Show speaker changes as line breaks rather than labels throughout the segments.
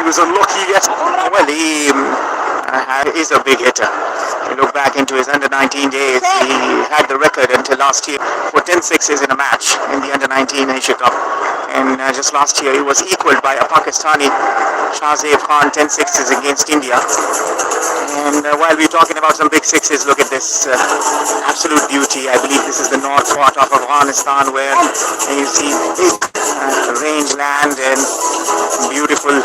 was unlucky yet.
Well, he is a big hitter. You look back into his under-19 days, he had the record until last year for 10 sixes in a match in the under-19 Asia Cup. And just last year, he was equaled by a Pakistani, Shahab Khan, 10 sixes against India. And while we're talking about some big sixes, look at this absolute beauty. I believe this is the north part of Afghanistan, where you see big rangeland and beautiful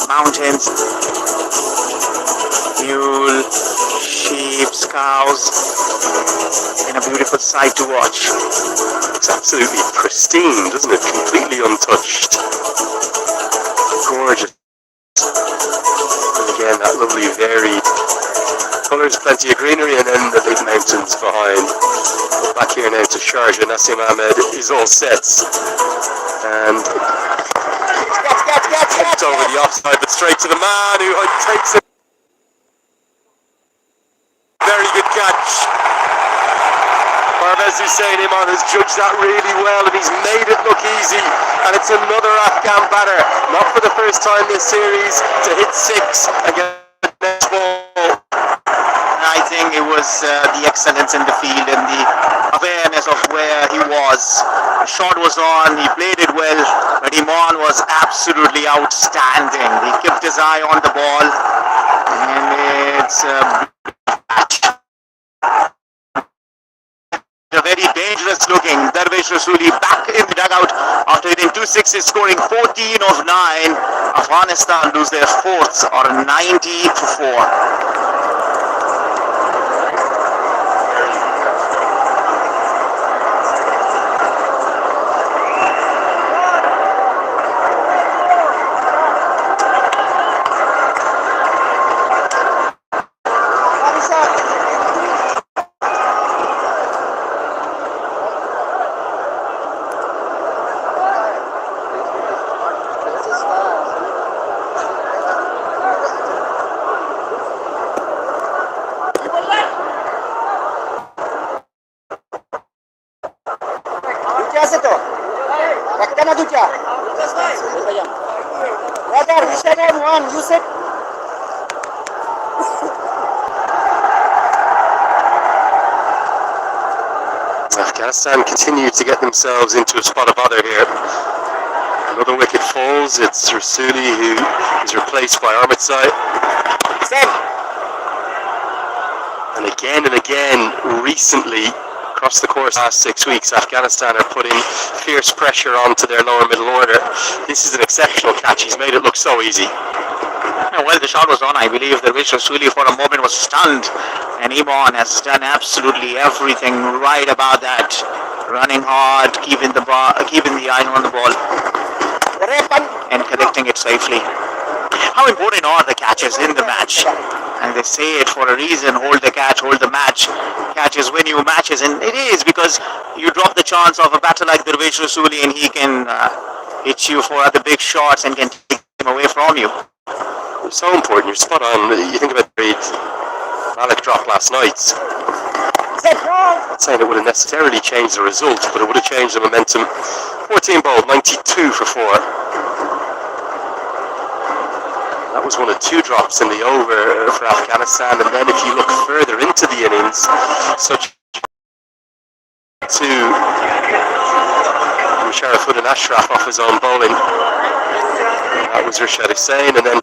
mountains, mule, sheep, cows, and a beautiful sight to watch.
It's absolutely pristine, doesn't it? Completely untouched. Gorgeous. And again, that lovely varied colours, plenty of greenery, and then the big mountains behind. Back here now to Sharjah. Nassim Ahmed is all set. And it's over the offside, but straight to the man who takes it. Very good catch. Parvez Hussein Iman has judged that really well, and he's made it look easy. And it's another Afghan batter, not for the first time this series, to hit six against the ball.
I think it was the excellence in the field and the awareness of where he was. The shot was on, he played it well, but Iman was absolutely outstanding. He kept his eye on the ball, and it's a very dangerous looking Darvish Rasuli back in the dugout after hitting 2 sixes, scoring 14 of 9. Afghanistan lose their fourth, or 90-4.
Afghanistan continue to get themselves into a spot of bother here. Another wicket falls. It's Rasuli who is replaced by Armitsai. And again, recently, across the course of the last 6 weeks, Afghanistan are putting fierce pressure onto their lower middle order. This is an exceptional catch. He's made it look so easy.
Well, the shot was on. I believe Darvish Rasuli for a moment was stunned, and Iman has done absolutely everything right about that. Running hard, keeping the eye on the ball, and collecting it safely. How important are the catches in the match? And they say it for a reason: hold the catch, hold the match. Catches win you matches, and it is, because you drop the chance of a batter like Darvish Rasuli, and he can hit you for other big shots and can take him away from you.
It's so important. You're spot on. You think about the Malik drop last night. Not saying it would have necessarily changed the result, but it would have changed the momentum. 14 bowled, 92 for 4. That was one of 2 drops in the over for Afghanistan, and then if you look further into the innings, such to Sharafuddin Ashraf off his own bowling. That was Rashad Hussain, and then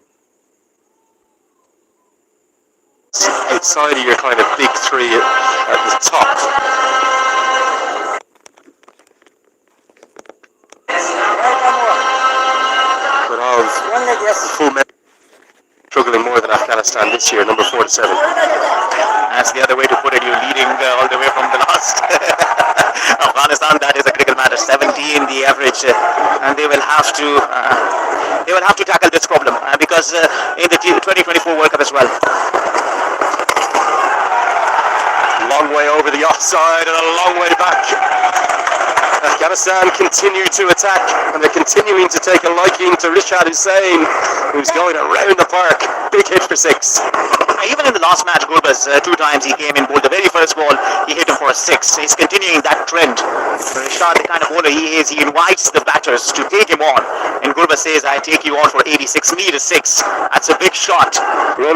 outside of your kind of big 3 at the top. But of full men struggling more than Afghanistan this year, number 4 to 7.
That's the other way to put it. You're leading all the way from the last. Afghanistan, that is a critical matter. 17 the average, and they will have to tackle this problem because in the 2024 World Cup as well.
Long way over the offside and a long way back. Afghanistan continue to attack, and they're continuing to take a liking to Rashad Hussain, who's going around the park. Big hit for 6.
Even in the last match, Gurbaz, 2 times he came in, bowled the very first ball, he hit him for a 6. He's continuing that trend. Rashad, the kind of bowler he is, he invites the batters to take him on. And Gurbaz says, I take you on for 86, need a 6. That's a big shot.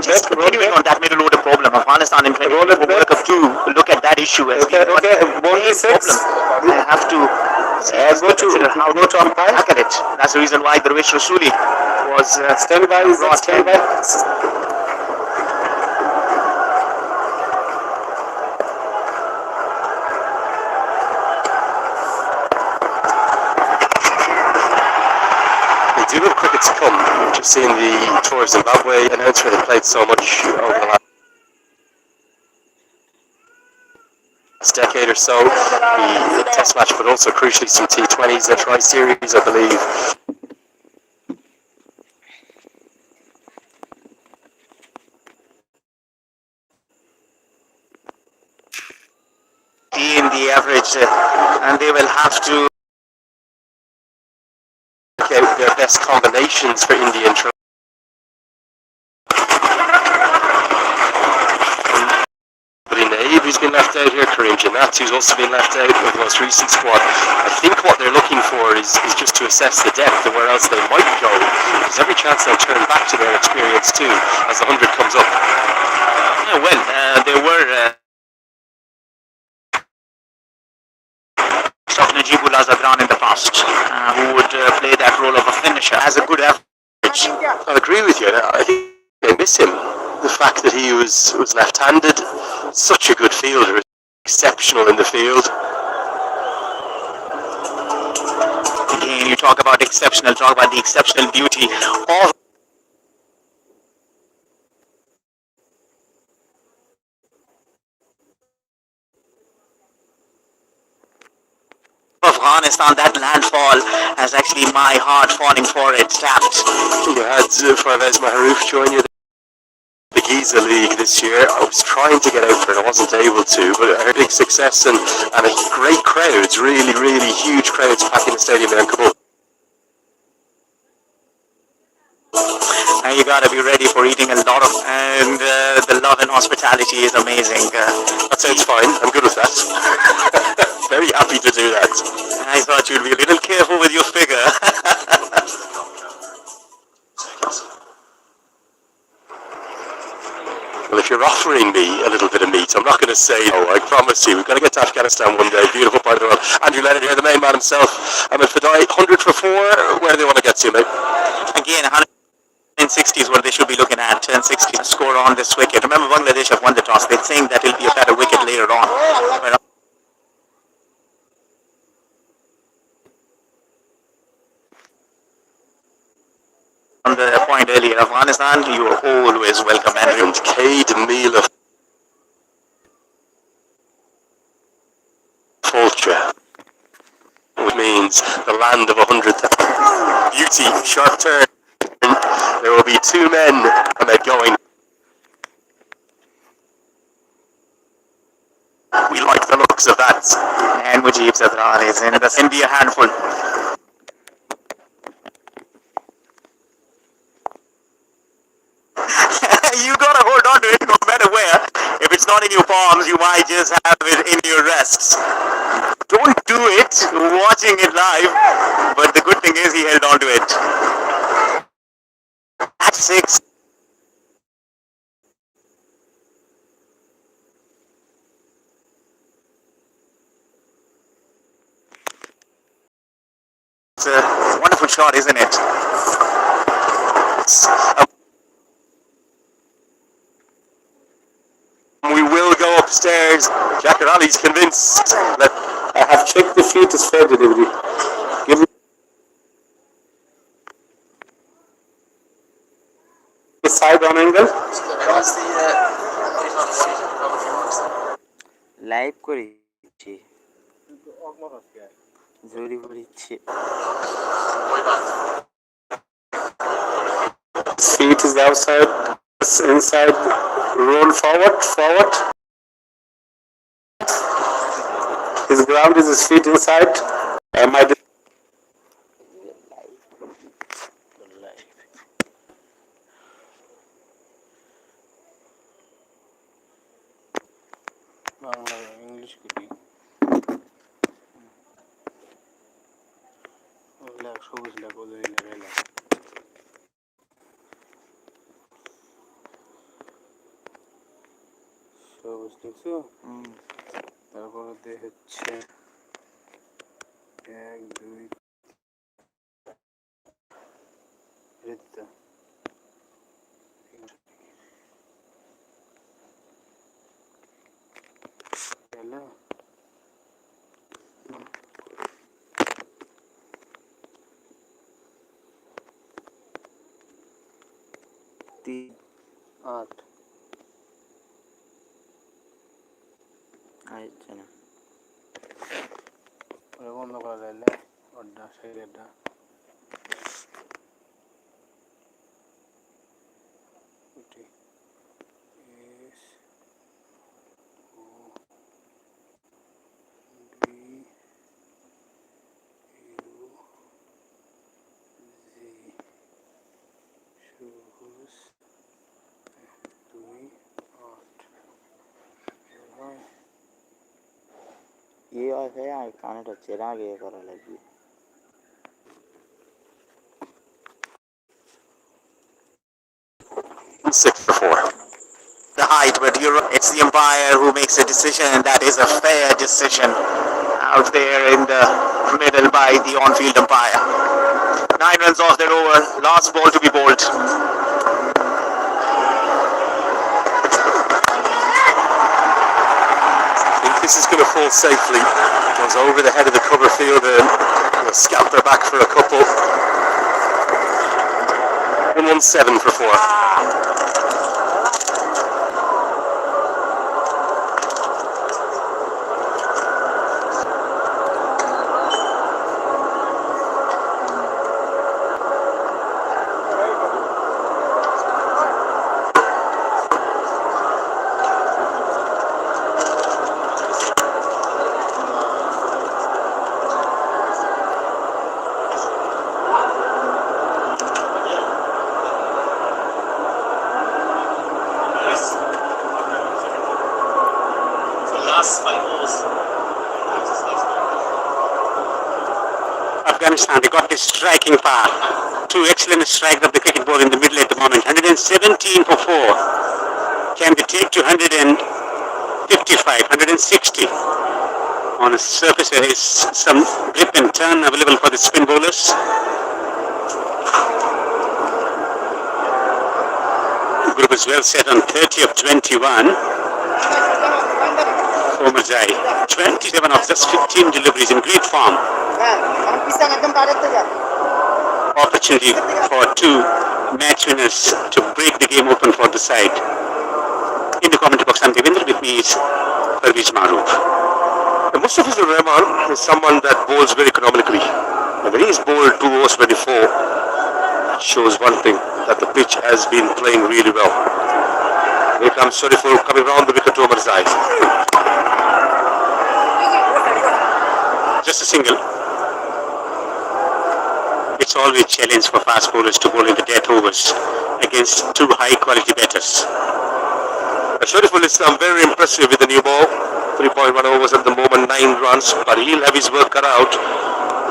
Just continuing on that middle order problem. Afghanistan in 20 World Cup 2, look at that issue as being one main problem. They have to consider how to tackle it. That's the reason why Darvish Rasuli was brought in.
They do have cricket to come. We've just seen the Tour of Zimbabwe announced where they played so much over the last decade or so. The Test match, but also crucially some T20s, a Tri-Series, I believe.
In the average, and they will have to
work out their best combinations for Indian trade. Who's been left out here, Kareem Janat, who's also been left out with the most recent squad. I think what they're looking for is just to assess the depth and where else they might go. There's every chance they'll turn back to their experience too as the 100 comes up.
There were Najibul Azadran in the past who would play that role of a finisher as a good average.
I'll agree with you. I think they miss him. The fact that he was left-handed, such a good fielder, exceptional in the field.
Again, you talk about exceptional, talk about the exceptional beauty of Afghanistan. That landfall has actually my heart falling for it, tapped.
You had Farvez Maharouf join you the Giza League this year. I was trying to get out for it, I wasn't able to, but a big success and a great crowds, really, really huge crowds packing the stadium there in Kabul.
And you gotta be ready for eating a lot of, and the love and hospitality is amazing.
That sounds fine, I'm good with that. Very happy to do that.
I thought you'd be a little careful with your figure.
Well, if you're offering me a little bit of meat, I'm not going to say no. I promise you. We're going to get to Afghanistan one day. Beautiful part of the world. Andrew Leonard here, the main man himself. Ahmed Fadai, 100 for 4. Where do they want to get to, mate?
Again, 160 is what they should be looking at. 1060 score on this wicket. Remember, Bangladesh have won the toss. They think that it'll be a better wicket later on. But on the point earlier, Afghanistan, you are always welcome, Andrew.
And Cade Mila Fultra, which means the land of 100,000. Beauty, sharp turn. There will be 2 men and they're going. We like the looks of that.
And Mujib Zadran is in. That's India handful. You gotta hold on to it no matter where. If it's not in your palms, you might just have it in your wrists. Don't do it watching it live, but the good thing is he held on to it. At 6. It's a wonderful shot, isn't it?
We will go upstairs. Jack Ali's convinced.
I have checked the feet is fair delivery. Give me the side on angle.
Live করেছি জরুরি পড়িচ্ছে
Feet is outside, inside, roll forward. His ground is his feet inside.
এলা সবুজ লা কদই লাগাইলা সবুজ দেখছো তারপরে দে হচ্ছে 1 2 রেডটা এলা 3 8 আচ্ছা না ওরে বন্ধ করা যাইলে ওটা সাইডটা ওটি S O B U G সবুজ 2 8 ये है यार कानेट अच्छे रागे करा लगी
Six for four.
The height, but it's the umpire who makes a decision, and that is a fair decision out there in the middle by the on-field umpire. 9 runs off their over, last ball to be bowled.
I think this is going to fall safely. Goes over the head of the cover fielder and scamper back for a couple. 117 for four.
Afghanistan, they got this striking power. Two excellent strikes of the cricket ball in the middle at the moment. 117 for 4. Can they take to 155, 160? On a surface there is some grip and turn available for the spin bowlers. The group is well set on 30 of 21. For Mazai, 27 of just 15 deliveries in great form. Opportunity for two match winners to break the game open for the side. In the commentary box, I'm Devendra. With me is Parveez Maroof.
Mustafizur Rahman is someone that bowls very economically. And when he's bowled 2 overs 24, it shows one thing, that the pitch has been playing really well. Here comes Shariful coming round the wicket to Omar Zai.
Just a single. It's always a challenge for fast bowlers to bowl in the death overs against two high-quality batters.
Shariful Islam very impressive with the new ball. 3.1 overs at the moment, 9 runs, but he'll have his work cut out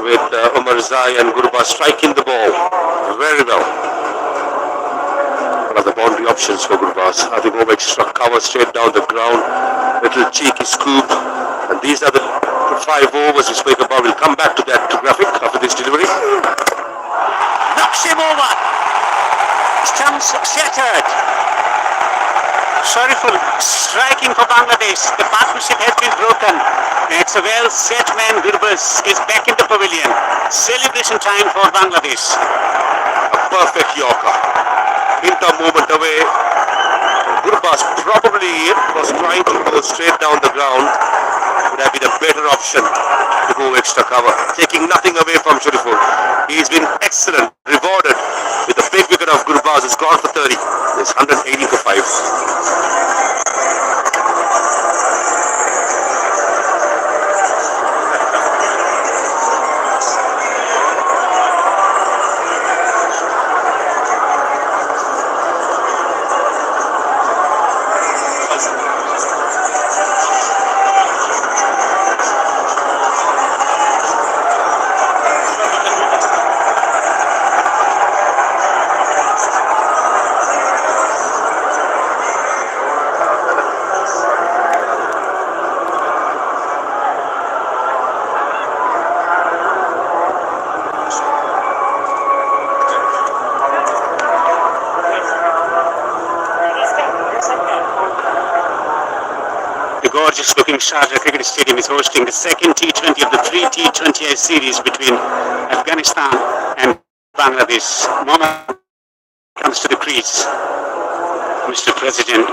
with Omar Zai and Gurbaz striking the ball very well. One of the boundary options for Gurbaz. I think over extra cover straight down the ground, little cheeky scoop, and these are the 5 overs we spoke about. We'll come back to that graphic after this delivery.
Knocks him over. Stumps shattered. Shariful striking for Bangladesh. The partnership has been broken. It's a well set man. Gurbaz is back in the pavilion. Celebration time for Bangladesh.
A perfect Yorker. Inter movement away. Gurbaz probably was trying to go straight down the ground. Would have been a better option to go extra cover. Taking nothing away from Shariful. He's been excellent, rewarded with the big wicket of Gurbaz. He's gone for 30. It's 180 for 5.
gorgeous looking Sharjah Cricket Stadium is hosting the second T20 of the three T20I series between Afghanistan and Bangladesh. Moment comes to the crease. Mr. President,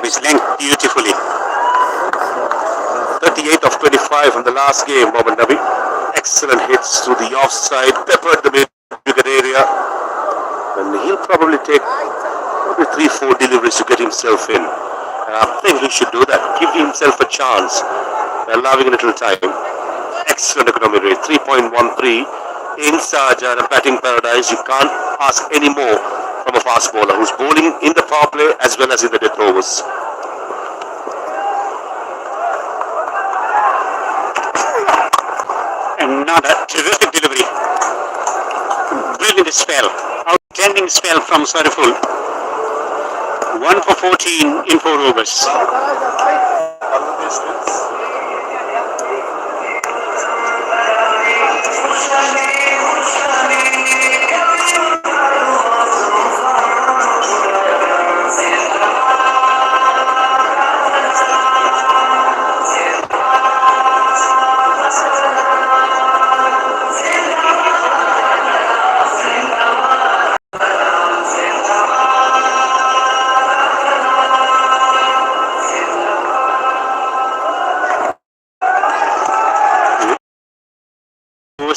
is linked beautifully.
38 of 25 from the last game, Mohammad Nabi. Excellent hits through the offside, peppered the mid-wicket area. And he'll probably take probably 3-4 deliveries to get himself in. And I think he should do that. Give himself a chance, allowing a little time. Excellent economy rate, 3.13 in Sharjah, a batting paradise. You can't ask any more from a fast bowler who's bowling in the power play as well as in the death overs.
Another terrific delivery. Brilliant spell. Outstanding spell from Sariful. 1 for 14 in 4 overs.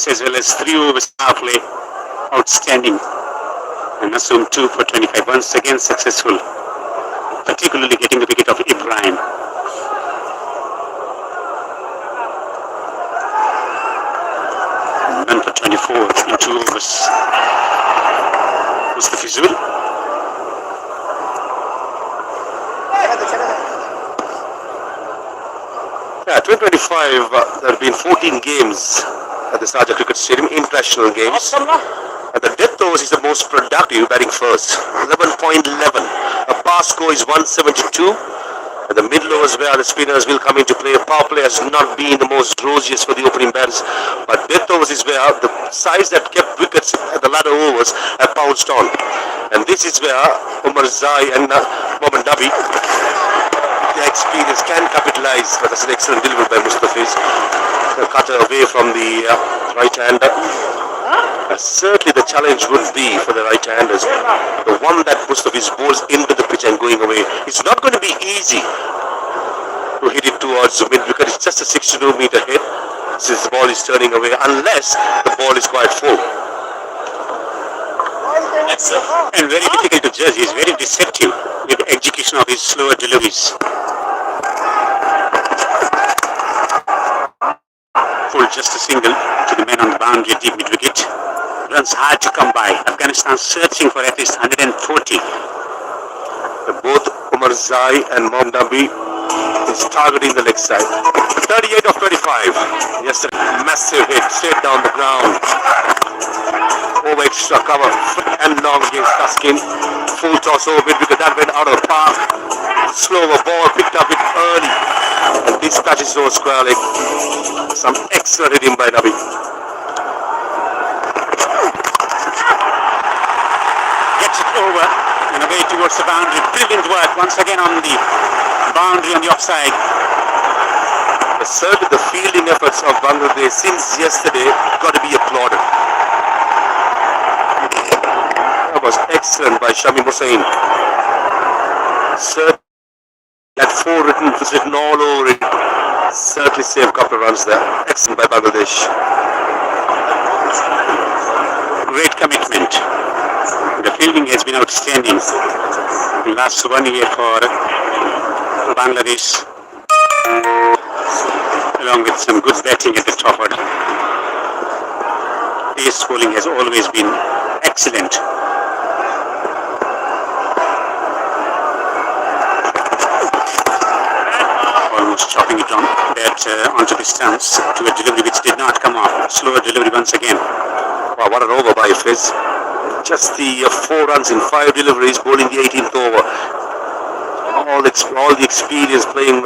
As well as 3 overs power play, outstanding. And assume 2 for 25, once again successful, particularly getting the wicket of Ibrahim. None for 24 in 2 overs. Was the feasible?
Yeah, 2025, there have been 14 games at the Sharjah Cricket Stadium, international games. And the death overs is the most productive, batting first, 11.11. A pass score is 172. And the middle overs where the spinners will come into play. Power play has not been the most rosiest for the opening batters. But death overs is where the sides that kept wickets at the latter overs have pounced on. And this is where Umar Zai and Mohammad Nabi, their experience can capitalize. But that's an excellent delivery by Mustafiz. The cutter away from the right-hander. Certainly the challenge would be for the right-handers. The one that Mustafiz bowls into the pitch and going away. It's not going to be easy to hit it towards the mid-wicket. It's just a 62-meter hit since the ball is turning away, unless the ball is quite full.
And very difficult to judge. He's very deceptive with the execution of his slower deliveries. Full just a single to the man on the boundary, deep mid-wicket. Runs hard to come by. Afghanistan searching for at least 140.
Both Umar Zai and Mohammad Nabi He's targeting the leg side. 38 of 25. Yesterday, massive hit straight down the ground. Over extra cover and long against Tuskin. Full toss over mid because that went out of the park. Slower ball, picked up it early and dispatches those square leg. Some excellent hitting by Nabi.
Gets it over and away towards the boundary. Brilliant work once again on the boundary on the offside.
Certainly the fielding efforts of Bangladesh since yesterday got to be applauded. That was excellent by Shamim Hussain. Certainly that 4 written all over it. Certainly saved a couple of runs there. Excellent by Bangladesh.
Great commitment. The fielding has been outstanding in the last 1 year for Bangladesh, along with some good batting at the top order. Pace bowling has always been excellent. Almost chopping it on that onto the stumps to a delivery which did not come off. Slower delivery once again.
Wow, what an over by Fizz. Just the 4 runs in 5 deliveries, bowling the 18th over. All the experience playing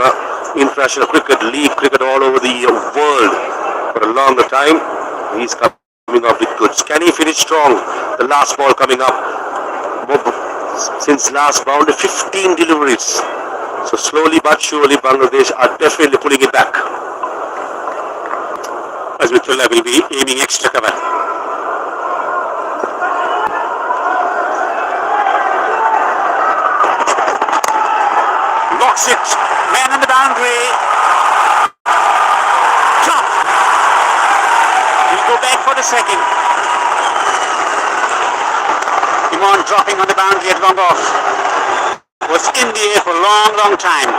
international cricket, league cricket all over the world for a longer time. He's coming up with goods. Can he finish strong? The last ball coming up. Since last boundary, 15 deliveries. So slowly but surely Bangladesh are definitely pulling it back.
Azmitullah will be aiming extra cover. Locks it. Man on the boundary. Drop. He'll go back for the second. Imran dropping on the boundary at long off. Was in the air for a long, long time.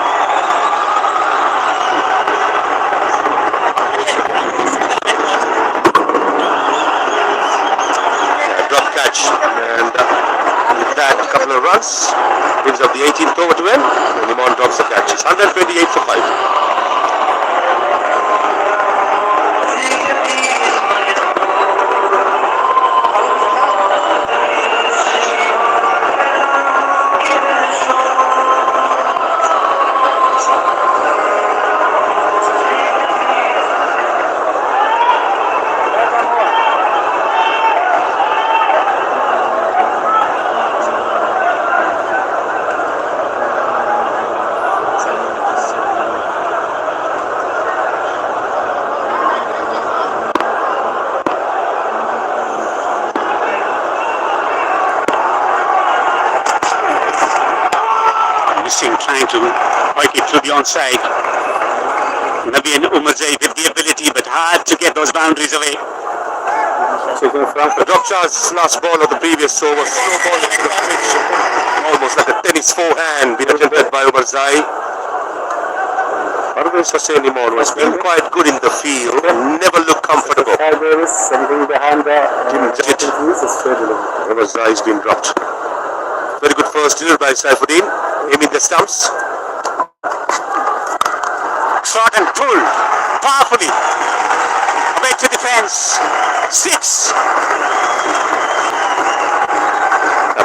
Drop catch, and with that couple of runs brings up the 18th over to end, and Imran drops the catch. It's 128 for 5.
Trying to work it through the onside. Nabi and Umarzai with the ability, but hard to get those boundaries away.
The drop charge last ball of the previous over. Slow ball into the pitch, almost like a tennis forehand, being attempted by Umarzai. Parvez Hussain Imran has been quite good in the field, never looked comfortable.
Something behind the
Umarzai has been dropped. Very good first delivery by Saifuddin, aiming the stumps.
Shot and pull, powerfully. Away to defense. 6.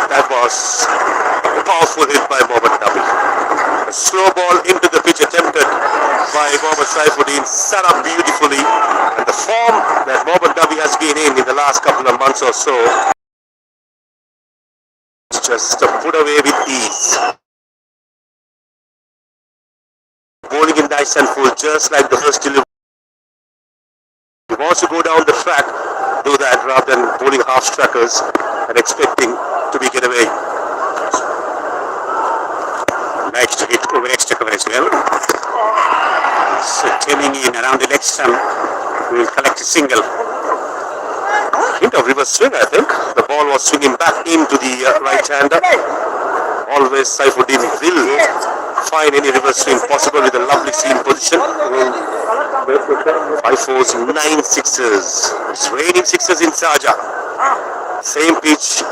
That was a powerful hit by Mohammad Nabi. A slow ball into the pitch attempted by Mohammad Saifuddin, set up beautifully. And the form that Mohammad Nabi has been in the last couple of months or so, just put away with ease. Bowling in nice and full, just like the first delivery. He wants to go down the track, do that rather than bowling half trackers and expecting to be get away.
Likes to hit over extra cover as well. So turning in around the leg stump, we will collect a single.
Hint of reverse swing, I think. The ball was swinging back into the right-hander. Always Saifuddin will find any reverse swing possible with a lovely seam position. 5 4s, 9 6s. It's raining 6s in Sharjah. Same pitch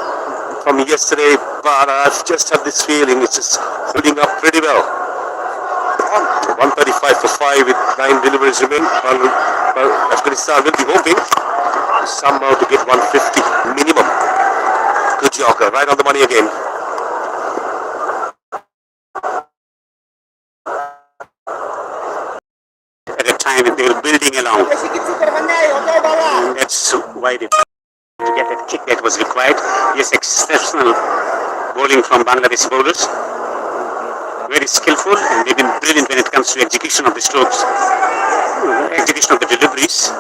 from yesterday, but I just have this feeling it's just holding up pretty well. 135 for 5 with 9 deliveries remain. Well, Afghanistan will be hoping somehow to get 150 minimum. Good Yorker, right on the money again.
At a time when they were building along. And that's why they to get that kick that was required. Yes, exceptional bowling from Bangladesh bowlers. Very skillful, and they've been brilliant when it comes to execution of the strokes, execution of the deliveries.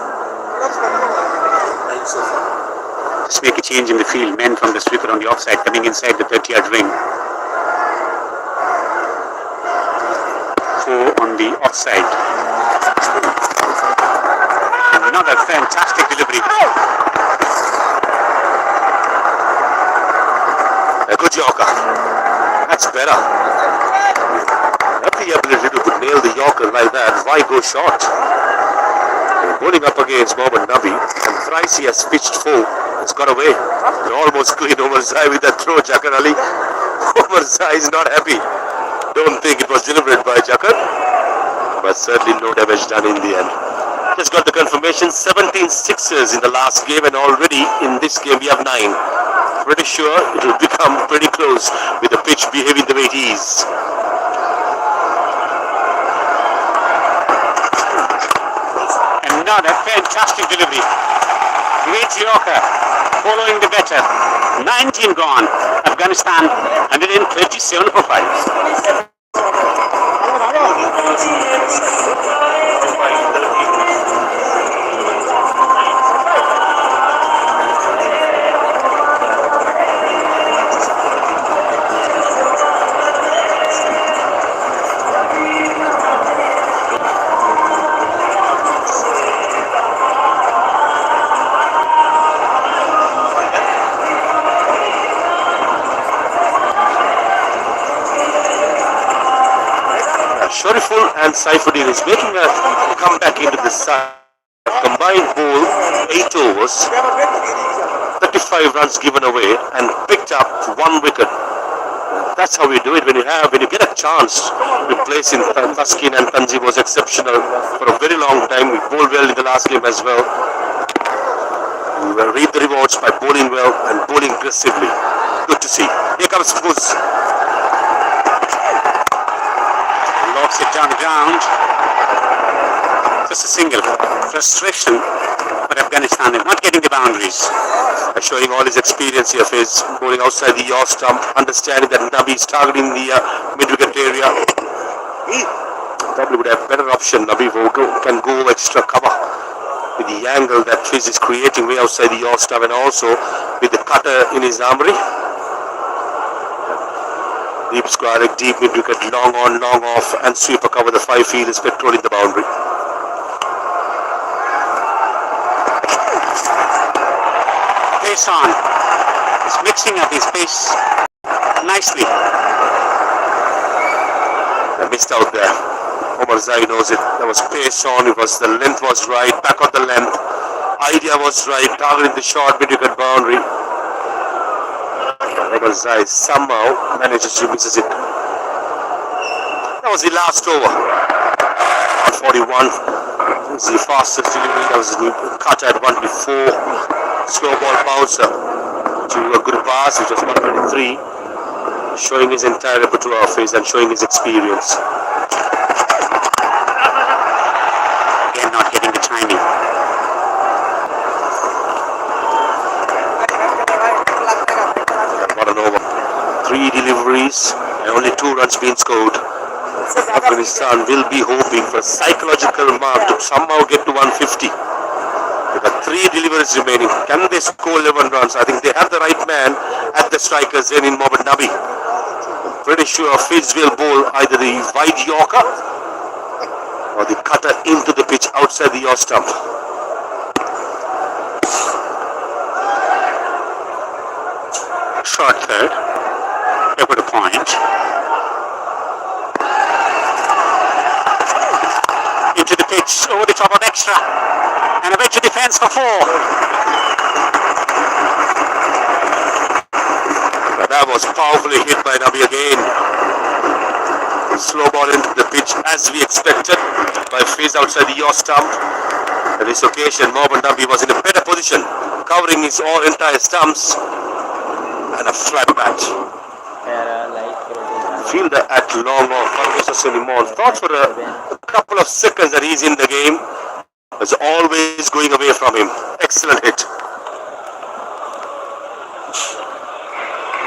Just make a change in the field. Men from the sweeper on the offside coming inside the 30-yard ring. 4 on the offside. Another fantastic delivery.
A good Yorker. That's better. Not the ability to nail the Yorker like that. Why go short? Bowling up against Mohammad Nabi, and thrice he has pitched 4. It's got away. They almost clean Omar Zai with that throw, Jakar Ali. Omar Zai is not happy. Don't think it was delivered by Jakar, but certainly no damage done in the end. Just got the confirmation, 17 sixes in the last game, and already in this game we have 9. Pretty sure it will become pretty close with the pitch behaving the way it is.
Another fantastic delivery. Great Yorker, following the better. 19 gone. Afghanistan 137 for 5.
Shariful and Saifuddin is making a comeback into the side. Combined bowl, 8 overs, 35 runs given away, and picked up 1 wicket. That's how we do it when you get a chance. Replacing Taskin and Tanji was exceptional for a very long time. We bowled well in the last game as well. We will reap the rewards by bowling well and bowling aggressively. Good to see. Here comes Buz.
Locks it down the ground. Just a single. Frustration for Afghanistan. They're not getting the boundaries.
Showing all his experience here of his bowling outside the yaw stump, understanding that Nabi is targeting the mid-wicket area. He probably would have better option. Nabi can go extra cover with the angle that Fizz is creating way outside the yaw stump, and also with the cutter in his armory. Deep square, deep mid-wicket, long on, long off, and sweeper cover the 5 fielders patrolling the boundary.
Pace on. He's mixing up his pace nicely.
I missed out there. Omar Zai knows it. There was pace on, the length was right, back on the length. Idea was right, targeting the short mid-wicket boundary. Omar Zai somehow manages to miss it. That was the last over. 41. It's the fastest delivery. That was the cut at 124. Slow ball bouncer to a good pass, which was 123. Showing his entire repertoire of his and showing his experience.
Again, not getting the timing.
What an over. 3 deliveries and only 2 runs being scored. Afghanistan will be hoping for a psychological mark to somehow get to 150. There are 3 deliveries remaining. Can they score 11 runs? I think they have the right man at the strikers in Mohammad Nabi. I'm pretty sure Fizz will bowl either the wide Yorker or the cutter into the pitch outside the yaw stump.
Short third. Over the point. Into the pitch, over the top of extra. And a bit to defence for 4.
That was powerfully hit by Nabi again. slow ball into the pitch as we expected by phase outside the yaw stump. On this occasion, Mohammad Nabi was in a better position, covering his all entire stumps and a flat bat. Feel the at long off. Thought for a couple of seconds that he's in the game. Was always going away from him. Excellent hit.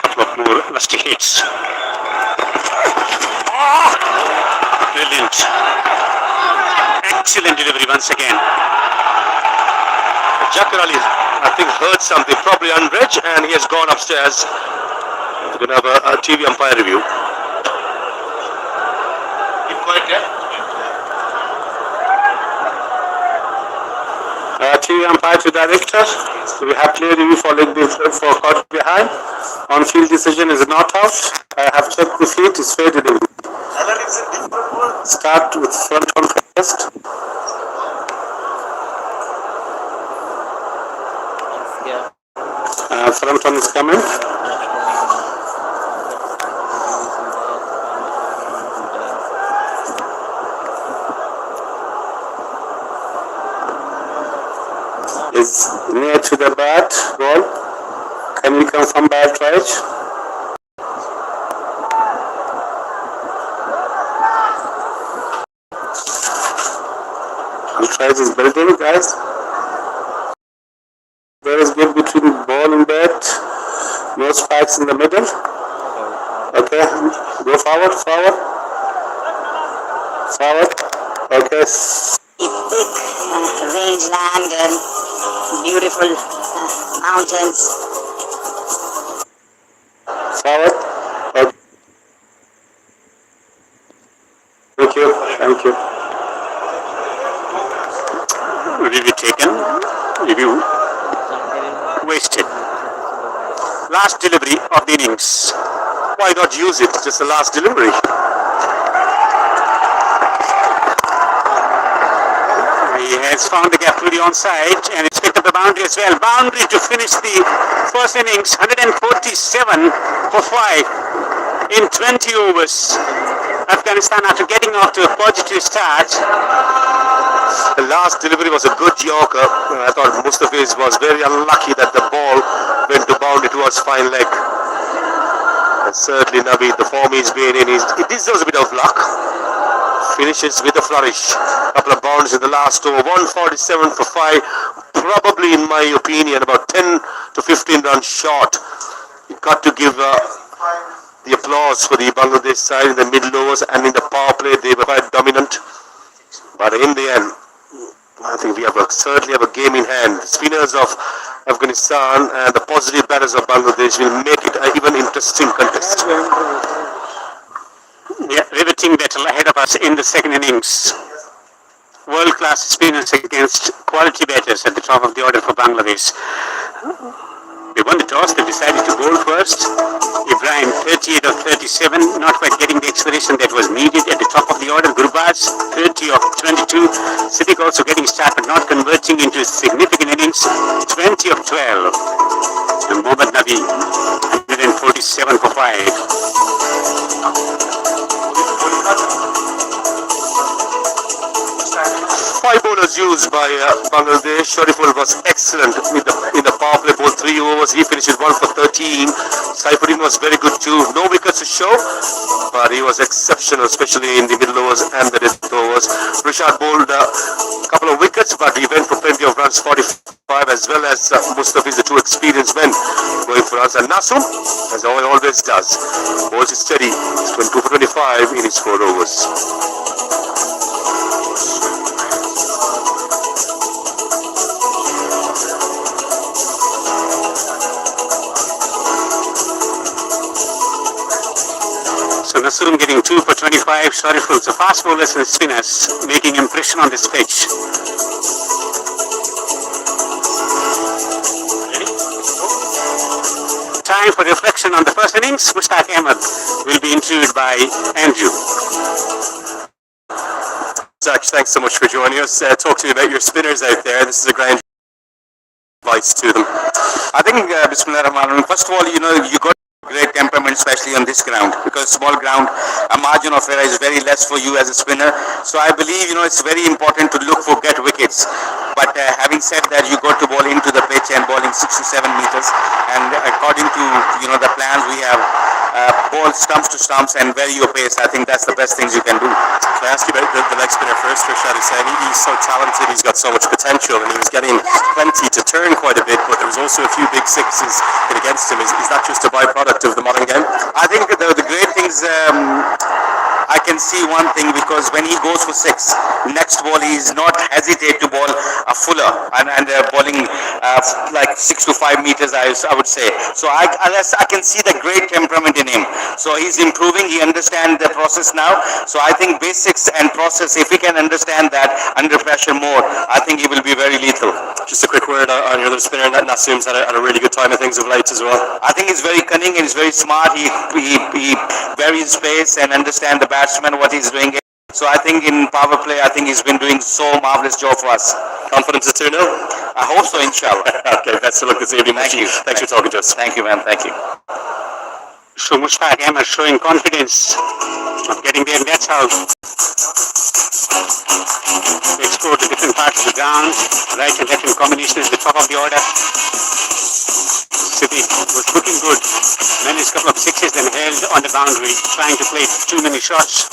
Couple of more lusty hits. Brilliant. Excellent delivery once again.
Jakar Ali, I think, heard something, probably unread, and he has gone upstairs. We're going to have a TV umpire review. Keep quiet, yeah?
TV umpire to director. So we have clear review for leg for caught behind. On field decision is not out. I have checked the feet, it's fair delivery. Start with front on first. Front on is coming. Is near to the bat ball. Can we come from bat right? I'll try this building, guys. There is gap between ball and bat. No spikes in the middle. Okay, go forward, forward. Forward. Okay.
Big rangeland and beautiful mountains.
Forward. Okay. Thank you. Thank you.
Review taken. Review wasted. Last delivery of the innings.
Why not use it? Just the last delivery.
He has found the gap fully on side and it's picked up the boundary as well. Boundary to finish the first innings, 147 for 5 in 20 overs. Afghanistan, after getting off to a positive start.
The last delivery was a good Yorker. I thought Mustafiz was very unlucky that the ball went to boundary towards fine leg. And certainly Nabi, the form he's been in, it deserves a bit of luck. Finishes with a flourish. Couple of bounds in the last over. 147 for 5. Probably, in my opinion, about 10 to 15 runs short. You've got to give the applause for the Bangladesh side in the middle overs, and in the power play they were quite dominant. But in the end, I think we certainly have a game in hand. The spinners of Afghanistan and the positive batters of Bangladesh will make it an even interesting contest.
Yeah, riveting battle ahead of us in the second innings. World-class spinners against quality batters at the top of the order for Bangladesh. They won the toss, they decided to bowl first. Ibrahim, 38 of 37, not quite getting the acceleration that was needed at the top of the order. Gurbaz, 30 of 22. Siddiq also getting started, but not converting into significant innings. 20 of 12. And Mohammad Nabi, 147 for 5.
5 bowlers used by Bangladesh. Shariful was excellent in the power play, both 3 overs. He finished with 1 for 13. Saifuddin was very good too. No wickets to show, but he was exceptional, especially in the middle overs and the death overs. Rishad bowled a couple of wickets, but he went for plenty of runs, 45, as well as Mustafiz, the 2 experienced men going for us. And Nasum, as he always does, bowls is steady. He's 22 for 25 in his 4 overs.
So Nasurum getting 2 for 25, Shariful. So fast bowlers and spinners making impression on this pitch. Time for reflection on the first innings. Mushtaq Ahmed will be interviewed by Andrew.
Zach, thanks so much for joining us. Talk to me about your spinners out there. This is a grand advice to them.
I think, Bismillah Rahman, first of all, you got great temperament
moment, especially on this ground, because small ground, a margin of error is very less for you as a spinner. So I believe, it's very important to look for get wickets. But having said that, you got to ball into the pitch and bowling 6 to 7 meters. And according to, the plans, we have ball stumps to stumps and vary your pace. I think that's the best things you can do.
Can I ask you about the leg spinner first, Rashad Hussain? He's so talented, he's got so much potential, and he was getting plenty to turn quite a bit, but there was also a few big sixes hit against him. Is that just a byproduct of the modern game?
I think the great things, I can see one thing, because when he goes for six, next ball he is not hesitate to bowl a fuller and bowling like 6 to 5 meters, I would say. So I can see the great temperament in him. So he's improving. He understands the process now. So I think basics and process, if he can understand that under pressure more, I think he will be very lethal.
Just a quick word on your other spinner. Nassim's had a really good time of things of late as well.
I think he's very cunning and he's very smart. He varies space and understands the batsman, what he's doing. So I think in power play, I think he's been doing so marvelous job for us.
Confidence is 2-0?
I hope so, inshallah.
Okay, best of luck this evening.
Thank you.
Thanks for talking to us.
Thank you, man. Thank you.
So Mushtaq Ahmed showing confidence of getting there, and that's how we explore the different parts of the ground. Right and left in combination is the top of the order. City was looking good. Managed a couple of sixes, then held on the boundary, trying to play too many shots.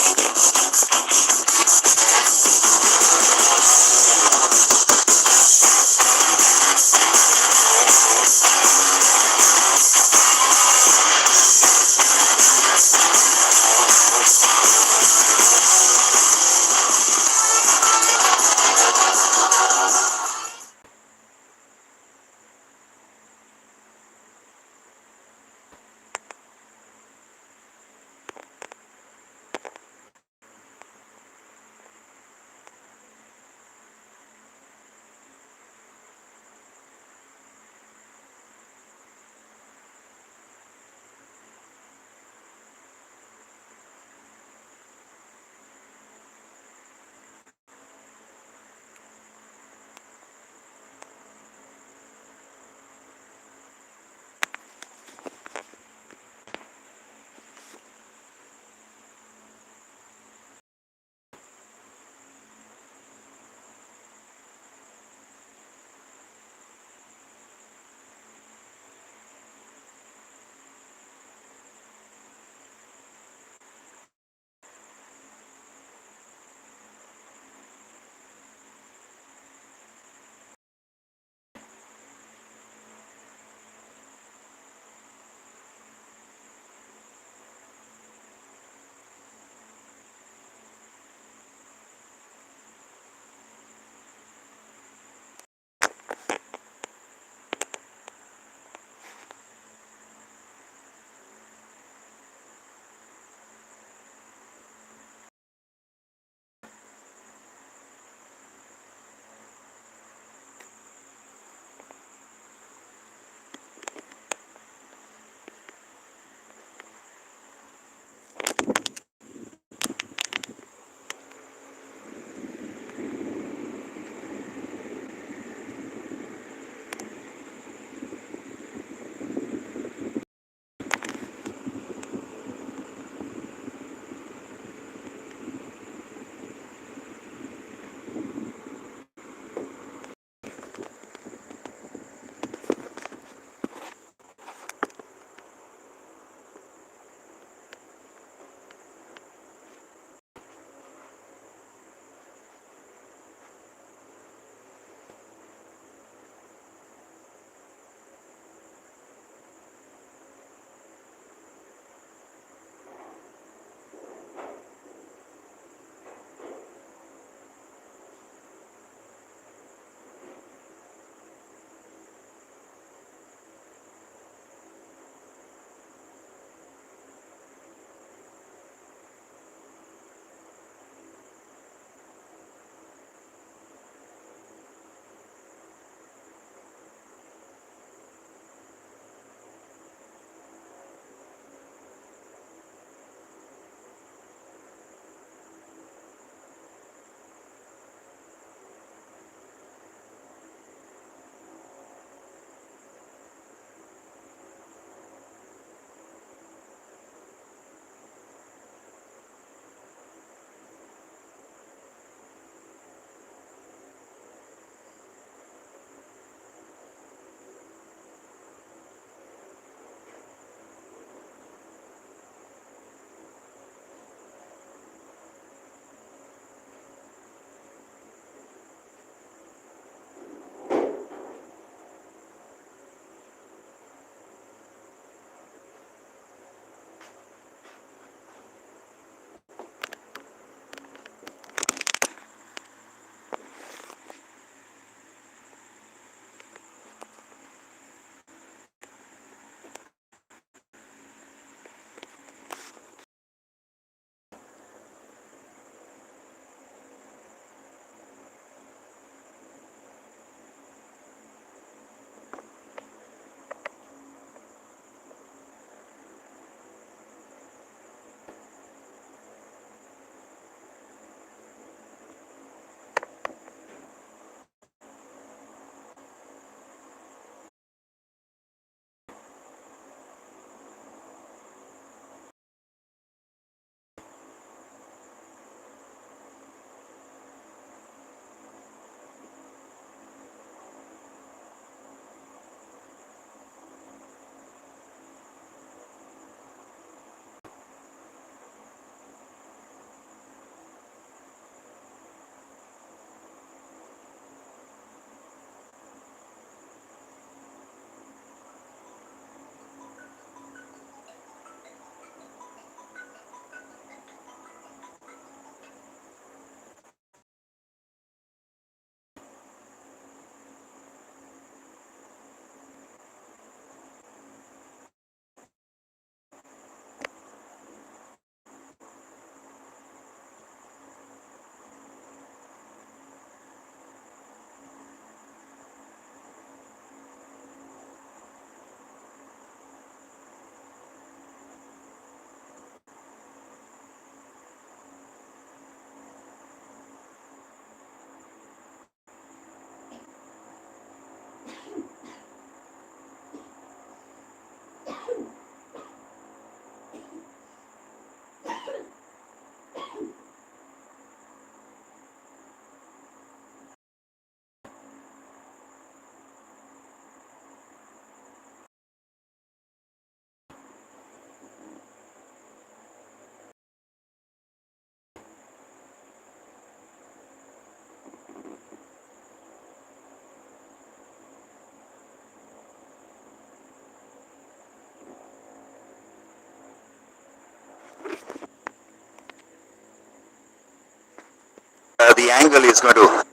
the angle he's going to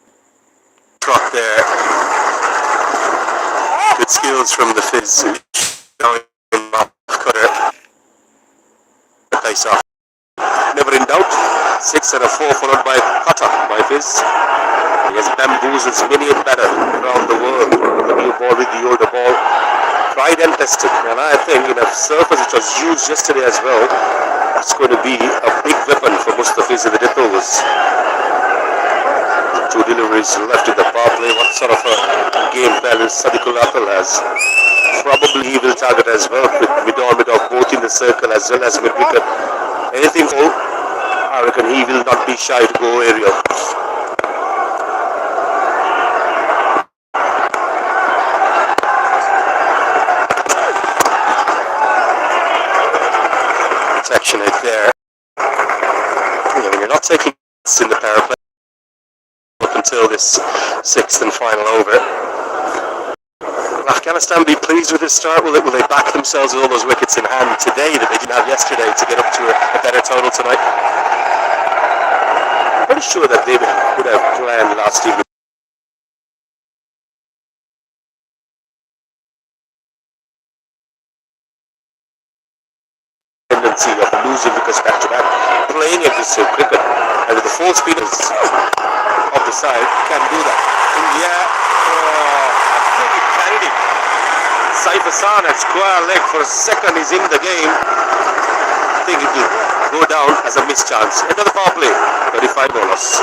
trot there. Good skills from the Fizz. Cutter. Face off. Never in doubt. 6 and a 4 followed by Cutter by Fizz. He has bamboozled many and better around the world. The new ball with the older ball. Tried and tested. And I think in a surface which was used yesterday as well, that's going to be a big weapon for Mustafiz in the death overs. 2 deliveries left in the power play. What sort of a game plan is Sadiqul Aqal has? Probably he will target as well with mid-on, both in the circle as well as mid-wicket. Anything full, I reckon he will not be shy to go aerial. Protection out there. When you're not taking in the power play up until this 6th and final over. Will Afghanistan be pleased with this start? Will they back themselves with all those wickets in hand today that they didn't have yesterday to get up to a better total tonight? I'm pretty sure that they would have planned last evening. Tendency of losing because back to back, playing aggressive cricket, and with the 4 speeders of the side can do that. India, I think it carried it. Saif Hassan at square leg for a second is in the game. I think it will go down as a missed chance. Another power play, 35 bowlers.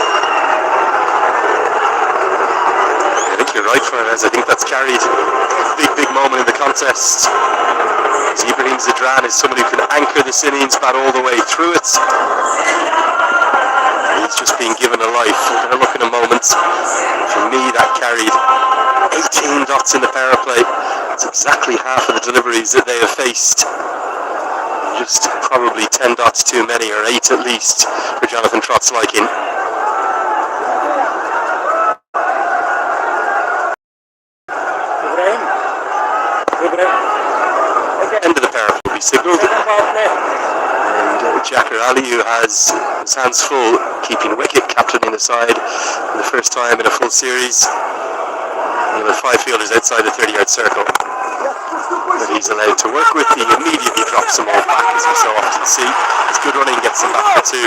I think you're right, Fernandez. I think that's carried. Big moment in the contest. Ibrahim Zidran is somebody who can anchor this innings, bat all the way through it. He's just being given a life. We're going to look in a moment. For me, that carried 18 dots in the power play. It's exactly half of the deliveries that they have faced. Just probably 10 dots too many, or 8 at least, for Jonathan Trott's liking. End of the power will be signalled. And Jakar Ali, who has his hands full, keeping wicket, captaining the side for the first time in a full series. And with 5 fielders outside the 30-yard circle that he's allowed to work with, he immediately drops them all back, as we so often see. His good running gets them back for 2.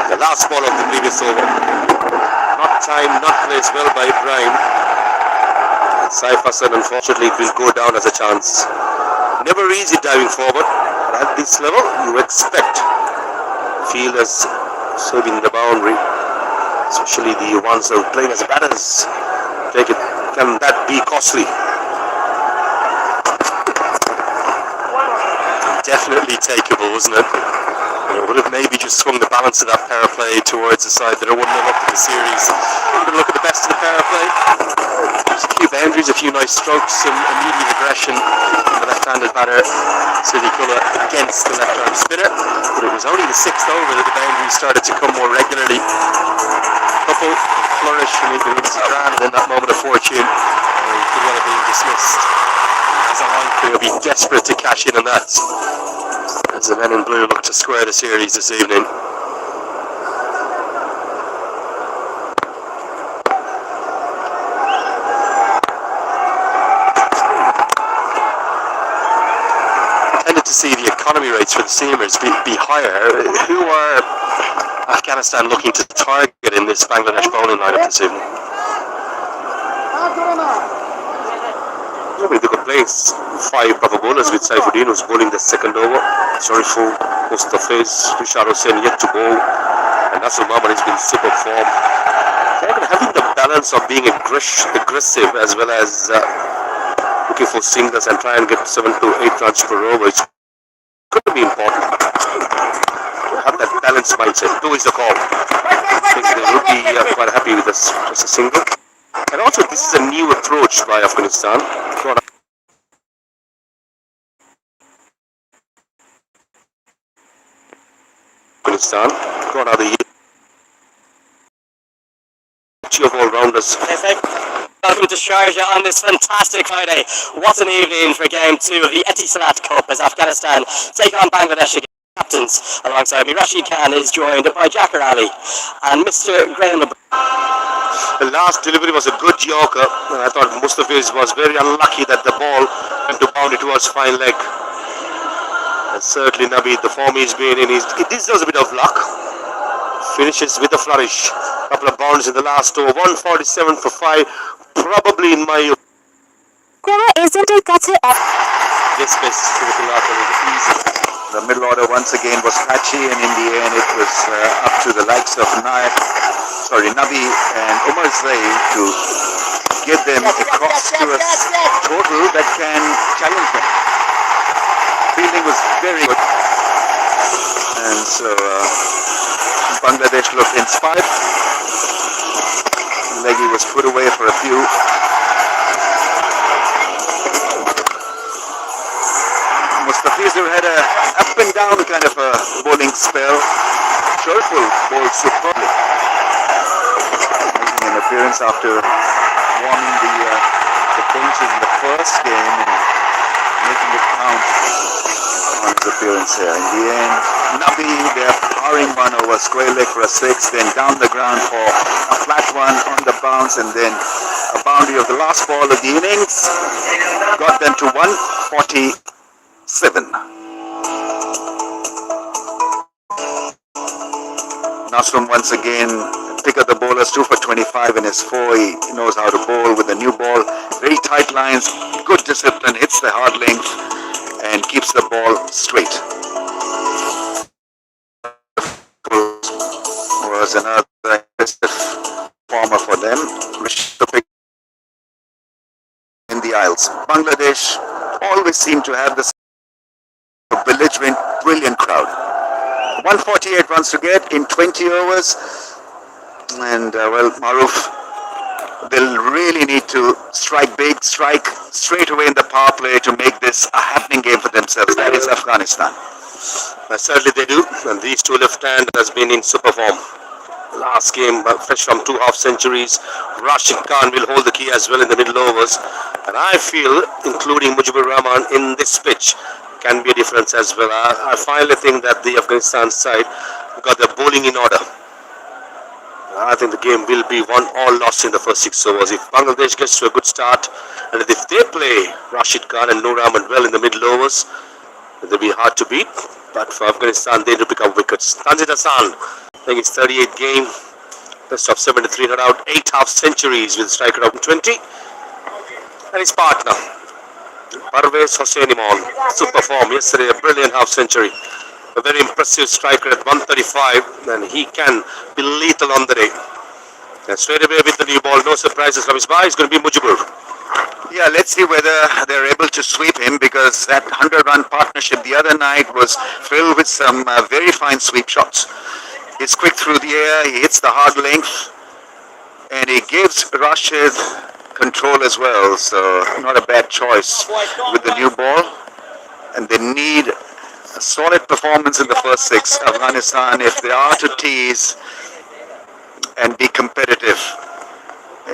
The last ball of the previous over. Not timed, not placed well by Ibrahim. Saif Hassan, unfortunately, will go down as a chance. Never easy diving forward, but at this level, you expect fielders serving the boundary, especially the ones that are playing as batters. Take it. Can that be costly? Definitely takeable, wasn't it? It would have maybe just swung the balance of that power play towards the side that are 1-0 up in the series. We're going to look at the best of the power play. There's a few boundaries, a few nice strokes, some immediate aggression from the left-handed batter, Siddiqullah, against the left-arm spinner. But it was only the 6th over that the boundaries started to come more regularly. Couple flourish from Ibrahim Zidran, and then that moment of fortune, he could well have been dismissed. As a line crew, will be desperate to cash in on that, as the men in blue look to square the series this evening. Tended to see the economy rates for the seamers be higher. Who are Afghanistan looking to target in this Bangladesh bowling lineup this evening? They could place 5 proper bowlers with Saifuddin, who's bowling the second over. Sharifu, Mustafiz, Tushar Hussain yet to bowl, and Nasser Mahmood has been super form. Having the balance of being aggressive as well as looking for singles and try and get 7 to 8 runs per over, it's going to be important. Have that balanced mindset. 2 is the call. I think they will be quite happy with this, just a single. And also, this is a new approach by Afghanistan. Gone are the of all-rounders
Welcome to Sharjah on this fantastic Friday. What an evening for Game 2 of the Etisalat Cup as Afghanistan take on Bangladesh again. Captains alongside me, Rashid Khan is joined by Jakar Ali and Mr. Graham.
The last delivery was a good Yorker, and I thought Mustafiz was very unlucky that the ball went to boundary towards fine leg. And certainly Nabi, the form he's been in, he deserves a bit of luck. Finishes with a flourish. A couple of bounds in the last over. 147 for 5. Probably in my this best easy.
The middle order once again was patchy, and in the end it was up to the likes of Nabi and Umar Zaid to get them across to a total that can challenge them. Fielding was very good, and so Bangladesh looked inspired. Leggy was put away for a few. Mustafiz had a up and down kind of a bowling spell. Shareful bowled superbly, making an appearance after warming the benches in the first game and making it count on his appearance here. In the end, Nabi, their powering one over square leg for a 6, then down the ground for a flat one on the bounce, and then a boundary of the last ball of the innings got them to 147. Nasrum once again pick up the bowlers, 2 for 25 in his 4. He knows how to bowl with a new ball. Very tight lines, good discipline, hits the hard length and keeps the ball straight. Was another aggressive performer for them. In the Isles, Bangladesh always seem to have this belligerent, brilliant crowd. 148 runs to get in 20 overs, and Maruf, they'll really need to strike big, strike straight away in the power play to make this a happening game for themselves. That is Afghanistan.
certainly they do, and these two left-hand has been in super form. Last game, fresh from 2 half centuries. Rashid Khan will hold the key as well in the middle overs, and I feel including Mujibur Rahman in this pitch can be a difference as well. I finally think that the Afghanistan side got their bowling in order. I think the game will be won or lost in the first 6 overs. If Bangladesh gets to a good start, and if they play Rashid Khan and Noor Ahmed well in the middle overs, they'll be hard to beat. But for Afghanistan, they need to pick up wickets. Tanzil Hassan, I think it's 38 game, best of 73 not out, 8 half centuries with striker out in 20. And his partner, Parvez Hossein Imam, super form yesterday, a brilliant half century. A very impressive striker at 135, and he can be lethal on the day. And straight away with the new ball, no surprises from his bar, it's going to be Mujibur.
Yeah, let's see whether they're able to sweep him, because that 100-run partnership the other night was filled with some very fine sweep shots. He's quick through the air, he hits the hard length, and he gives Rashid control as well, so not a bad choice with the new ball. And they need a solid performance in the first 6, Afghanistan, if they are to tease and be competitive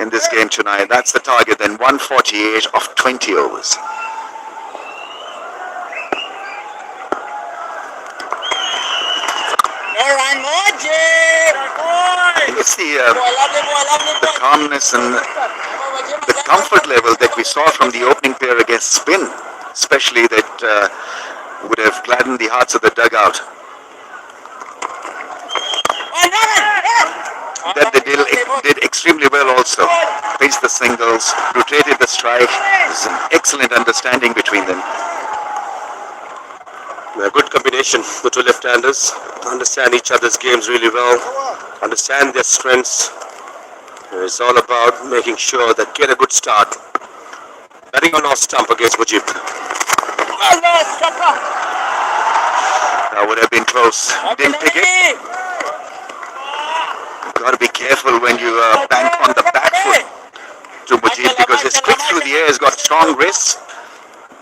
in this game tonight. That's the target, then 148 of 20 overs. It's the calmness and the comfort level that we saw from the opening pair against spin, especially, that would have gladdened the hearts of the dugout. That they did extremely well also. Faced the singles, rotated the strike. There's an excellent understanding between them.
A good combination, the two left-handers. Understand each other's games really well, understand their strengths. It's all about making sure that get a good start. Batting on off stump against Mujib.
That would have been close. Didn't pick it. You've got to be careful when you bank on the back foot to Mujib, because his quick through the air has got strong wrists.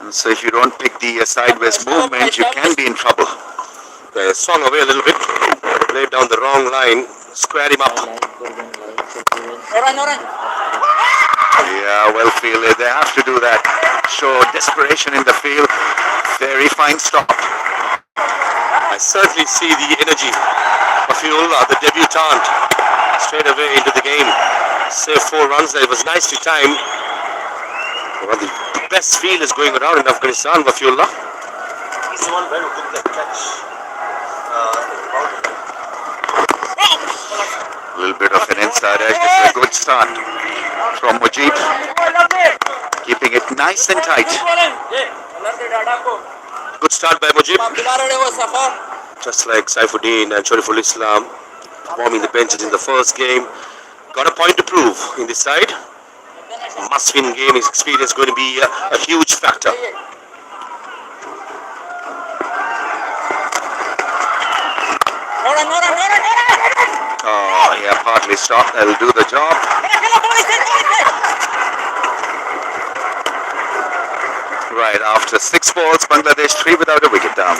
And so if you don't pick the sideways movement, you can be in trouble.
They swung away a little bit, played down the wrong line, squared him up.
Yeah, well fielded. They have to do that. Show desperation in the field. Very fine stop.
I certainly see the energy of Fiullah, the debutant, straight away into the game. Saved 4 runs there. It was nicely timed. One of the best fielders going around in Afghanistan, Wafiullah.
He's the one who took that catch. A little bit of an inside edge. This is a good start from Mujib. Keeping it nice and tight.
Good start by Mujib. Just like Saifuddin and Shariful Islam performing the benches in the first game. Got a point to prove in this side. Must-win game. His experience going to be a huge factor.
Oh, yeah, partly stopped. That'll do the job. Right, after 6 balls, Bangladesh 3 without a wicket down.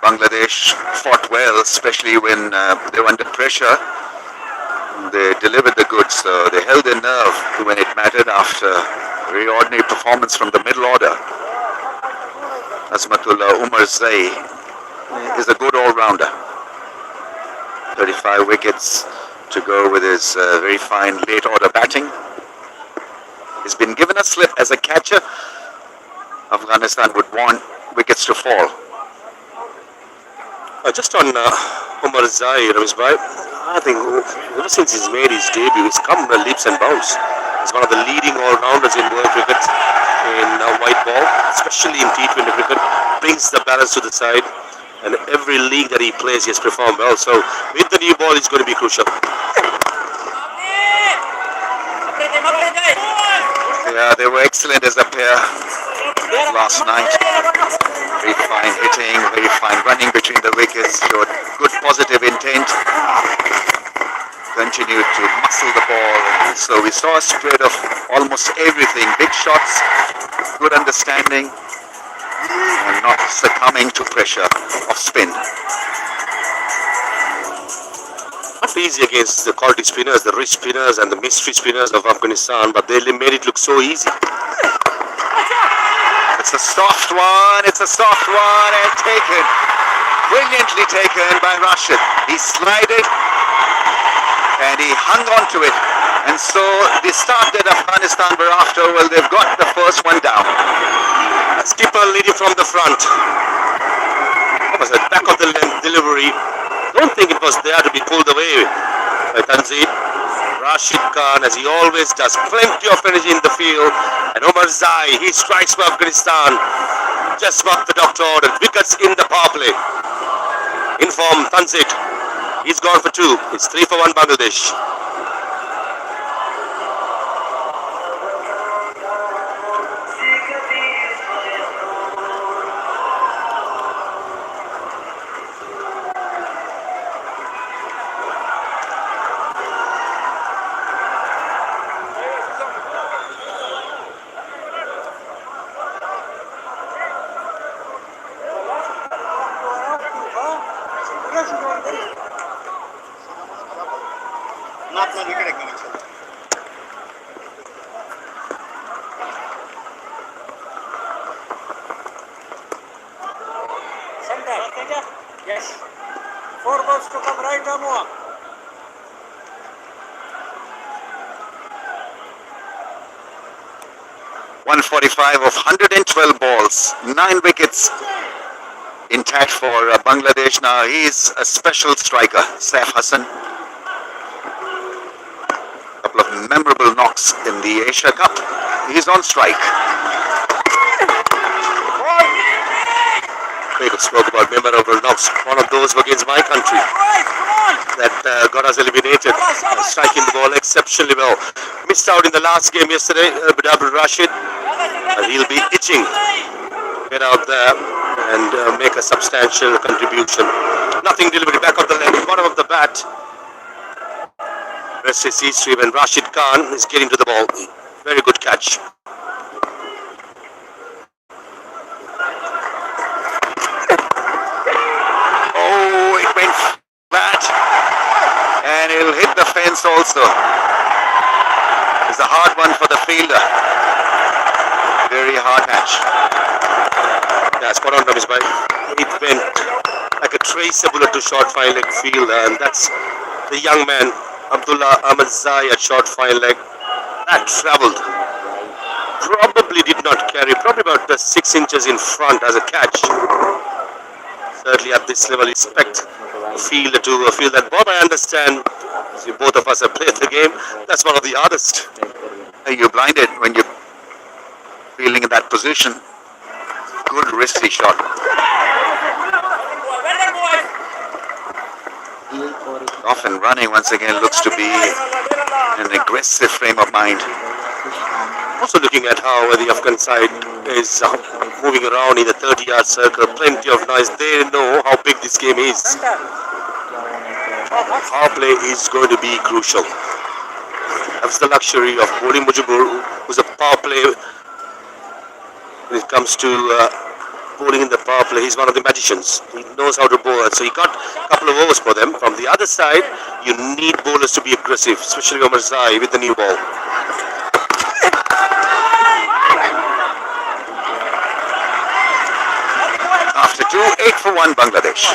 Bangladesh fought well, especially when they were under pressure. They delivered the goods. They held their nerve when it mattered after a very ordinary performance from the middle order. Azmatullah Umar Zai is a good all-rounder. 35 wickets to go with his very fine late-order batting. He's been given a slip as a catcher. Afghanistan would want wickets to fall.
Just on Umar Zai, Ramizbhai, I think ever since he's made his debut, he's come leaps and bounds. He's one of the leading all-rounders in world cricket in white ball, especially in T20 cricket. Brings the balance to the side, and every league that he plays, he has performed well. So with the new ball, it's going to be crucial.
Yeah, they were excellent as a pair last night. Very fine hitting, very fine running between the wickets, showed good positive intent. Continued to muscle the ball. So we saw a spread of almost everything. Big shots, good understanding, and not succumbing to pressure of spin.
Not easy against the quality spinners, the rich spinners and the mystery spinners of Afghanistan, but they made it look so easy.
It's a soft one, and taken. Brilliantly taken by Rashid. He slided and he hung on to it. And so the start that Afghanistan were after, well, they've got the first one down.
Skipper leading from the front. What was it? Back of the length delivery. Don't think it was there to be pulled away by Tanzid. Rashid Khan, as he always does, plenty of energy in the field. And Umar Zai, he strikes for Afghanistan. Just what the doctor ordered. Wickets in the power play. Inform Tanzid. He's gone for 2. It's 3 for 1 Bangladesh.
Yes. 4 balls to come right on one.
.145 of 112 balls, 9 wickets intact for Bangladesh. Now he's a special striker, Saif Hassan. A couple of memorable knocks in the Asia Cup. He's on strike.
They spoke about memorable knocks. One of those were against my country that got us eliminated. Striking the ball exceptionally well. Missed out in the last game yesterday, Abdul Rashid. He'll be itching to get out there and make a substantial contribution. Nothing delivered back of the leg, bottom of the bat. Rest is history when Rashid Khan is getting to the ball. Very good catch.
Oh, it went flat. And it'll hit the fence also. It's a hard one for the fielder. Very hard match.
Yeah, spot on, Ramesh bhai. It went like a traceable to short fine leg field, and that's the young man, Abdullah Ahmad Zai at short fine leg. That travelled. Probably did not carry, probably about 6 inches in front as a catch. Certainly at this level, expect fielder to feel that. Bob, I understand, both of us have played the game, that's one of the hardest.
You're blinded when you're feeling in that position. Good risky shot. Off and running once again looks to be an aggressive frame of mind.
Also looking at how the Afghan side is moving around in the 30-yard circle, plenty of noise. They know how big this game is. Power play is going to be crucial. That's the luxury of Boli Mujibur, who's a power play. When it comes to bowling in the power play, he's one of the magicians. He knows how to bowl, so he got a couple of overs for them. From the other side, you need bowlers to be aggressive, especially Omar Zai with the new ball.
After 2, 8 for 1 Bangladesh.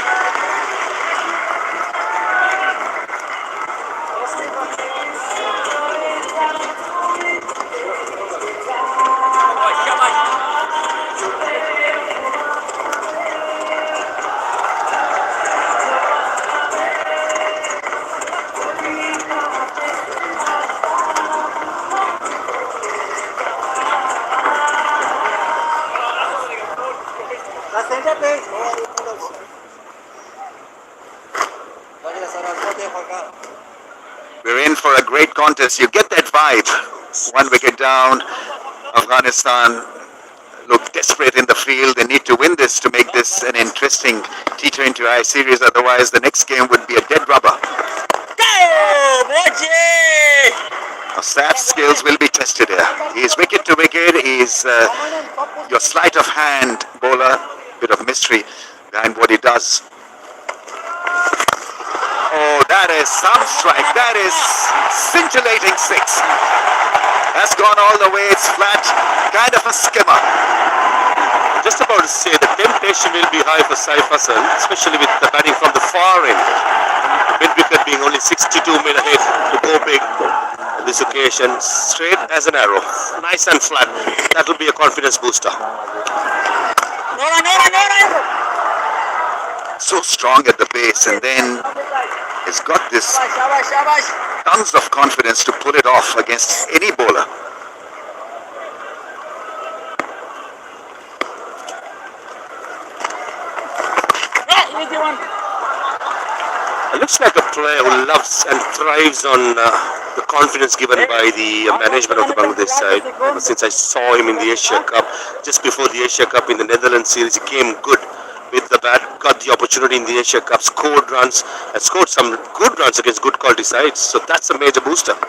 We're in for a great contest. You get that vibe. 1 wicket down. Afghanistan look desperate in the field. They need to win this to make this an interesting T20I series. Otherwise, the next game would be a dead rubber. Now, Saf's skills will be tested here. He's wicket to wicket. He's your sleight of hand bowler. Bit of mystery behind what he does. Oh, that is some strike. That is scintillating 6. That's gone all the way. It's flat. Kind of a skimmer.
Just about to say, the temptation will be high for Saif Hassan, especially with the batting from the far end. Mid wicket being only 62 mil ahead to go big on this occasion. Straight as an arrow. Nice and flat. That will be a confidence booster.
So strong at the base, and then it's got this tons of confidence to pull it off against any bowler.
It looks like a player who loves and thrives on the confidence given by the management of the Bangladesh side. Ever since I saw him in the Asia Cup, just before the Asia Cup in the Netherlands series, he came good with the bat, got the opportunity in the Asia Cup, scored runs, and scored some good runs against good quality sides. So that's a major booster.
The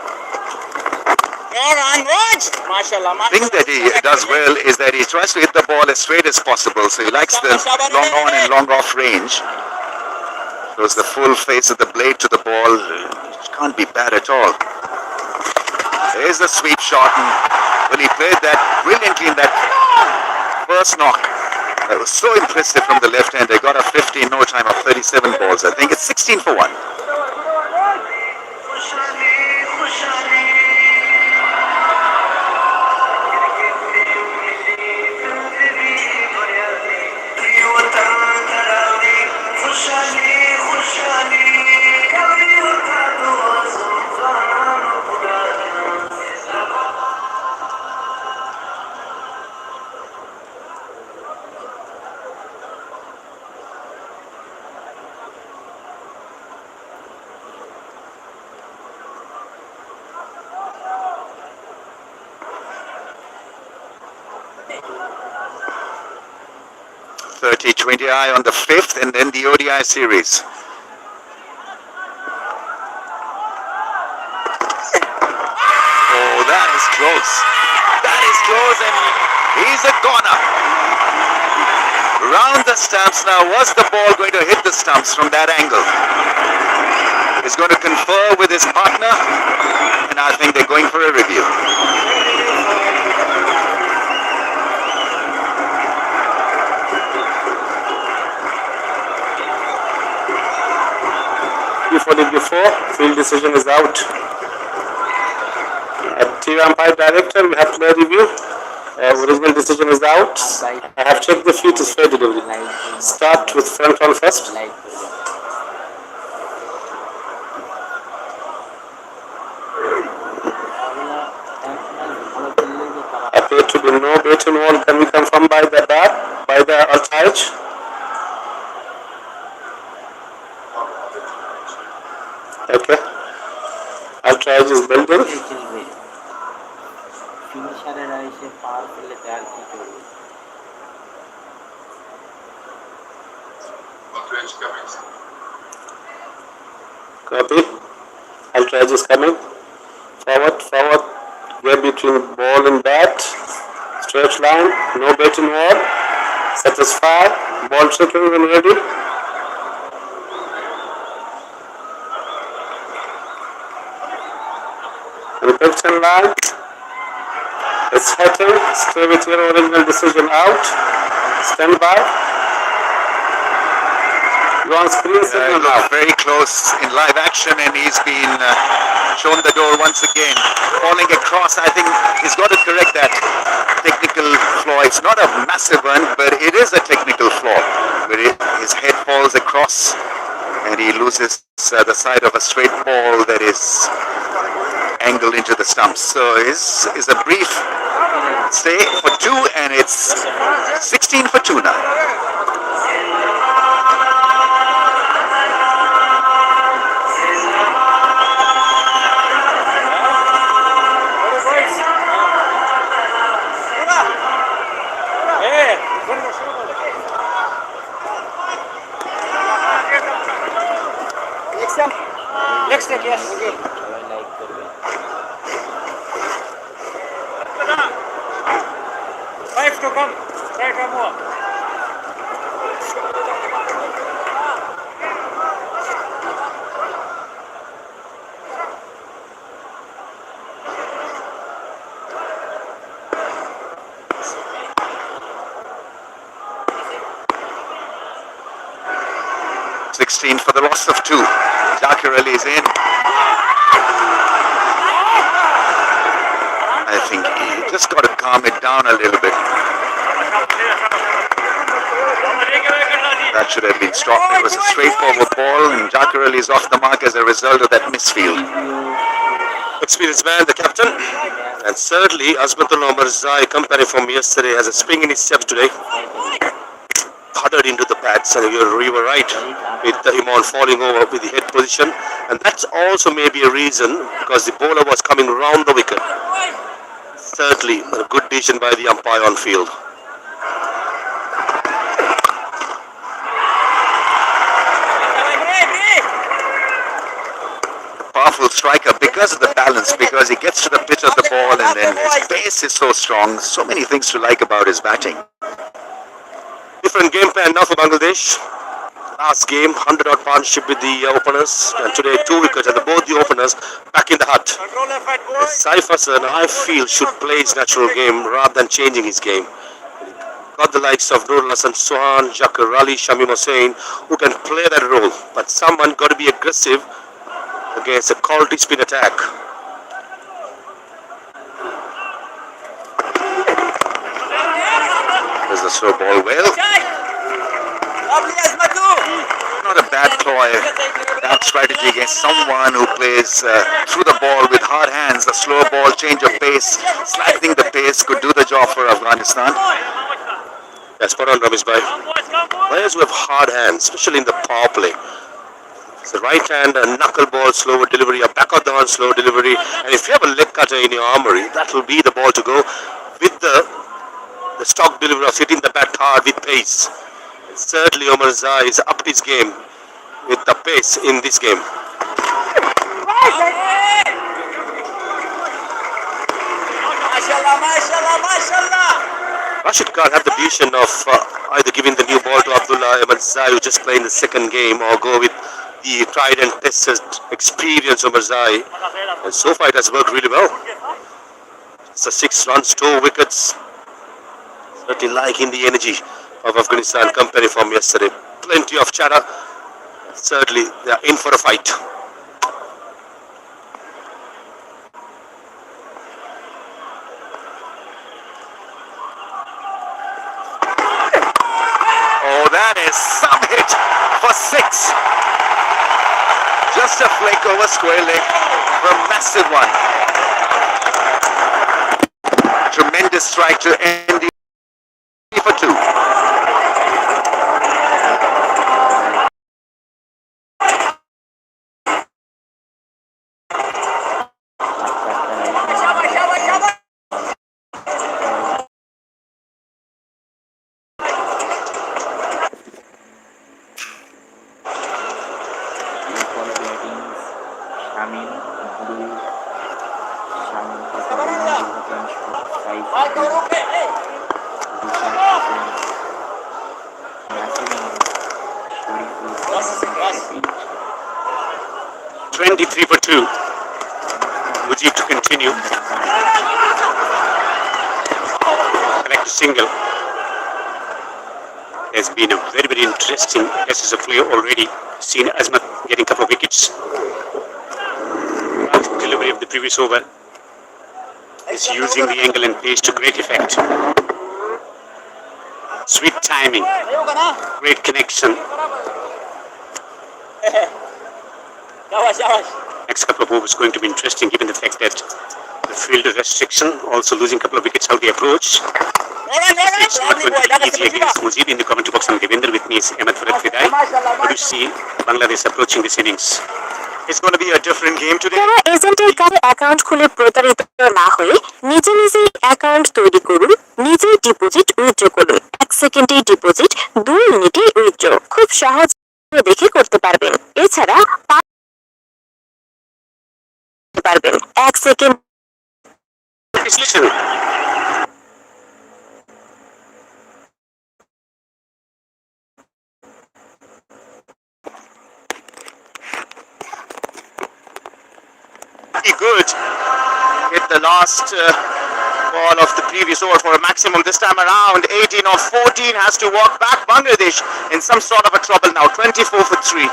thing that he does well is that he tries to hit the ball as straight as possible. So he likes the long on and long off range. Shows the full face of the blade to the ball. It can't be bad at all. There's the sweep shot. And, well, he played that brilliantly in that first knock. That was so impressive from the left hand. They got a 50 in no time of 37 balls. I think it's 16 for 1. T20I on the 5th and then the ODI series. Oh, that is close. That is close, and he's a goner. Round the stumps now. Was the ball going to hit the stumps from that angle? He's going to confer with his partner, and I think they're going for a review.
before, field decision is out. At TV umpire director, we have clear review. Original decision is out. I have checked the feet is fair delivery. Start with front on first. Appear to be no bet involved. Can we confirm by the bat, by the outside? Okay. Outside is building. Copy. Outside is coming. Forward, forward. Gap between ball and bat. Straight line. No bet involved. Satisfied. Ball checking when ready. Repection line. It's hitting. Stay with your original decision out. Stand by. Go on screen signal now.
Very close in live action, and he's been shown the door once again. Falling across, I think he's got to correct that technical flaw. It's not a massive one, but it is a technical flaw. Where his head falls across, and he loses the side of a straight ball that is angled into the stumps. So is a brief stay for 2, and it's 16 for 2 now.
Next step, yes. 5 to come. Try come more.
For the loss of 2. Jacarelli is in. I think he just got to calm it down a little bit. That should have been stopped. It was a straightforward ball, and Jacarelli is off the mark as a result of that misfield.
Experienced man, the captain. And thirdly, Azmatul Omarzai, company from yesterday, has a spring in his step today. Thudded into the pads, and you were right with Imon falling over with the head position, and that's also maybe a reason because the bowler was coming round the wicket. Thirdly, a good decision by the umpire on field.
Powerful striker because of the balance, because he gets to the pitch of the ball, and then his pace is so strong. So many things to like about his batting.
Different game plan now for Bangladesh. Last game, 100-odd partnership with the openers, and today 2 wickets, and both the openers back in the hut. Saif Hassan, I feel, should play his natural game rather than changing his game. Got the likes of Nurul Hassan Sohan, Jakar Ali, Shamim Hussain, who can play that role, but someone got to be aggressive against a quality spin attack.
There's a slow ball. Well, not a bad ploy, bad strategy against someone who plays through the ball with hard hands. A slow ball, change of pace, slackening the pace could do the job for Afghanistan.
That's spot on, Ramesh bhai. Players who have hard hands, especially in the power play. It's a right hand, a knuckle ball, slower delivery, a back of the hand, slow delivery. And if you have a leg cutter in your armory, that will be the ball to go with the stock delivery of hitting the bat hard with pace. Certainly, Omar Zai is upped his game with the pace in this game.
MashaAllah, MashaAllah, MashaAllah.
Rashid Khan had the vision of either giving the new ball to Abdullah Ahmed Zai, who just played in the second game, or go with the tried and tested experience Omar Zai. And so far, it has worked really well. It's a 6 runs, 2 wickets. Certainly liking the energy of Afghanistan company from yesterday. Plenty of chatter. Certainly, they are in for a fight.
Oh, that is some hit for 6. Just a flick over square leg for a massive one. Tremendous strike to end the for 2.
MashaAllah.
23 for 2. Mujib to continue. Collect a single. There's been a very, very interesting test of play already. Seen Azmat getting a couple of wickets. Delivery of the previous over is using the angle and pace to great effect. Sweet timing, great connection. Next couple of overs going to be interesting given the fact that the field restriction, also losing a couple of wickets how they approach. It's not going to be easy against Mujib. In the commentary box, I'm Devendra. With me is Ahmed Farad Fidai. How do you see Bangladesh approaching this innings?
It's going to be a different game today.
যারা এজেন্টের কাছে account খুলে প্রতারিত না হয়ে নিজে নিজেই account তৈরি করুন, নিজেই ডিপোজিট উইথড্র করুন। 1 সেকেন্ডে ডিপোজিট, 2 মিনিটে উইথড্র। খুব সহজ দেখে করতে পারবেন। এছাড়া পারবেন 1 second
Good. Hit the last ball of the previous over for a maximum this time around. 18 or 14 has to walk back. Bangladesh in some sort of a trouble now. 24 for 3.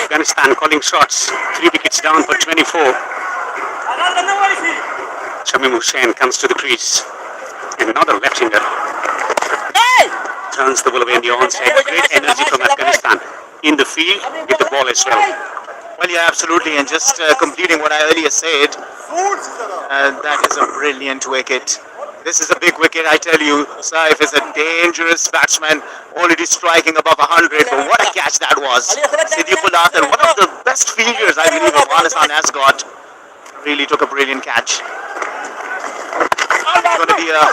Afghanistan calling shots. 3 wickets down for 24. Shamim Hussain comes to the crease. And another left-hander. Turns the ball away in the onside. Great energy from Afghanistan. In the field with the ball as well.
Well, yeah, absolutely. And just completing what I earlier said, that is a brilliant wicket. This is a big wicket, I tell you. Saif is a dangerous batsman, already striking above 100. But what a catch that was. Siddipullah, and one of the best fielders I believe Afghanistan has got. Really took a brilliant catch. It's going to be a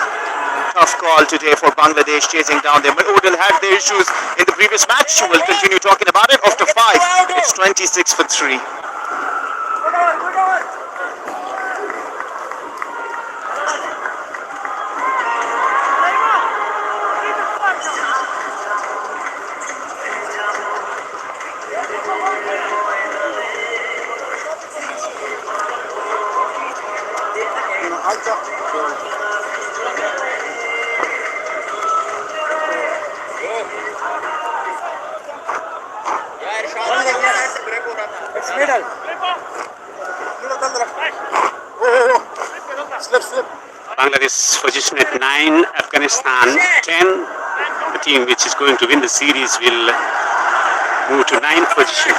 tough call today for Bangladesh chasing down them. But Odell had their issues in the previous match. We'll continue talking about it after 5. It's 26 for 3.
middle. Oh, slip.
Bangladesh position at 9, Afghanistan 10. The team which is going to win the series will move to 9th position.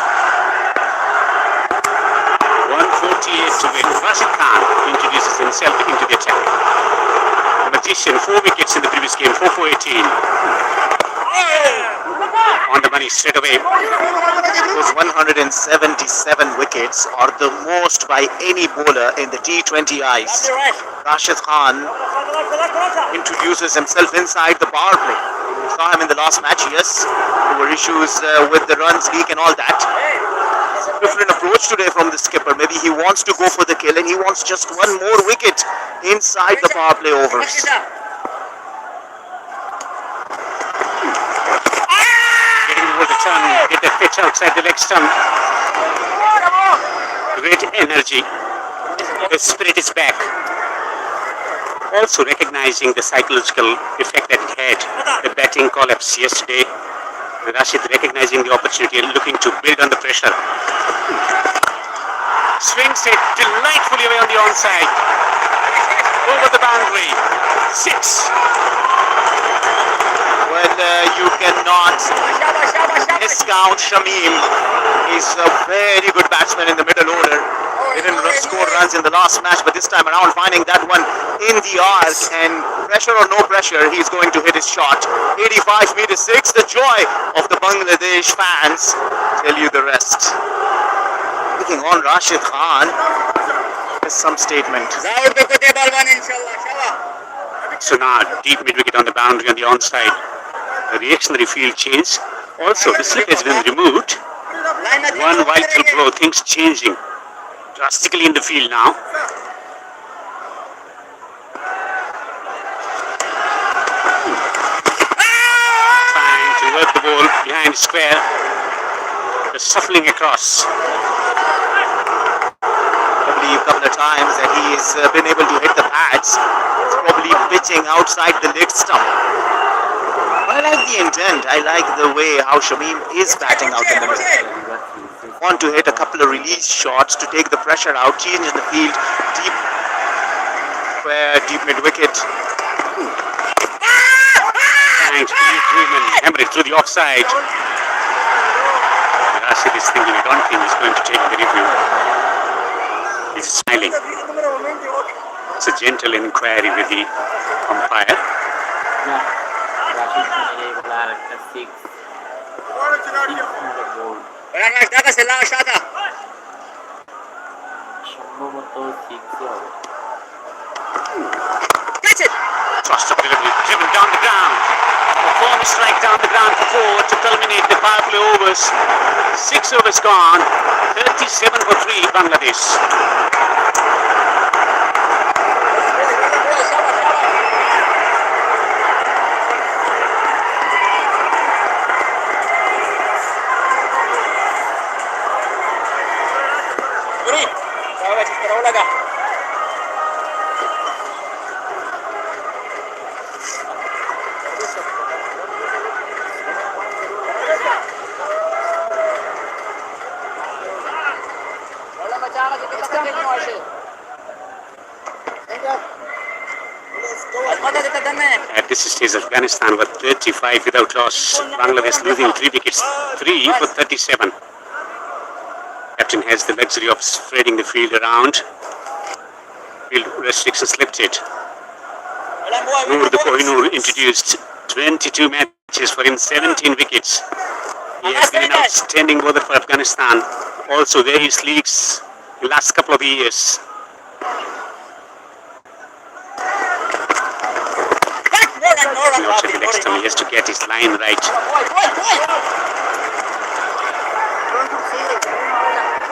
148 to win. Rashid Khan introduces himself into the attack. The magician, 4 wickets in the previous game, 4 for 18. On the money straight away.
Those 177 wickets are the most by any bowler in the T20 ice. Rashid Khan introduces himself inside the power play. We saw him in the last match, yes. There were issues with the runs leak and all that. Different approach today from the skipper. Maybe he wants to go for the kill and he wants just one more wicket inside the power play overs.
Get the pitch outside the leg stump. Great energy. The spirit is back. Also recognizing the psychological effect that it had, the batting collapse yesterday. Rashid recognizing the opportunity and looking to build on the pressure. Swings it delightfully away on the onside. Over the boundary. 6.
Well, you cannot discount Shamim. He's a very good batsman in the middle order. He didn't score runs in the last match, but this time around finding that one in the arc, and pressure or no pressure, he's going to hit his shot. 85 meters 6, the joy of the Bangladesh fans. Tell you the rest. Looking on Rashid Khan is some statement.
So now deep mid wicket on the boundary on the onside. A reactionary field change. Also the slip has been removed. One vital blow, things changing drastically in the field now. Trying to work the ball behind square. The shuffling across.
Probably a couple of times that he's been able to hit the pads. It's probably pitching outside the leg stump. I like the intent. I like the way how Shamim is batting out in the middle. Want to hit a couple of release shots to take the pressure out, change in the field, deep mid wicket.
Trying to hammer it through the offside. Rashid is thinking, I don't think he's going to take the review. He's smiling. It's a gentle inquiry with the umpire. Thrust of delivery, driven down the ground. A form strike down the ground for 4 to culminate the power play overs. 6 overs gone. 37 for 3 Bangladesh. At this stage, Afghanistan were 35 without loss. Bangladesh losing 3 wickets, 3 for 37. Captain has the luxury of spreading the field around. Field restrictions lifted. Noor the Kohinoor introduced 22 matches for him, 17 wickets. He has been an outstanding bowler for Afghanistan. Also various leagues the last couple of years. Outside the next time he has to get his line right.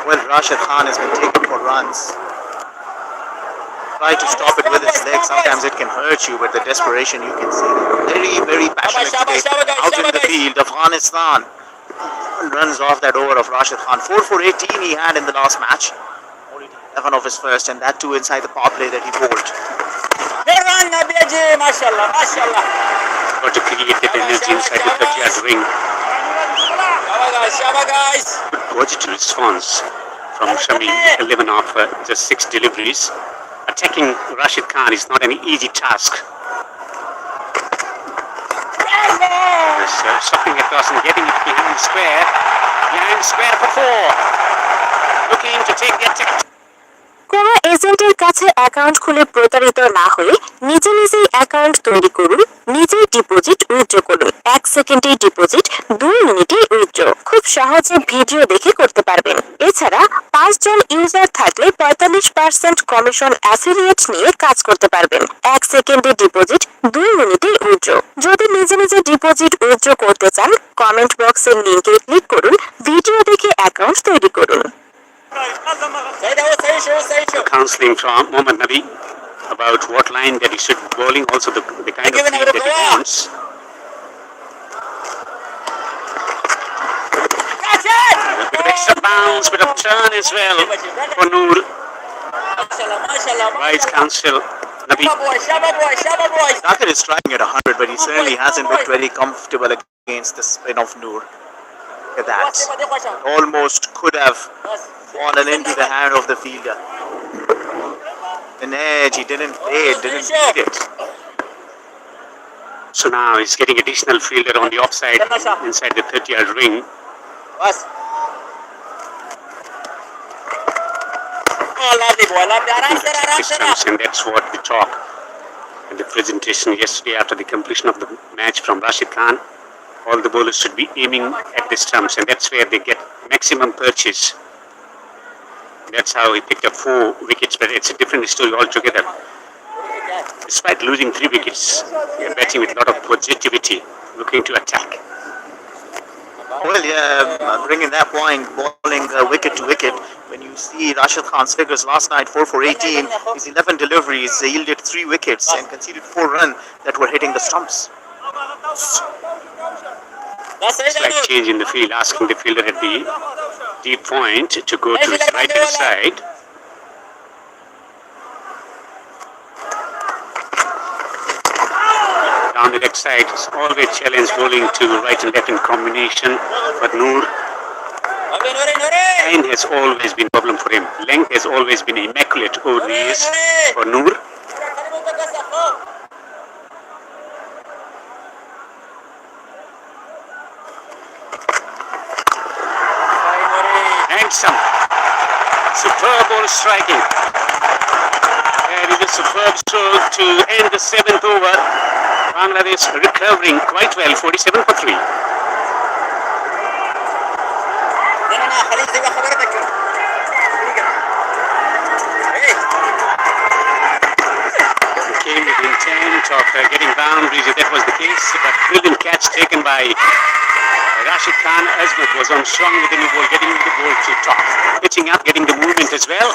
Well, Rashid Khan has been taken for runs. Try to stop it with his legs. Sometimes it can hurt you, but the desperation you can see. Very, very passionate today out in the field. Afghanistan runs off that over of Rashid Khan. 4 for 18 he had in the last match. Only 11 of his first, and that too inside the power play that he bowled.
Got to create that energy inside the 30-yard ring. Good positive response. from Shami, 11 of just 6 deliveries. Attacking Rashid Khan is not an easy task. Just stopping across and getting it behind the square. Behind the square for 4. Looking to take the attack.
কোনো এজেন্টের কাছে account খুলে প্রতারিত না হয়ে নিজে নিজেই account তৈরি করুন, নিজেই ডিপোজিট উইথড্র করুন। 1 সেকেন্ডেই ডিপোজিট, 2 মিনিটেই উইথড্র। খুব সহজে ভিডিও দেখে করতে পারবেন। এছাড়া 5 জন ইউজার থাকলে 45% কমিশন অ্যাফিলিয়েট নিয়ে কাজ করতে পারবেন। 1 সেকেন্ডে ডিপোজিট, 2 মিনিটে উইথড্র। যদি নিজে নিজে ডিপোজিট উইথড্র করতে চান, কমেন্ট বক্সের লিংকে ক্লিক করুন, ভিডিও দেখে অ্যাকাউন্ট তৈরি করুন।
Counseling from Mohammad Nabi about what line that he should be bowling, also the kind of field that he wants. A bit of extra bounce, bit of turn as well for Noor. Wise counsel, Nabi.
Zakir is striking at 100, but he certainly hasn't looked very comfortable against the spin of Noor. Look at that. Almost could have fallen into the hand of the fielder. An edge, he didn't play it, didn't need it.
So now he's getting additional fielder on the offside inside the 30-yard ring. And that's what we talk in the presentation yesterday after the completion of the match from Rashid Khan. All the bowlers should be aiming at the stumps, and that's where they get maximum purchase. That's how he picked up 4 wickets, but it's a different story altogether. Despite losing 3 wickets, they're batting with a lot of positivity, looking to attack.
Well, yeah, bringing that point, bowling wicket to wicket. When you see Rashid Khan's figures last night, 4 for 18, his 11 deliveries yielded 3 wickets and conceded 4 runs that were hitting the stumps.
Slight change in the field, asking the fielder at the deep point to go to his right hand side. Down the left side, it's always challenge bowling to right and left in combination, but Noor, line has always been a problem for him. Length has always been immaculate over the years for Noor. Handsome, superb ball striking. There is a superb stroke to end the 7th over. Bangladesh recovering quite well, 47 for 3. Came with intent of getting boundaries, if that was the case, but brilliant catch taken by Rashid Khan. Azmat was on strong with the new ball, getting the ball to top, pitching up, getting the movement as well,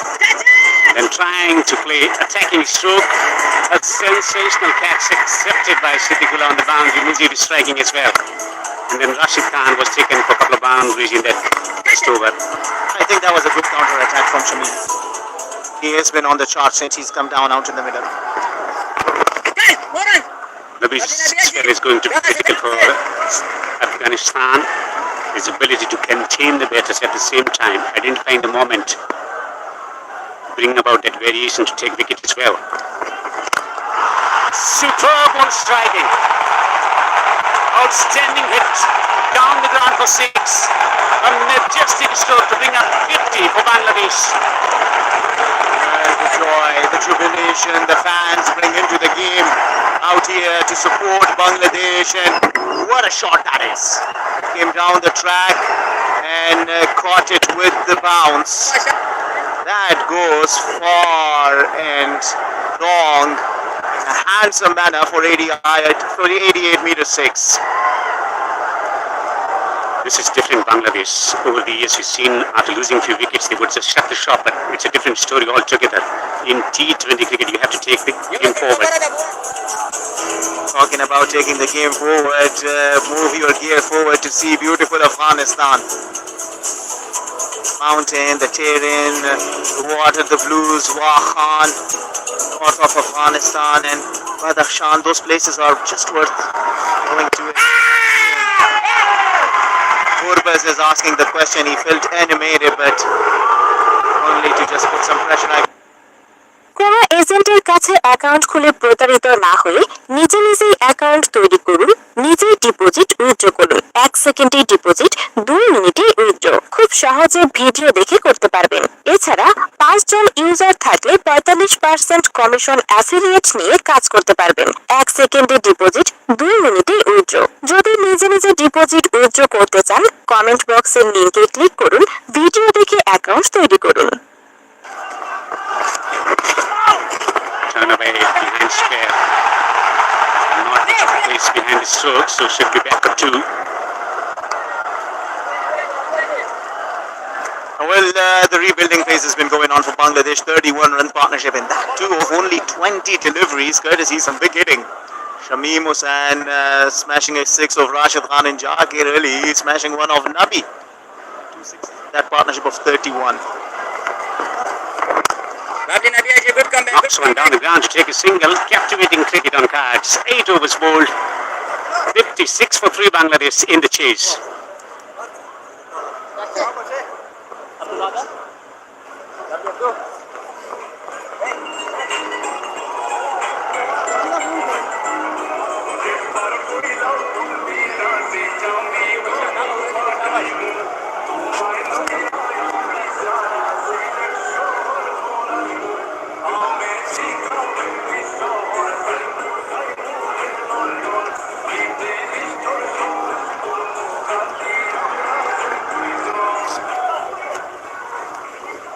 and trying to play attacking stroke. A sensational catch accepted by Siddiqullah on the boundary. Mujib is striking as well, and then Rashid Khan was taken for a couple of boundaries in that first over.
I think that was a good counter attack from Shami. He has been on the chart since he's come down out in the middle.
Nabi's spell is going to be critical for Afghanistan. His ability to contain the batters at the same time, identifying the moment, bring about that variation to take wicket as well. Superb on striking. Outstanding hit. Down the ground for 6. A majestic stroke to bring up 50 for Bangladesh.
The joy, the jubilation, the fans bring into the game out here to support Bangladesh, and what a shot that is. Came down the track and caught it with the bounce. That goes far and long. A handsome manner for 88 meter 6.
This is different Bangladesh. Over the years we've seen after losing a few wickets they would just shut the shop, but it's a different story altogether. In T20 cricket you have to take the game forward.
Talking about taking the game forward, move your gear forward to see beautiful Afghanistan. Mountain, the Tehran, the water, the blues, Wakhan, north of Afghanistan, and Badakhshan. Those places are just worth going to. Gurbaz is asking the question. He felt animated, but only to just put some pressure.
কোনো এজেন্টের কাছে account খুলে প্রতারিত না হয়ে নিজে নিজেই account তৈরি করুন, নিজেই ডিপোজিট উইথড্র করুন। 1 সেকেন্ডে ডিপোজিট, 2 মিনিটে উইথড্র। খুব সহজে ভিডিও দেখে করতে পারবেন। এছাড়া 5 জন ইউজার থাকলে 45% কমিশন অ্যাফিলিয়েট নিয়ে কাজ করতে পারবেন। 1 সেকেন্ডে ডিপোজিট, 2 মিনিটে উইথড্র। যদি নিজে নিজে ডিপোজিট উইথড্র করতে চান, কমেন্ট বক্সের লিংকে ক্লিক করুন, ভিডিও দেখে অ্যাকাউন্ট তৈরি করুন।
Turn away behind square. Not place behind the stroke, so should be back up 2.
Well, the rebuilding phase has been going on for Bangladesh. 31-run partnership, and that too of only 20 deliveries, courtesy some big hitting. Shamim Hussain smashing a 6 of Rashid Khan and Jakir Ali smashing one of Nabi. 2 sixes. That partnership of 31.
Knocks one down the ground to take a single. Captivating cricket on cards. 8 overs bowled. 56 for 3 Bangladesh in the chase.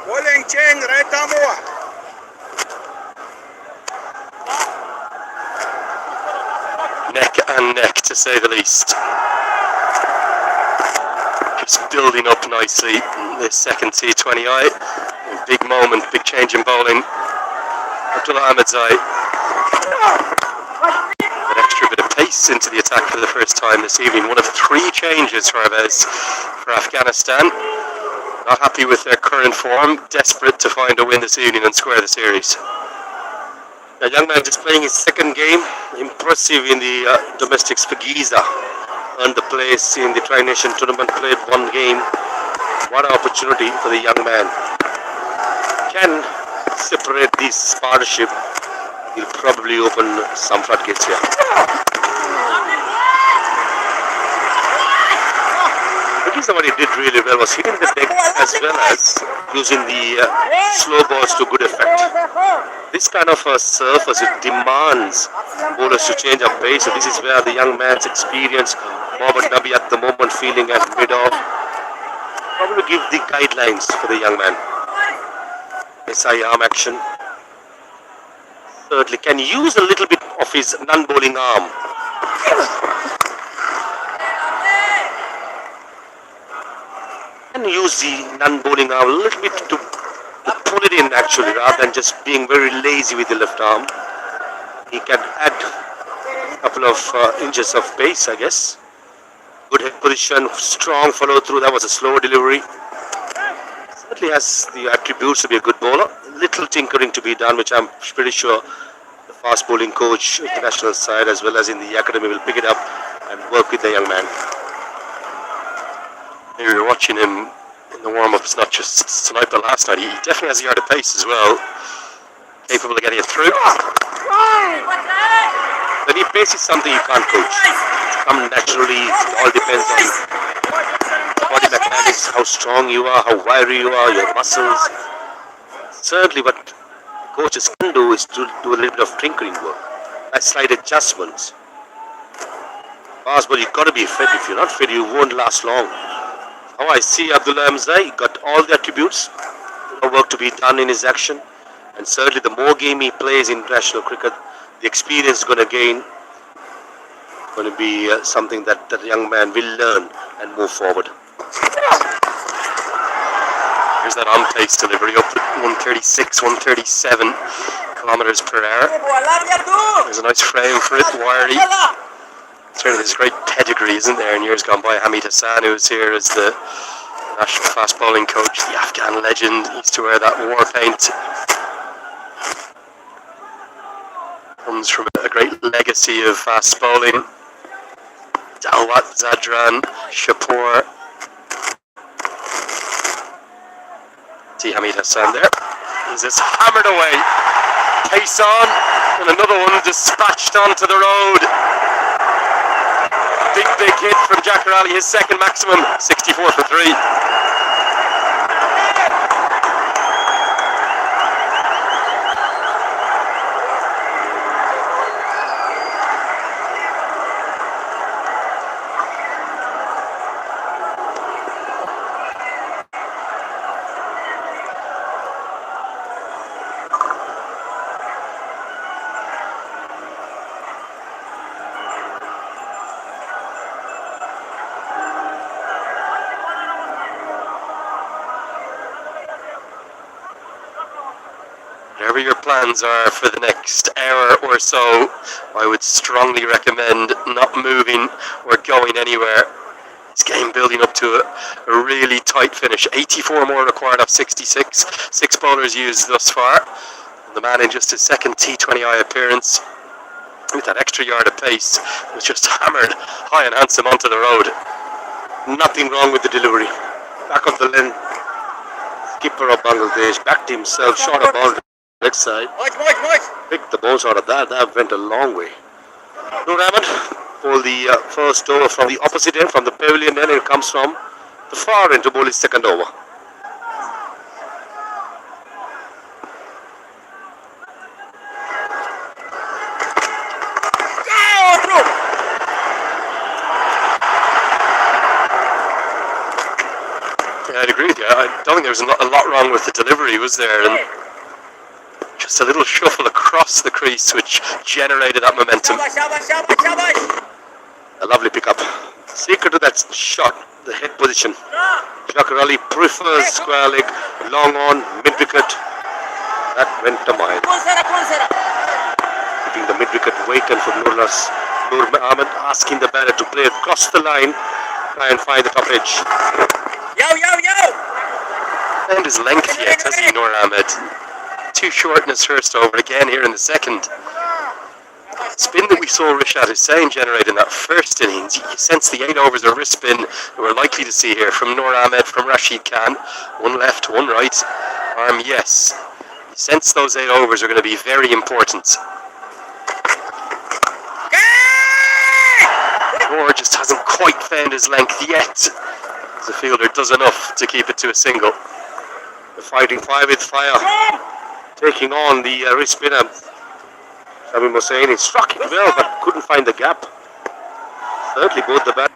Bowling change, right arm over.
Neck and neck, to say the least. Just building up nicely. This second T20I. Big moment, big change in bowling. Abdullah Ahmedzai. An extra bit of pace into the attack for the first time this evening. One of 3 changes for Afghanistan. Not happy with their current form, desperate to find a win this evening and square the series. A young man just playing his second game, impressive in the domestic Spagiza. Earned the place in the Tri-Nation tournament, played 1 game. What an opportunity for the young man. Can separate this partnership, he'll probably open some floodgates here. What he did really well was hitting the deck as well as using the slow balls to good effect. This kind of a surface, it demands bowlers to change up pace. So this is where the young man's experience, Mohammad Nabi at the moment feeling at mid-off, probably give the guidelines for the young man. SI arm action. Thirdly, can use a little bit of his non-bowling arm. And use the non-bowling arm a little bit to pull it in actually, rather than just being very lazy with the left arm. He can add a couple of inches of pace, I guess. Good head position, strong follow through. That was a slow delivery. Certainly has the attributes to be a good bowler. Little tinkering to be done, which I'm pretty sure the fast bowling coach, international side as well as in the academy, will pick it up and work with the young man. We were watching him in the warm-ups, not just tonight but last night. He definitely has a yard of pace as well, capable of getting it through. But he pace is something you can't coach. It's come naturally. It all depends on body mechanics, how strong you are, how wiry you are, your muscles. Certainly what coaches can do is to do a little bit of tinkering work, slight adjustments. Fast, but you've got to be fit. If you're not fit, you won't last long. How I see Abdullah Ahmedzai, he got all the attributes, no work to be done in his action, and certainly the more game he plays in international cricket, the experience is going to gain, going to be something that the young man will learn and move forward. Here's that on-pace delivery up to 136, 137 kilometers per hour. There's a nice frame for it, wiry. Certainly there's great pedigree, isn't there, in years gone by. Hamid Hassan, who's here as the national fast bowling coach, the Afghan legend, used to wear that war paint. Comes from a great legacy of fast bowling. Dawat, Zadran, Shapur. Mufti Hamid Hassan there. He's just hammered away. Pace on, and another one dispatched onto the road. Big hit from Jacker Ali, his second maximum, 64 for 3. Whatever your plans are for the next hour or so, I would strongly recommend not moving or going anywhere. This game building up to a really tight finish. 84 more required off 66. 6 bowlers used thus far. And the man in just his second T20I appearance, with that extra yard of pace, was just hammered high and handsome onto the road.
Nothing wrong with the delivery. Back of the lane. Skipper of Bangladesh backed himself, shot a ball leg side. Picked the balls out of that. That went a long way. Noor Ahmed bowled the first over from the opposite end, from the pavilion end. It comes from the far end to bowl his second over.
Yeah, I'd agree with you. I don't think there was a lot wrong with the delivery, was there? And just a little shuffle across the crease which generated that momentum.
A lovely pickup. Secret to that shot, the head position. Jacker Ali prefers square leg, long on, mid-wicket. That went a mile. Keeping the mid-wicket vacant for Noor Ahmed, asking the batter to play across the line, try and find the top edge.
And his length yet, hasn't he, Noor Ahmed? Too short in his first over again here in the second. Spin that we saw Rishad Hussain generate in that first innings, you sense the 8 overs of wrist spin that we're likely to see here from Noor Ahmed, from Rashid Khan. One left, one right. Arm, yes. You sense those 8 overs are going to be very important. Noor just hasn't quite found his length yet. The fielder does enough to keep it to a single.
The fighting fire with fire. Taking on the wrist spinner. Shamim Hussain, he struck it well but couldn't find the gap. Thirdly, both the bat.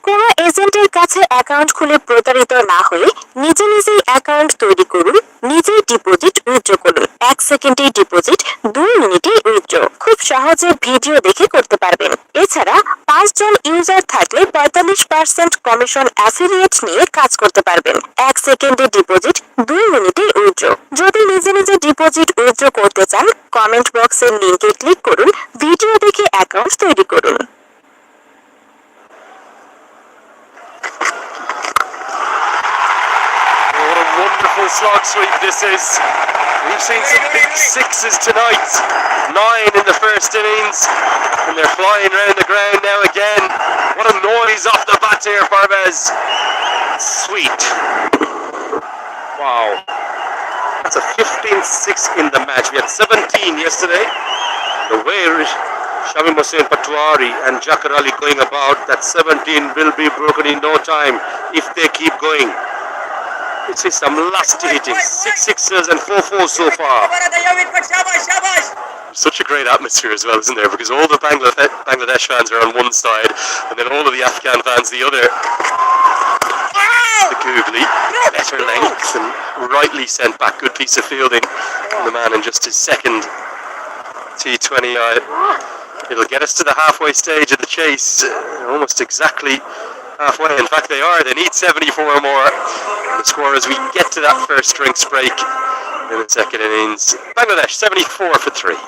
কোনো এজেন্টের কাছে account খুলে প্রতারিত না হয়ে নিজে নিজেই account তৈরি করুন, নিজেই ডিপোজিট উইথড্র করুন। 1 সেকেন্ডেই ডিপোজিট, 2 মিনিটেই উইথড্র। খুব সহজে ভিডিও দেখে করতে পারবেন। এছাড়া 5 জন ইউজার থাকলে 45% কমিশন অ্যাফিলিয়েট নিয়ে কাজ করতে পারবেন। 1 সেকেন্ডে ডিপোজিট, 2 মিনিটেই উইথড্র। যদি নিজে নিজে ডিপোজিট উইথড্র করতে চান, কমেন্ট বক্সের লিংকে ক্লিক করুন, ভিডিও দেখে অ্যাকাউন্ট তৈরি করুন।
Wonderful slog sweep this is. We've seen some big sixes tonight. 9 in the first innings, and they're flying around the ground now again. What a noise off the bat here, Parvez.
Sweet. Wow. That's a 15-6 in the match. We had 17 yesterday. The way Shamim Hussain Patwari and Jacker Ali going about, that 17 will be broken in no time if they keep going. It's some lusty hitting. 6 sixes and 4 fours so far.
Such a great atmosphere as well, isn't there? Because all the Bangladesh fans are on one side, and then all of the Afghan fans the other. The googly, better length, and rightly sent back. Good piece of fielding from the man in just his second T20I. It'll get us to the halfway stage of the chase, almost exactly halfway. In fact, they are. They need 74 more. The score as we get to that first drinks break in the second innings. Bangladesh 74 for 3.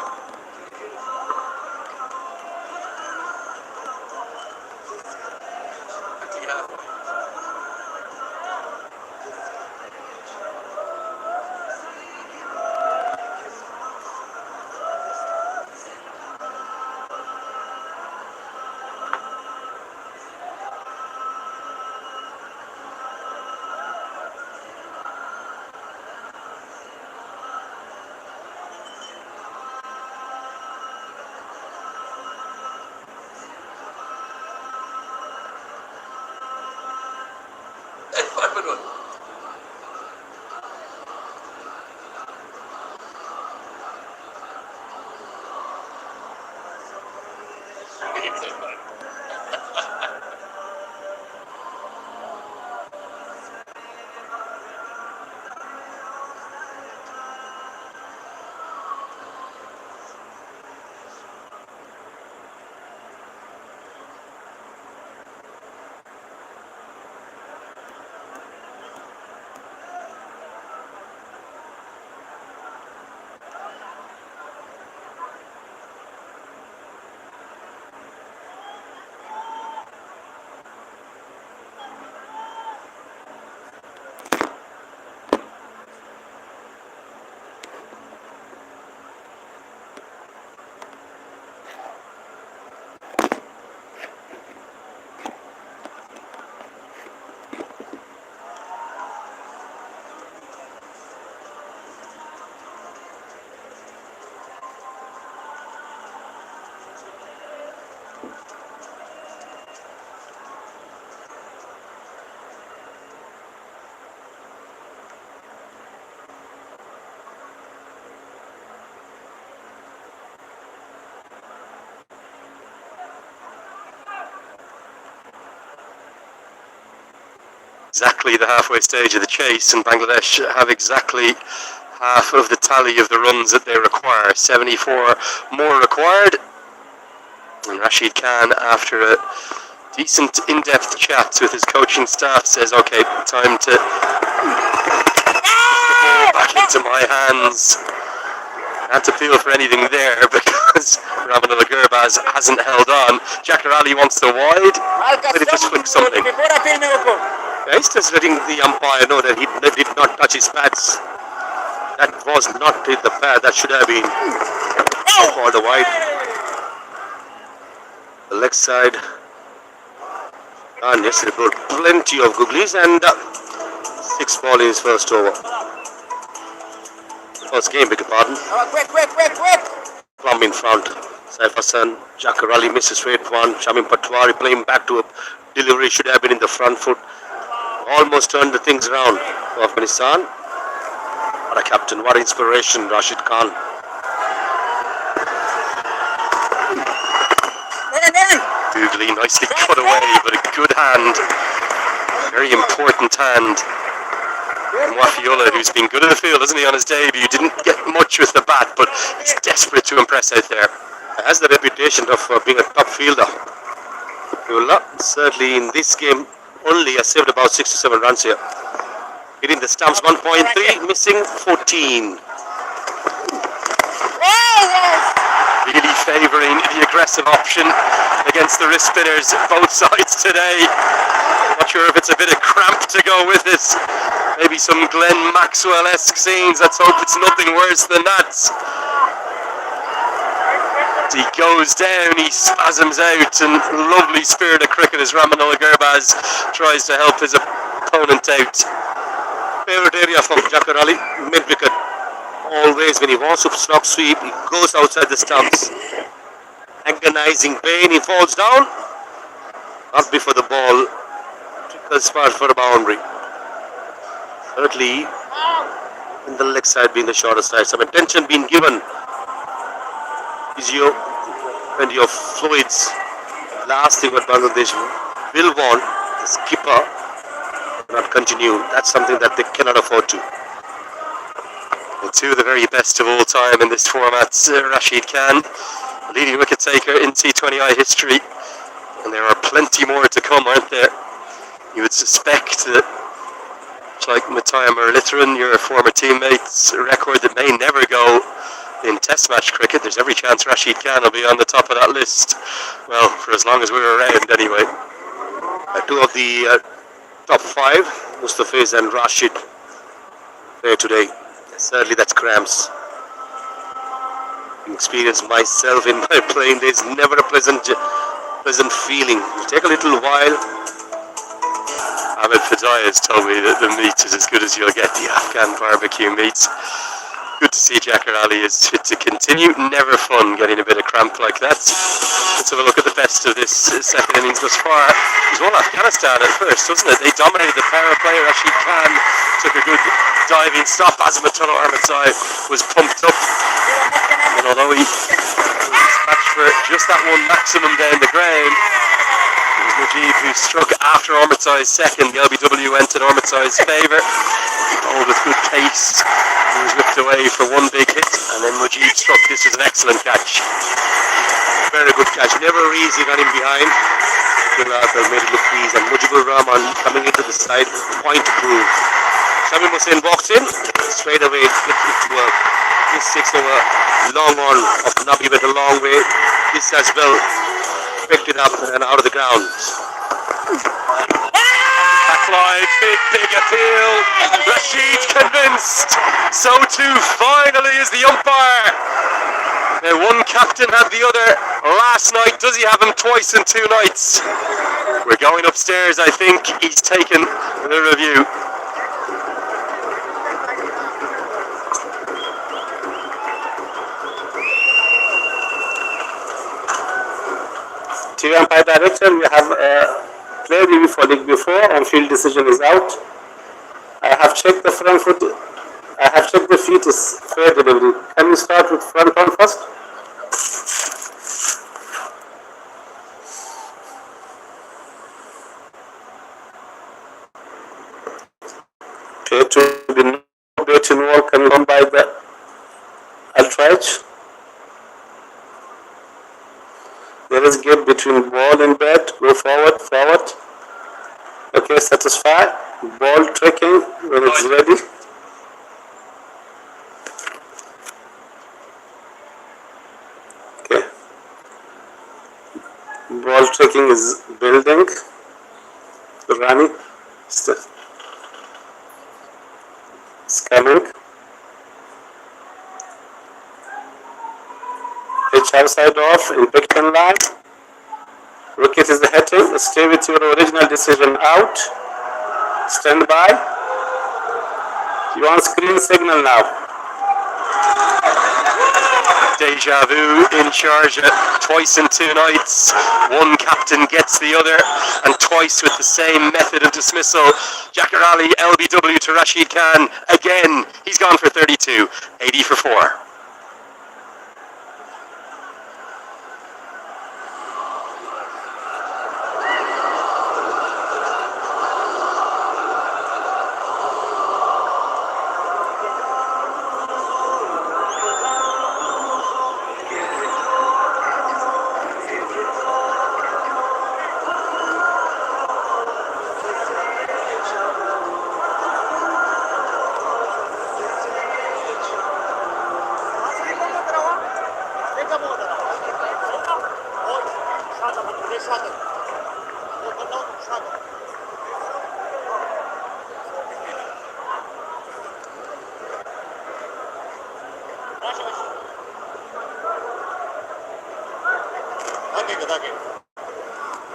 exactly the halfway stage of the chase, and Bangladesh have exactly half of the tally of the runs that they require. 74 more required. And Rashid Khan, after a decent in-depth chat with his coaching staff, says, okay, time to put the ball back into my hands. I had to feel for anything there because Ramanullah Gurbaz hasn't held on. Jakarali wants the wide, but it just flicked something. Yeah, he's just letting the umpire know that he did not touch his pads. That was not the pad, that should have been for the wide. The leg side. And yes, they brought plenty of googlies, and 6 ball in his first over. First game, beg your pardon.
Quick!
Plum in front. Saif Hassan, Jakarali misses straight one. Shamim Patwari playing back to a delivery, should have been in the front foot. Almost turned the things around for Afghanistan. What a captain, what inspiration, Rashid Khan. Googly nicely cut away, but a good hand. Very important hand. And Wafiola, who's been good in the field, hasn't he, on his debut, didn't get much with the bat, but he's desperate to impress out there. Has the reputation of being a top fielder. Wafiola, certainly in this game, only has saved about 6 to 7 runs here. Hitting the stumps 1.3, missing 14. Really favouring the aggressive option against the wrist spinners, both sides today. Not sure if it's a bit of cramp to go with it. Maybe some Glenn Maxwell-esque scenes. Let's hope it's nothing worse than that. He goes down, he spasms out, and lovely spirit of cricket as Ramanullah Gurbaz tries to help his opponent out. Favourite area from Jakarali, mid-wicket. Always when he wants to slog sweep, he goes outside the stumps. Agonizing pain, he falls down. Not before the ball trickles past for a boundary. Thirdly, in the leg side being the shorter side, some attention being given. Physio, plenty of fluids. Last thing what Bangladesh will want, the skipper not continue. That's something that they cannot afford to. And 2 of the very best of all time in this format, Rashid Khan, leading wicket taker in T20I history. And there are plenty more to come, aren't there? You would suspect that, like Matthias Muralitharan, your former teammate's record that may never go in test match cricket, there's every chance Rashid Khan will be on the top of that list. Well, for as long as we're around anyway. 2 of the top 5, Mustafiz and Rashid, there today. Sadly, that's cramps. Experienced myself in my playing days, never a pleasant feeling. It'll take a little while. Ahmed Fadai has told me that the meat is as good as you'll get, the Afghan barbecue meat. Good to see Jakarali is fit to continue. Never fun getting a bit of cramp like that. Let's have a look at the best of this second innings thus far. It was all Afghanistan at first, wasn't it? They dominated the power play. Rashid Khan took a good diving stop. Azamatullah Armatai was pumped up. And although he was dispatched for just that one maximum down the ground, it was Mujib who struck after Armatai's second. The LBW went in Armatai's favour. All with good pace. He was whipped away for one big hit, and then Mujib struck. This was an excellent catch. Very good catch. Never easy running behind. Gulad made it look easy, and Mujibur Rahman coming into the side, point to prove. Shamim Hussain walks in, straight away flipped it to work. This 6 over long on of Nabi went a long way. This as well picked it up and out of the ground. Backline, big appeal. Rashid convinced. So too finally is the umpire. Now one captain had the other last night. Does he have him twice in 2 nights? We're going upstairs. I think he's taken the review.
TV umpire director, we have player review for league before, on field decision is out. I have checked the front foot. I have checked the feet is fair delivery. Can we start with front on first? Okay, to be no bet involved can come by the outrage. There is gap between ball and bat. Go forward, forward. Okay, satisfy. Ball tracking when it's ready. Okay. Ball tracking is building. Running. It's coming. Pitch outside off in Picton line. Wicket is hitting. Stay with your original decision out. Stand by. You on screen signal now.
Deja vu in Sharjah, twice in 2 nights. One captain gets the other, and twice with the same method of dismissal. Jakar Ali, LBW to Rashid Khan. Again, he's gone for 32, 80 for 4.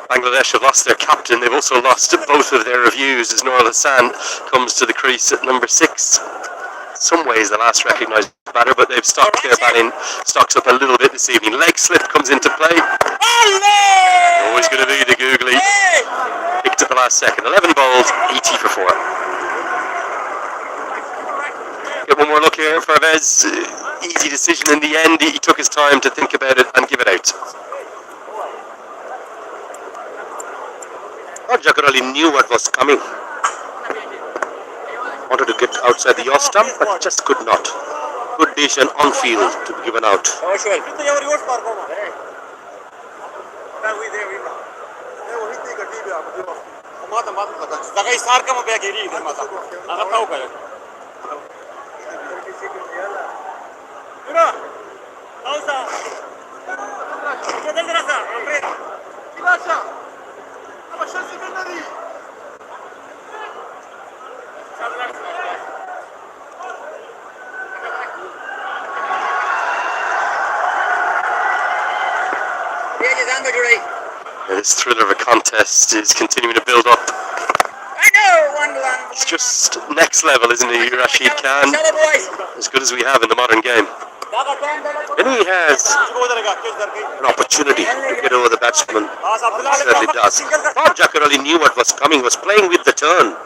Bangladesh have lost their captain. They've also lost both of their reviews as Noor Hassan comes to the crease at number 6. In some ways the last recognised batter, but they've stocked their batting stocks up a little bit this evening. Leg slip comes into play. Always going to be the googly. Picked at the last second. 11 bowled, 80 for 4. Get one more look here. Farvez, easy decision in the end. He took his time to think about it and give it out.
Jakar Ali knew what was coming. Wanted to get outside the off stump, but just could not. Good decision on field to be given out.
This thriller of a contest is continuing to build up. It's just next level, isn't he, Rashid Khan? As good as we have in the modern game.
When he has an opportunity to get over the batsman, he certainly does. Thought Jakar Ali knew what was coming, was playing with the turn.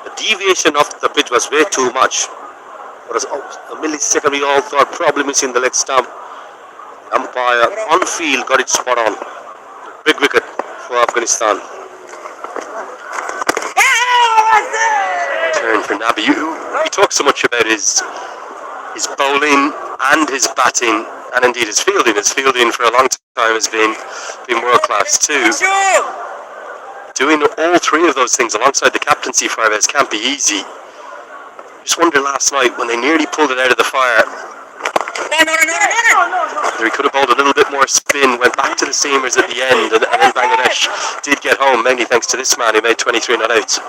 The deviation of the pitch was way too much. For a millisecond we all thought probably missing the leg stump. Umpire on field got it spot on. Big wicket for Afghanistan.
Turn for Nabi. He talks so much about his bowling and his batting, and indeed his fielding. His fielding for a long time has been world class too. Doing all 3 of those things alongside the captaincy for Farvez can't be easy. Just wonder last night when they nearly pulled it out of the fire. He could have bowled a little bit more spin, went back to the seamers at the end, and then Bangladesh did get home, mainly thanks to this man who made 23 not out.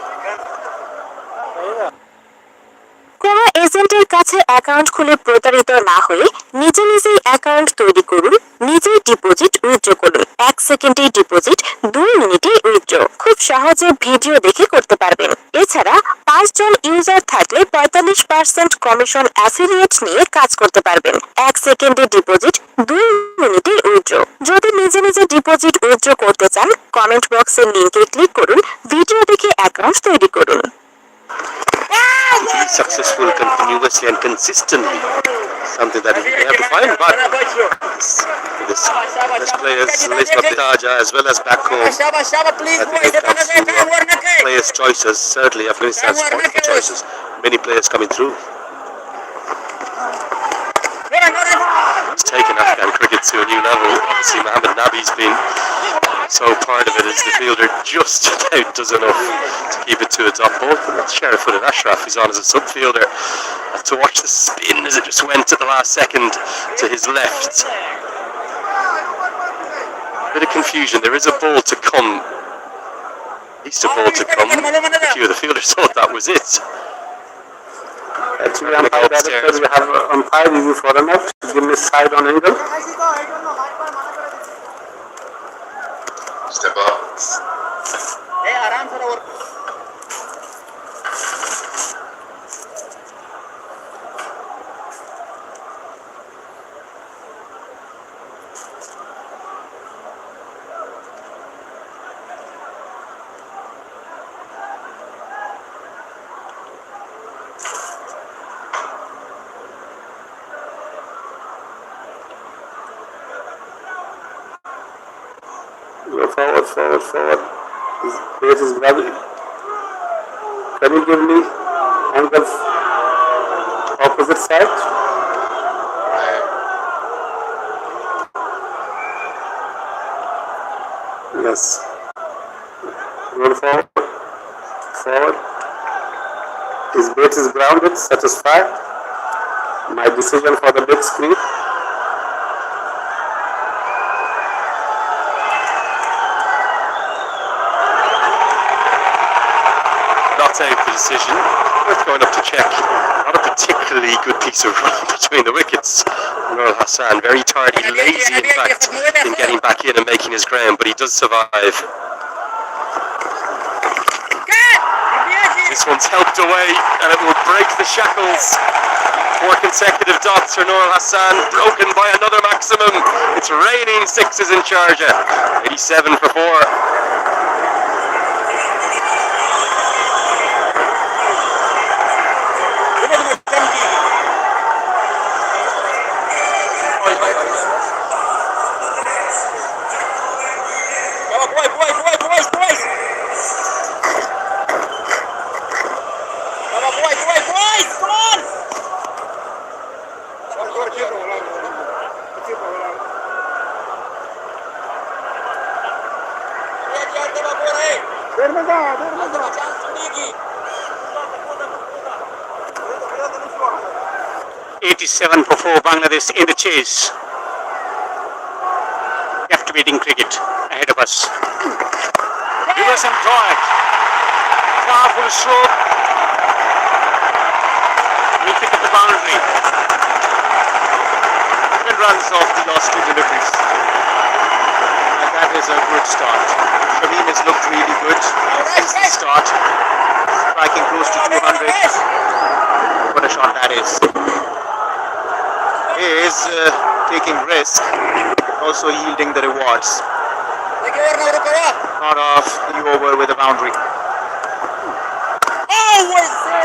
কোন এজেন্টের কাছে account খুলে প্রতারিত না হয়ে নিজে নিজেই account তৈরি করুন, নিজেই ডিপোজিট উইথড্র করুন। 1 সেকেন্ডেই ডিপোজিট, 2 মিনিটেই উইথড্র। খুব সহজে ভিডিও দেখে করতে পারবেন। এছাড়া 5 জন ইউজার থাকলে 45% কমিশন অ্যাফিলিয়েট নিয়ে কাজ করতে পারবেন। 1 সেকেন্ডে ডিপোজিট, 2 মিনিটে উইথড্র। যদি নিজে নিজে ডিপোজিট উইথড্র করতে চান, কমেন্ট বক্সের লিংকে ক্লিক করুন, ভিডিও দেখে অ্যাকাউন্ট তৈরি করুন।
Be successful continuously and consistently. Something that we have to find, but this players list of the Taja as well as back home, I think it comes to players
players' choices. Certainly, Afghanistan's wonderful choices. Many players coming through. It's taken Afghan cricket to a new level. Obviously, Mohammed Nabi's been so part of it as the fielder just about does enough to keep it to a top ball. Sheriff-footed Ashraf, who's on as a sub-fielder. To watch the spin as it just went at the last second to his left. Bit of confusion. There is a ball to come. At least a ball to come. A few of the fielders thought that was it.
Actually, umpire director, we have umpire review for a match. Give me side on angle.
Step up.
Go forward, forward, forward. His base is grabbing. Can you give me angle opposite side? Yes. Roll forward. Forward. His bait is grounded, satisfied. My decision for the big screen.
Not out the decision. Worth going up to check. Not a particularly good piece of running between the wickets. Nurul Hassan, very tardy, lazy in fact, in getting back in and making his ground, but he does survive. This one's helped away and it will break the shackles. 4 consecutive dots for Nurul Hassan, broken by another maximum. It's raining sixes in Sharjah. 87 for 4.
$87 for 4, Bangladesh in the chase. Captivating cricket ahead of us.
Give us some drive. Powerful stroke.
We pick up the boundary.
7 runs off the last 2 deliveries. And that is a good start. Shamim has looked really good since the start. Striking close to 200. What a shot that is. He is taking risk, also yielding the rewards. Not off the over with a boundary.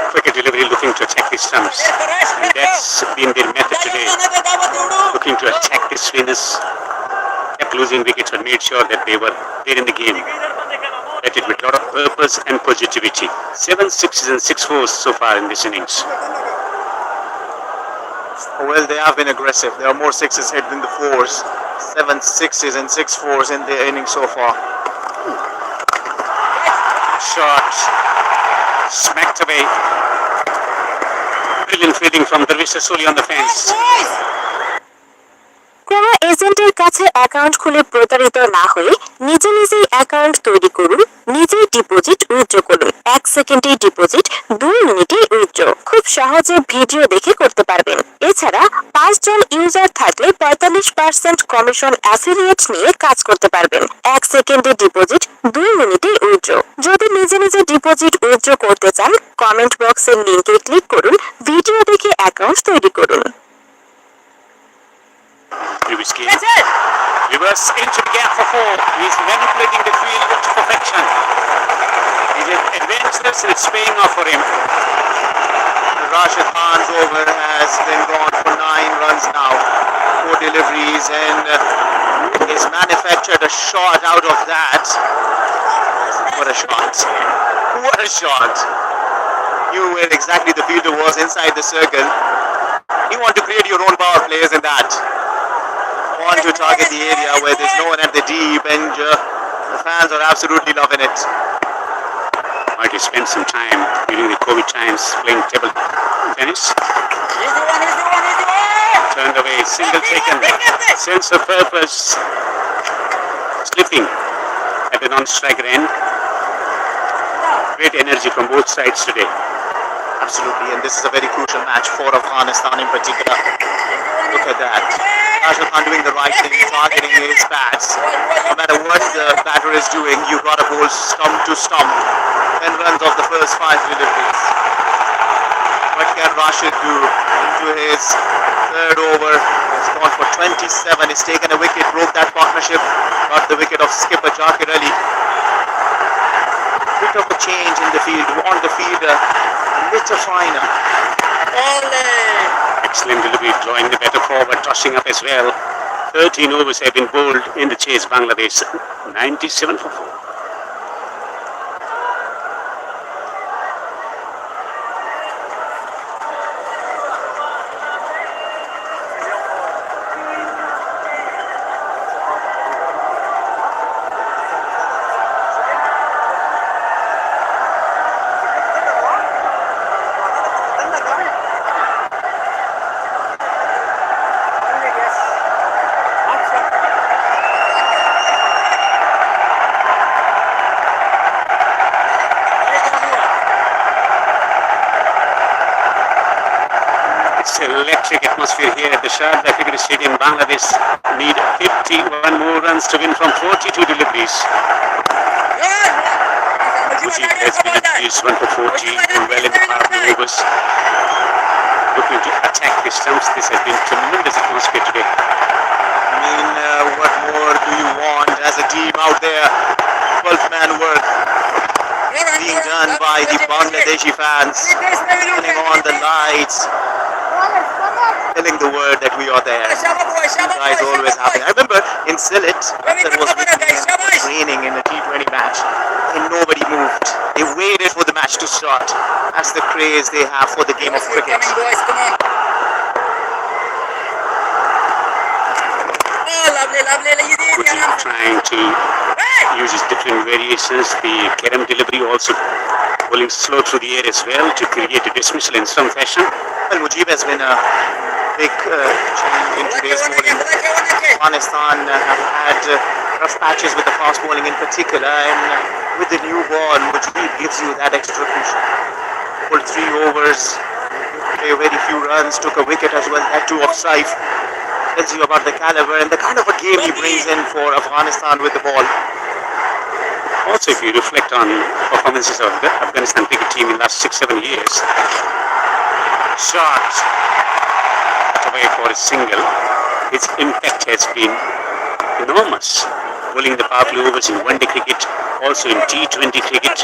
Cricket delivery looking to attack the stumps. And that's been their method today. Looking to attack the spinners. Kept losing wickets but made sure that they were there in the game. At it with a lot of purpose and positivity. 7 sixes and 6 fours so far in this innings.
Well, they have been aggressive. There are more sixes hit than the fours. 7 sixes and 6 fours in their innings so far.
Shot. Smacked away. Brilliant fielding from Darvish Rasuli on the fence.
কোন এজেন্টের কাছে account খুলে প্রতারিত না হয়ে নিজে নিজেই account তৈরি করুন, নিজেই ডিপোজিট উইথড্র করুন। 1 সেকেন্ডে ডিপোজিট, 2 মিনিটে উইথড্র। খুব সহজে ভিডিও দেখে করতে পারবেন। এছাড়া 5 জন ইউজার থাকলে 45% কমিশন অ্যাফিলিয়েট নিয়ে কাজ করতে পারবেন। 1 সেকেন্ডে ডিপোজিট, 2 মিনিটে উইথড্র। যদি নিজে নিজে ডিপোজিট উইথড্র করতে চান, কমেন্ট বক্সের লিংকে ক্লিক করুন, ভিডিও দেখে অ্যাকাউন্ট তৈরি করুন।
Previous game. Reverse into the gap for 4. He's manipulating the field to perfection. He's adventurous and it's paying off for him.
Rashid Khan's over has been gone for 9 runs now. 4 deliveries and he's manufactured a shot out of that. What a shot.
What a shot! Knew where exactly the fielder was inside the circle. You want to create your own power plays in that. Want to target the area where there's no one at the deep end. The fans are absolutely loving it.
Might have spent some time during the COVID times playing table tennis. Turned away, single taken, sense of purpose, slipping at the non-striker end. Great energy from both sides today.
Absolutely, and this is a very crucial match for Afghanistan in particular. Look at that. Rashid Khan doing the right thing, targeting his bats. No matter what the batter is doing, you've got to bowl stump to stump. 10 runs off the first 5 deliveries. What can Rashid do into his third over? He's gone for 27. He's taken a wicket, broke that partnership, got the wicket of skipper Jakir Ali. Bit of a change in the field. We want the field a little finer.
Excellent delivery, drawing the better forward, tossing up as well. 13 overs have been bowled in the chase. Bangladesh 97 for 4. Electric atmosphere here at the Shahab Cricket Stadium. Bangladesh need 51 more runs to win from 42 deliveries. Mujib has been introduced 1 for 40, doing well in the power play overs. Looking to attack the stumps. This has been tremendous atmosphere today.
I mean, what more do you want as a team out there? 12-man work being done by the Bangladeshi fans, turning on the lights, telling the word that we are there. You guys always happy. I remember in Sylhet, there was training in a T20 match, and nobody moved. They waited for the match to start. That's the craze they have for the game of cricket.
Mujib trying to use his different variations. The Kerem delivery also bowling slow through the air as well to create a dismissal in some fashion.
Well, Mujib has been a big change in today's bowling. Afghanistan have had rough patches with the fast bowling in particular, and with the new ball, Mujib gives you that extra push. Pulled 3 overs, play very few runs, took a wicket as well, that too off Saif. Tells you about the caliber and the kind of a game he brings in for Afghanistan with the ball.
Also, if you reflect on performances of the Afghanistan cricket team in the last 6-7 years, shot away for a single, its impact has been enormous. Bowling the power play overs in one-day cricket, also in T20 cricket.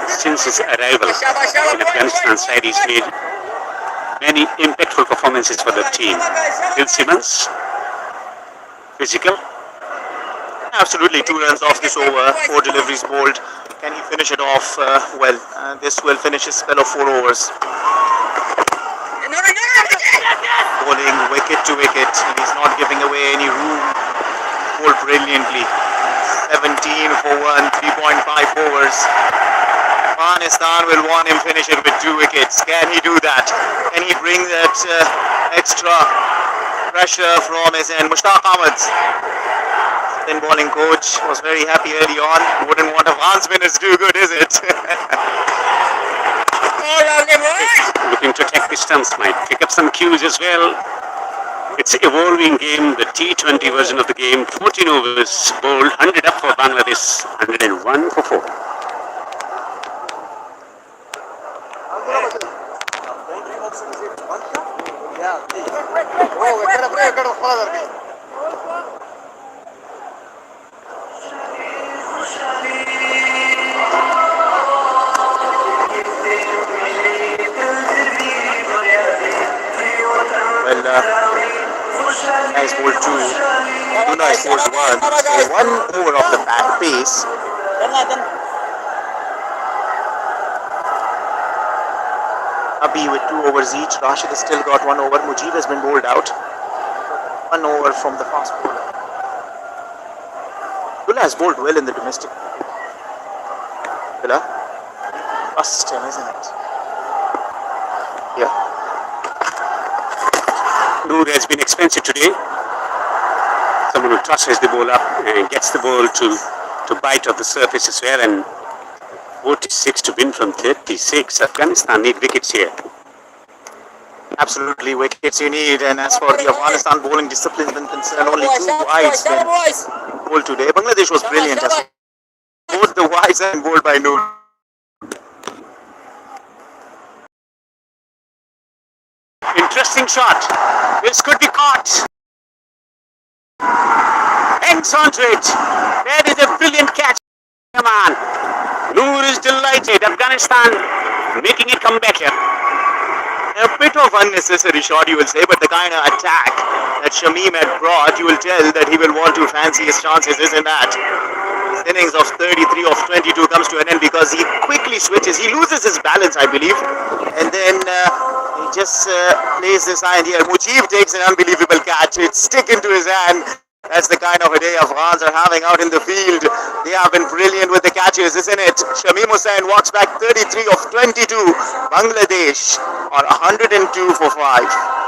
Since his arrival in Afghanistan side, he's made many impactful performances for the team. Bill Simmons, physical.
Absolutely, 2 runs off this over, 4 deliveries bowled. Can he finish it off well? This will finish his spell of 4 overs. Bowling wicket to wicket. He's not giving away any room. Bowled brilliantly. 17 for 1, 3.5 overs. Afghanistan will want him finish it with 2 wickets. Can he do that? Can he bring that extra pressure from his end? Mushtaq Ahmed, then bowling coach, was very happy early on. Wouldn't want Afghan spinners to do good, is it?
Looking to attack the stumps, might pick up some cues as well. It's an evolving game, the T20 version of the game. 14 overs bowled, 100 up for Bangladesh, 101 for 4.
Nice ball 2. Two nice balls 1. So 1 over of the bat pace.
Abhi with 2 overs each. Rashid has still got 1 over. Mujib has been bowled out. 1 over from the fast bowler. Abdullah has bowled well in the domestic. Abdullah. Trust him, isn't it? Yeah.
Noor has been expensive today. Someone who tosses the ball up and gets the ball to bite off the surface as well, and 46 to win from 36. Afghanistan need wickets here.
Absolutely, wickets you need. And as for the Afghanistan bowling discipline is concerned, only 2 wides been bowled today. Bangladesh was brilliant as well. Both the wides and bowled by Noor.
Interesting shot. This could be caught. Hangs on to it. That is a brilliant catch. Come on. Noor is delighted. Afghanistan making it come better.
A bit of unnecessary shot, you will say, but the kind of attack that Shamim had brought, you will tell that he will want to fancy his chances, isn't that? His innings of 33 of 22 comes to an end because he quickly switches. He loses his balance, I believe, and then he just plays this hand here. Mujib takes an unbelievable catch. It's stick into his hand. That's the kind of a day Afghans are having out in the field. They have been brilliant with the catches, isn't it? Shamim Hussain walks back 33 of 22. Bangladesh are 102 for 5.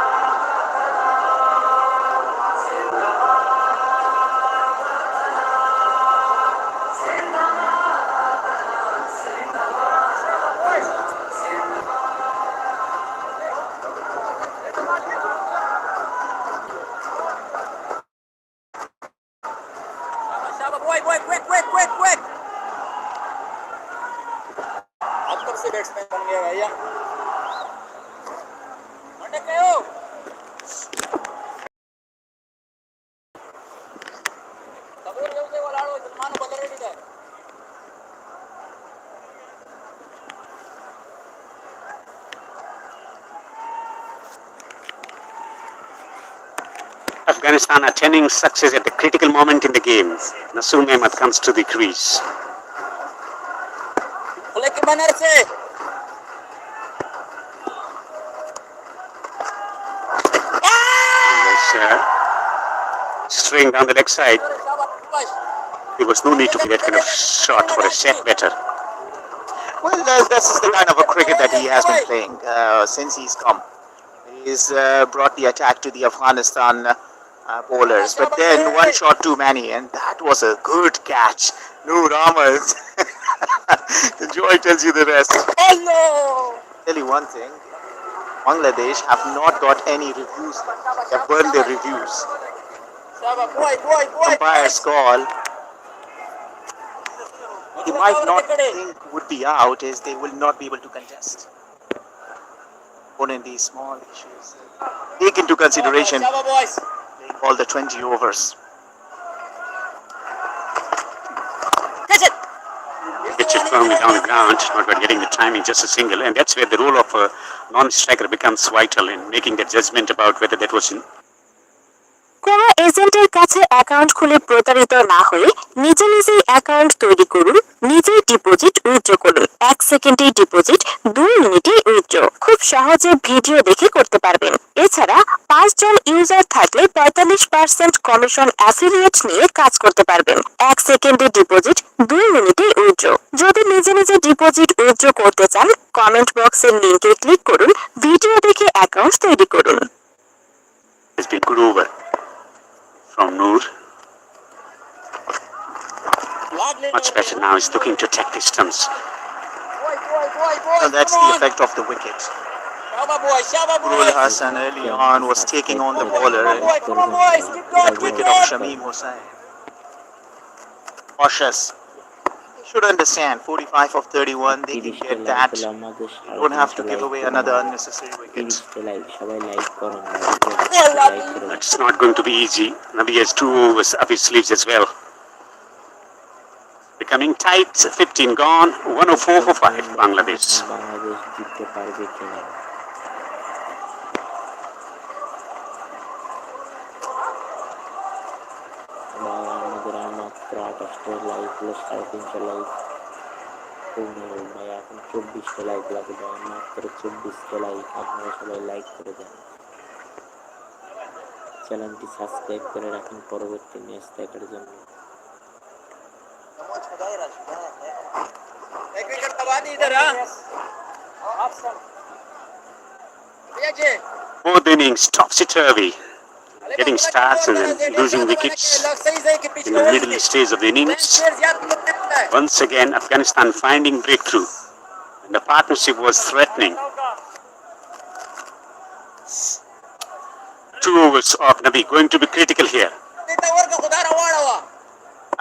quick. अब कब से batsman बन गया भैया अटक गए हो कबूर देव से बोलाड़ो सलमान बदल रही है
Afghanistan attaining success at a critical moment in the game. Nasoom Ahmed comes to the crease. Straying down the leg side. There was no need to be that kind of shot for a set better.
Well, this is the kind of a cricket that he has been playing since he's come. He's brought the attack to the Afghanistan bowlers, but then one shot too many, and that was a good catch. Noor Ahmed. The joy tells you the rest. Hello. Tell you one thing, Bangladesh have not got any reviews. They have burned their reviews. Umpire's call. He might not think would be out, as they will not be able to contest. Only these small issues take into consideration all the 20 overs.
Pitch it firmly down the ground, not by getting the timing, just a single, and that's where the role of a non-striker becomes vital in making the judgment about whether that was in.
কোনো এজেন্টের কাছে account খুলে প্রতারিত না হয়ে নিজে নিজেই account তৈরি করুন, নিজেই ডিপোজিট উইথড্র করুন। 1 সেকেন্ডেই ডিপোজিট, 2 মিনিটেই উইথড্র। খুব সহজে ভিডিও দেখে করতে পারবেন। এছাড়া 5 জন ইউজার থাকলে 45% কমিশন অ্যাফিলিয়েট নিয়ে কাজ করতে পারবেন। 1 সেকেন্ডে ডিপোজিট, 2 মিনিটেই উইথড্র। যদি নিজে নিজে ডিপোজিট উইথড্র করতে চান, কমেন্ট বক্সের লিংকে ক্লিক করুন, ভিডিও দেখে অ্যাকাউন্ট তৈরি করুন।
It's been good over from Noor. Much better now. He's looking to attack the stumps.
So that's the effect of the wicket. Gurul Hassan early on was taking on the bowler. That wicket of Shamim Hussain. Cautious. They should understand 45 of 31. They can get that. You don't have to give away another unnecessary wicket.
It's not going to be easy. Nabi has 2 overs up his sleeves as well. Becoming tight. 15 gone. 104 for 5. Bangladesh.
পূর্ণ হোক ভাই। এখন 24টা like লাগে ভাই, মাত্র 24টা like. আপনারা সবাই like করে দেন, চ্যানেলটি সাবস্ক্রাইব করে রাখুন পরবর্তী ম্যাচ দেখার জন্য।
Both innings topsy-turvy, getting starts and then losing wickets in the middle stage of the innings. Once again, Afghanistan finding breakthrough, and the partnership was threatening. 2 overs of Nabi going to be critical here.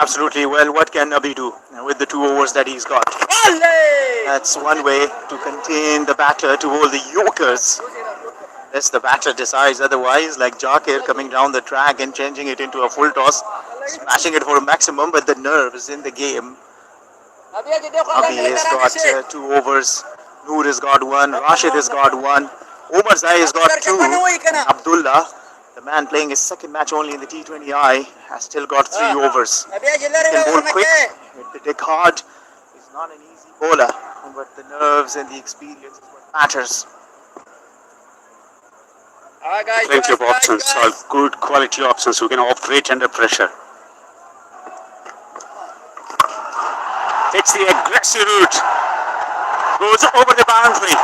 Absolutely. Well, what can Nabi do with the 2 overs that he's got? That's one way to contain the batter, to hold the Yorkers. Unless the batter decides otherwise, like Jakir coming down the track and changing it into a full toss, smashing it for a maximum, but the nerves in the game. Nabi has got 2 overs, Noor has got 1, Rashid has got 1, Omar Zai has got 2, Abdullah, the man playing his second match only in the T20I, has still got 3 overs. He can bowl quick, the deck hard. He's not an easy bowler, but the nerves and the experience is what matters.
Plenty of options, all good quality options who can operate under pressure. Takes the aggressive route, goes over the boundary.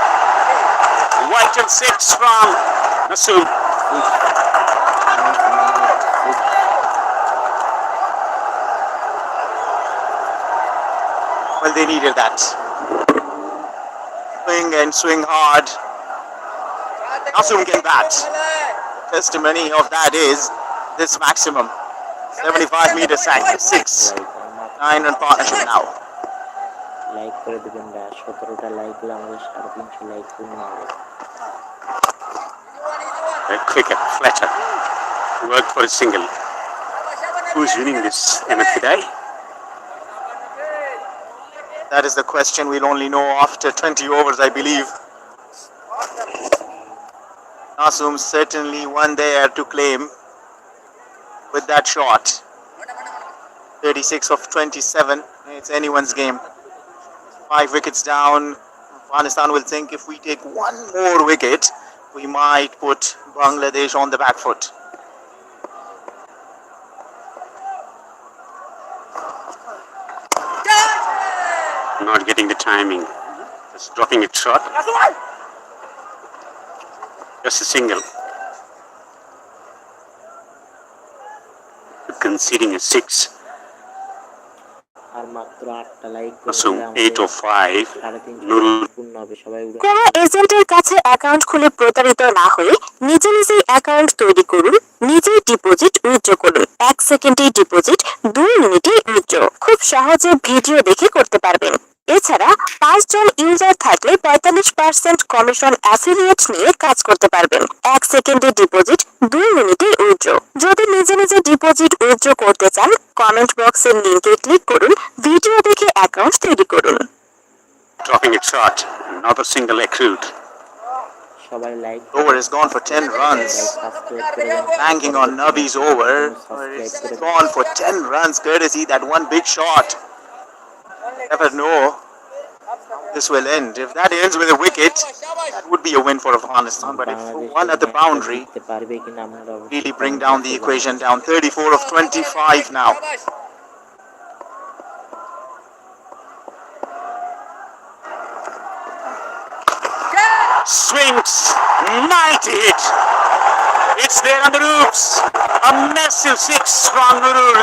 White and 6 from Nasoom.
Well, they needed that. Swing and swing hard. Nasoom can bat. Testimony of that is this maximum. 75 meter sack, 6. 9 run partnership now.
Like করে দেবেন ভাই, 17টা like হলে আমাদের 350 like পূর্ণ হবে।
A quicker, flatter, work for a single. Who's winning this MF today?
That is the question we'll only know after 20 overs, I believe. Nasoom certainly one there to claim with that shot. 36 of 27. It's anyone's game. 5 wickets down. Afghanistan will think if we take 1 more wicket, we might put Bangladesh on the back foot.
Not getting the timing. Just dropping it short. Just a single. Conceding a 6.
আর মাত্র 8টা like করে
Nasoom
দিলে
8 of 5.
350
Nurul
পূর্ণ হবে। সবাই উড়ে
কোনো এজেন্টের কাছে অ্যাকাউন্ট খুলে প্রতারিত না হয়ে নিজে নিজেই অ্যাকাউন্ট তৈরি করুন, নিজেই ডিপোজিট উইথড্র করুন। 1 সেকেন্ডেই ডিপোজিট, 2 মিনিটেই উইথড্র। খুব সহজে ভিডিও দেখে করতে পারবেন। এছাড়া 5 জন ইউজার থাকলে 45% কমিশন অ্যাফিলিয়েট নিয়ে কাজ করতে পারবেন। 1 সেকেন্ডে ডিপোজিট, 2 মিনিটে উইথড্র। যদি নিজে নিজে ডিপোজিট উইথড্র করতে চান, কমেন্ট বক্সের লিংকে ক্লিক করুন, ভিডিও দেখে অ্যাকাউন্ট তৈরি করুন।
dropping it short. Another single accrued.
সবাই like
Over is gone for 10 runs.
Subscribe করে দেন,
Banking on Nabi's over. It's gone for 10 runs courtesy that one big shot. Never know how this will end. If that ends with a wicket, that would be a win for Afghanistan. But if one at the boundary,
জিততে পারবে কিনা আপনারা অবশ্যই
really bring down the equation down. 34 of 25 now.
Swings. Mighty hit. It's there on the roofs. A massive 6 from Nurul.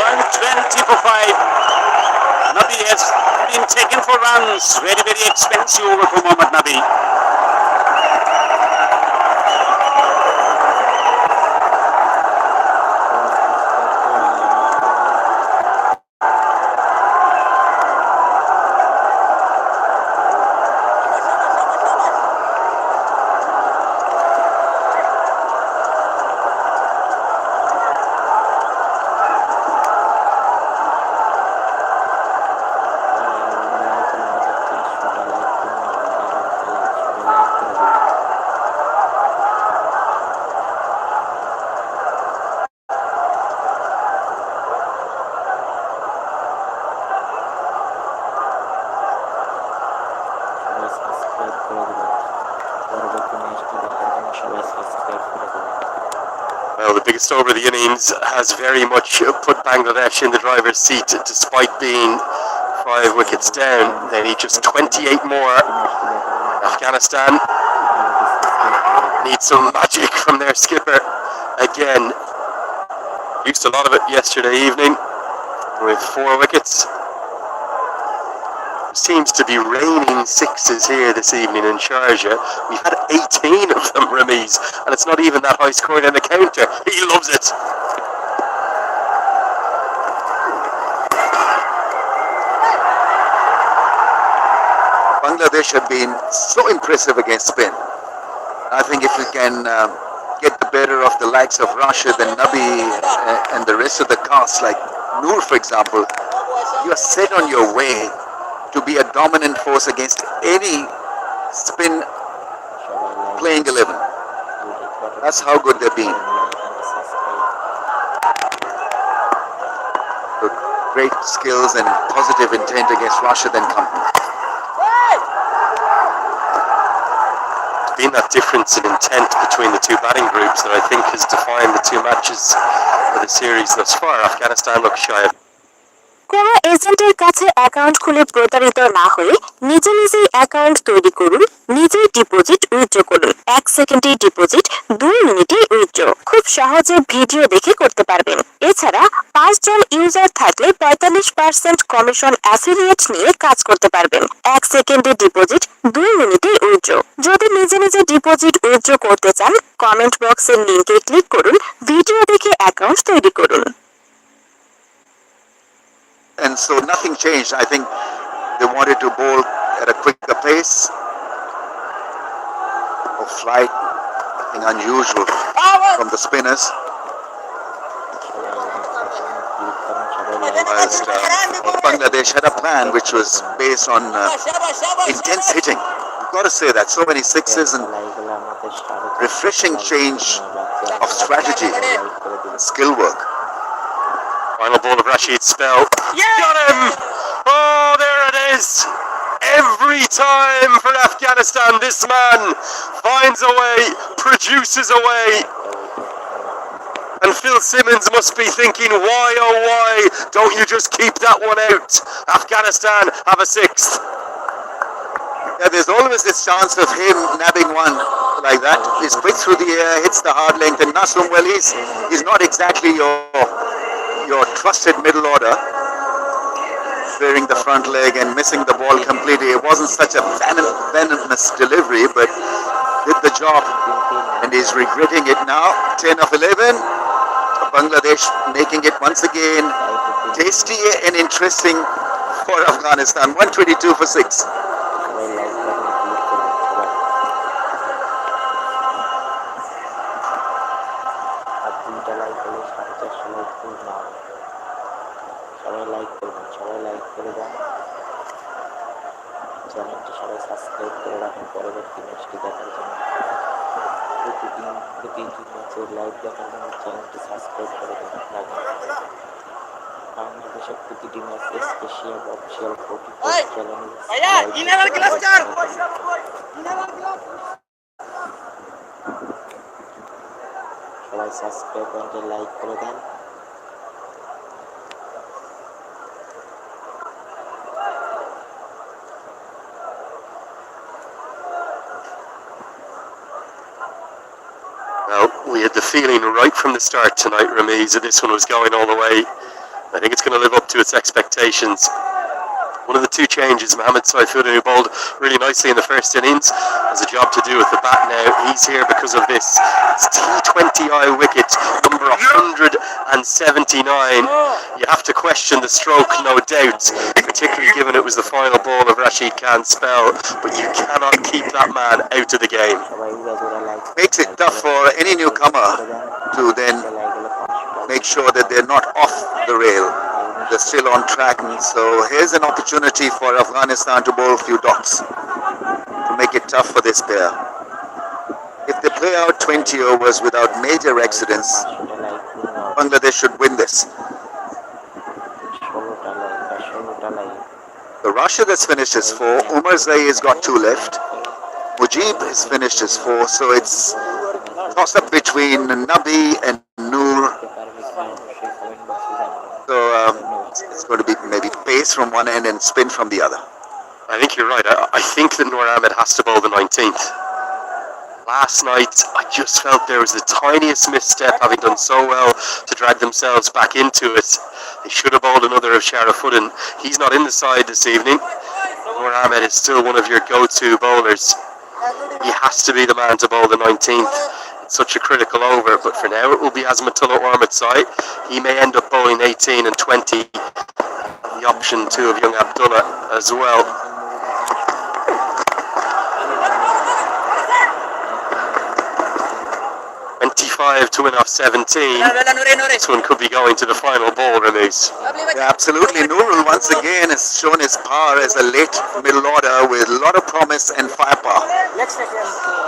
120 for 5. Nabi has been taken for runs. Very, very expensive over for Mohammad Nabi.
করে দেবেন। পরবর্তী ম্যাচটি দেখার জন্য সবাই subscribe করে দেবেন।
Well, the biggest over of the innings has very much put Bangladesh in the driver's seat despite being 5 wickets down. They need just 28 more. Afghanistan needs some magic from their skipper again. Used a lot of it yesterday evening with 4 wickets. Seems to be raining sixes here this evening in Sharjah. We've had 18 of them, Ramiz, and it's not even that high scoring on the counter. He loves it.
Bangladesh have been so impressive against spin. I think if we can get the better of the likes of Rashid and Nabi and the rest of the cast, like Noor, for example, you are set on your way to be a dominant force against any spin playing 11. That's how good they've been. Good, great skills and positive intent against Rashid and company.
Been that difference in intent between the two batting groups that I think has defined the two matches of the series thus far. Afghanistan look shy of.
কোনো এজেন্টের কাছে account খুলে প্রতারিত না হয়ে নিজে নিজেই account তৈরি করুন, নিজেই ডিপোজিট উইথড্র করুন। 1 সেকেন্ডেই ডিপোজিট, 2 মিনিটেই উইথড্র। খুব সহজে ভিডিও দেখে করতে পারবেন। এছাড়া 5 জন ইউজার থাকলে 45% কমিশন অ্যাফিলিয়েট নিয়ে কাজ করতে পারবেন। 1 সেকেন্ডে ডিপোজিট, 2 মিনিটেই উইথড্র। যদি নিজে নিজে ডিপোজিট উইথড্র করতে চান, কমেন্ট বক্সের লিংকে ক্লিক করুন, ভিডিও দেখে অ্যাকাউন্ট তৈরি করুন।
And so nothing changed. I think they wanted to bowl at a quicker pace or flight, nothing unusual from the spinners. Whilst Bangladesh had a plan which was based on intense hitting. You've got to say that. So many sixes and refreshing change of strategy, skill work.
Final ball of Rashid's spell. Got him! Oh, there it is! Every time for Afghanistan, this man finds a way, produces a way. And Phil Simmons must be thinking, why oh why don't you just keep that one out? Afghanistan have a 6th.
Yeah, there's always this chance of him nabbing one like that. He's quick through the air, hits the hard length, and Nasrum, well, he's not exactly your trusted middle order, clearing the front leg and missing the ball completely. It wasn't such a venomous delivery, but did the job, and he's regretting it now. 10 of 11, Bangladesh making it once again tasty and interesting for Afghanistan. 122 for 6.
সবাই like করবেন, সবাই like করে দেন, চ্যানেলটি সবাই subscribe করে রাখুন পরবর্তী ম্যাচটি দেখার জন্য। প্রতিটি ম্যাচের লাইভ দেখার জন্য চ্যানেলটি সাবস্ক্রাইব করে রাখুন। বাংলাদেশের প্রতিটি ম্যাচ স্পেশাল অফিসিয়াল চ্যানেল সবাই সাবস্ক্রাইব করে লাইক করে দেন।
Well, we had the feeling right from the start tonight, Ramiz, that this one was going all the way. I think it's going to live up to its expectations. One of the two changes, Mohamed Saifuddin, who bowled really nicely in the first innings, has a job to do with the bat now. He's here because of this. It's T20I wicket, number 179. You have to question the stroke, no doubt, particularly given it was the final ball of Rashid Khan's spell, but you cannot keep that man out of the game.
Makes it tough for any newcomer to then make sure that they're not off the rail. They're still on track. So here's an opportunity for Afghanistan to bowl a few dots to make it tough for this pair. If they play out 20 overs without major accidents, Bangladesh should win this. The Russia that's finished is 4. Umar Zai has got 2 left. Mujib has finished his 4, so it's toss up between Nabi and Noor. So it's going to be maybe pace from one end and spin from the other.
I think you're right. I think that Noor Ahmed has to bowl the 19th. Last night, I just felt there was the tiniest misstep, having done so well to drag themselves back into it. They should have bowled another of Sharafuddin. He's not in the side this evening. Noor Ahmed is still one of your go-to bowlers. He has to be the man to bowl the 19th. It's such a critical over, but for now it will be Azmatullah Ormatsai. He may end up bowling 18 and 20. The option too of young Abdullah as well. 25 to win off 17. This one could be going to the final ball, Ramiz.
Yeah, absolutely. Nurul once again has shown his power as a late middle order with a lot of promise and firepower.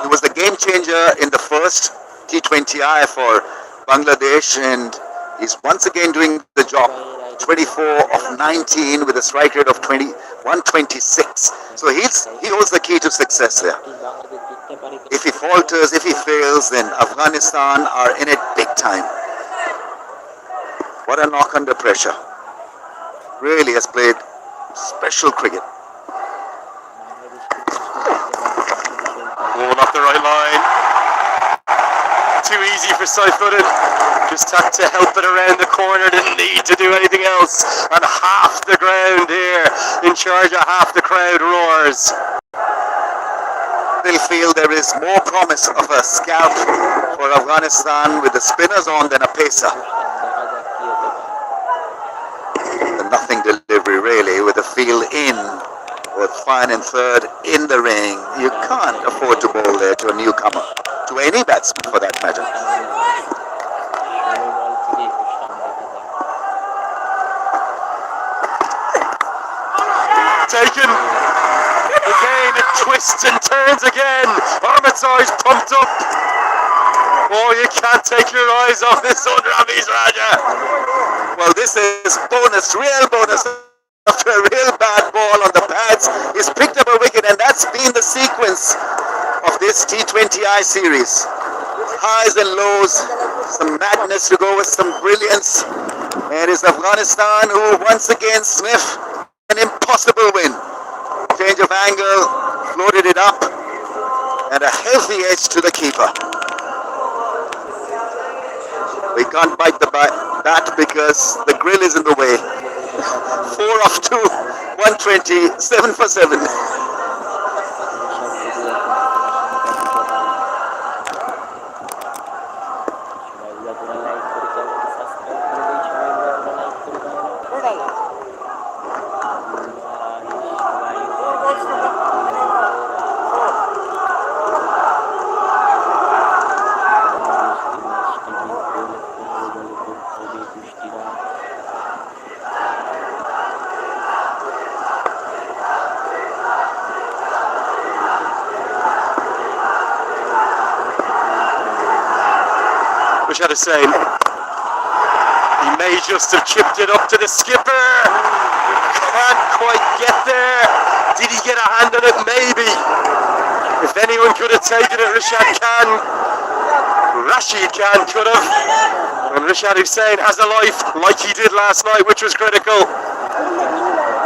He was the game changer in the first T20I for Bangladesh, and he's once again doing the job. 24 of 19 with a strike rate of 126. So he holds the key to success there. If he falters, if he fails, then Afghanistan are in it big time. What a knock under pressure. Really has played special cricket.
Ball off the right line. Too easy for Saifuddin. Just had to help it around the corner. Didn't need to do anything else. And half the ground here, in charge of half the crowd, roars.
They feel there is more promise of a scalp for Afghanistan with the spinners on than a pacer. The nothing delivery really with the field in, with fine and third in the ring. You can't afford to bowl there to a newcomer, to any batsman for that matter.
Taken. Again, it twists and turns again. Ormatsai's pumped up. Oh, you can't take your eyes off this one, Ramiz Raja.
Well, this is bonus, real bonus. After a real bad ball on the pads, he's picked up a wicket, and that's been the sequence of this T20I series. Highs and lows, some madness to go with some brilliance. And it's Afghanistan who once again sniff an impossible win. Change of angle, floated it up, and a healthy edge to the keeper. We can't bite the bat because the grill is in the way. 4 of 2, 120, 7 for 7.
Rashad Hussain. He may just have chipped it up to the skipper. Can't quite get there. Did he get a hand on it? Maybe. If anyone could have taken it, Rashid Khan could have. And Rashad Hussain has a life like he did last night, which was critical.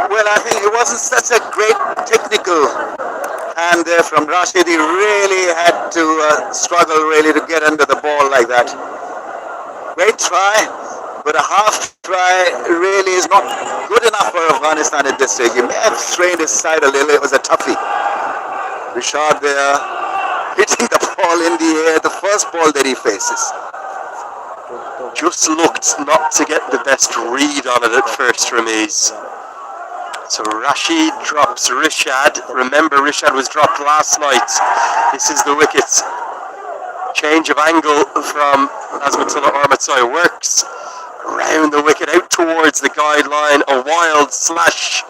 Well, I think it wasn't such a great technical hand there from Rashid. He really had to struggle really to get under the ball like that. Great try, but a half try really is not good enough for Afghanistan at this stage. He may have strained his side a little. It was a toughie. Rashad there hitting the ball in the air, the first ball that he faces.
Just looked not to get the best read on it at first, Ramiz. So Rashid drops Rishad. Remember, Rishad was dropped last night. This is the wicket. Change of angle from Azmatullah Ormatsai works. Around the wicket, out towards the guideline. A wild slash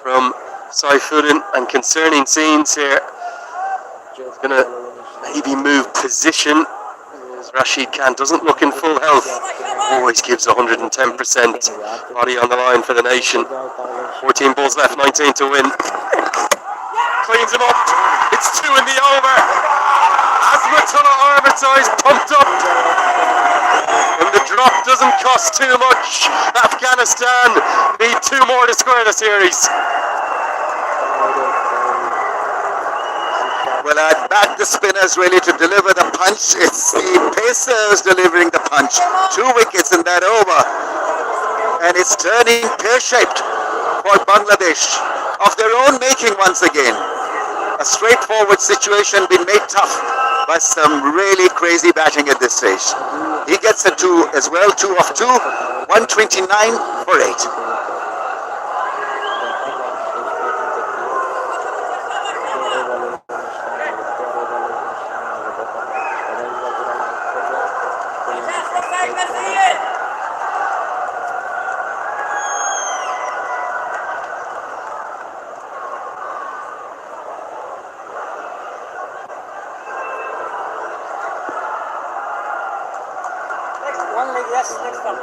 from Saifuddin, and concerning scenes here. He's going to maybe move position. As Rashid Khan doesn't look in full health. Always gives 110%. Body on the line for the nation. 14 balls left, 19 to win. Cleans him up. It's 2 in the over. Azmatullah Armitage pumped up. And the drop doesn't cost too much. Afghanistan need 2 more to square the series.
Well, I'd back the spinners really to deliver the punch. It's the pacers delivering the punch. 2 wickets in that over. And it's turning pear-shaped for Bangladesh. Of their own making once again. A straightforward situation been made tough by some really crazy batting at this stage. He gets a 2 as well, 2 of 2, 129 for 8.
One leg, yes, next one.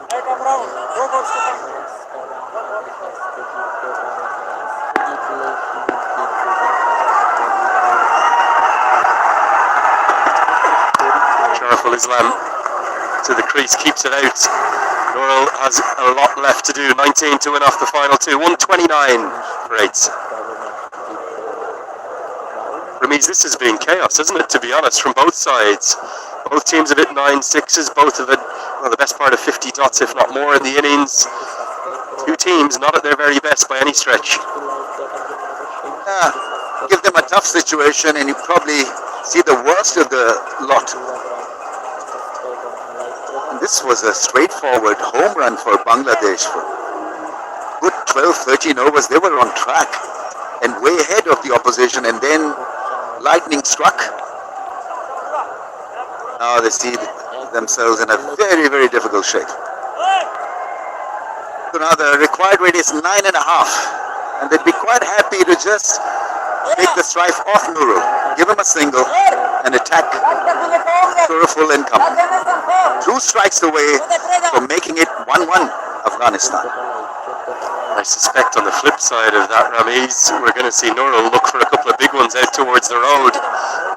Right arm round. Go balls to come.
Sharaful Islam to the crease, keeps it out. Nurul has a lot left to do. 19 to win off the final 2. 129 for 8. Ramiz, this has been chaos, isn't it, to be honest, from both sides. Both teams have hit 9 sixes, both have hit, well, the best part of 50 dots, if not more, in the innings. 2 teams not at their very best by any stretch.
Give them a tough situation and you probably see the worst of the lot. And this was a straightforward home run for Bangladesh. For good 12-13 overs, they were on track and way ahead of the opposition, and then lightning struck. Now they see themselves in a very, very difficult shape. So now the required rate is 9.5, and they'd be quite happy to just take the strife off Nurul, give him a single, and attack Suraful income. 2 strikes away from making it 1-1 Afghanistan.
I suspect on the flip side of that, Ramiz, we're going to see Nurul look for a couple of big ones out towards the road.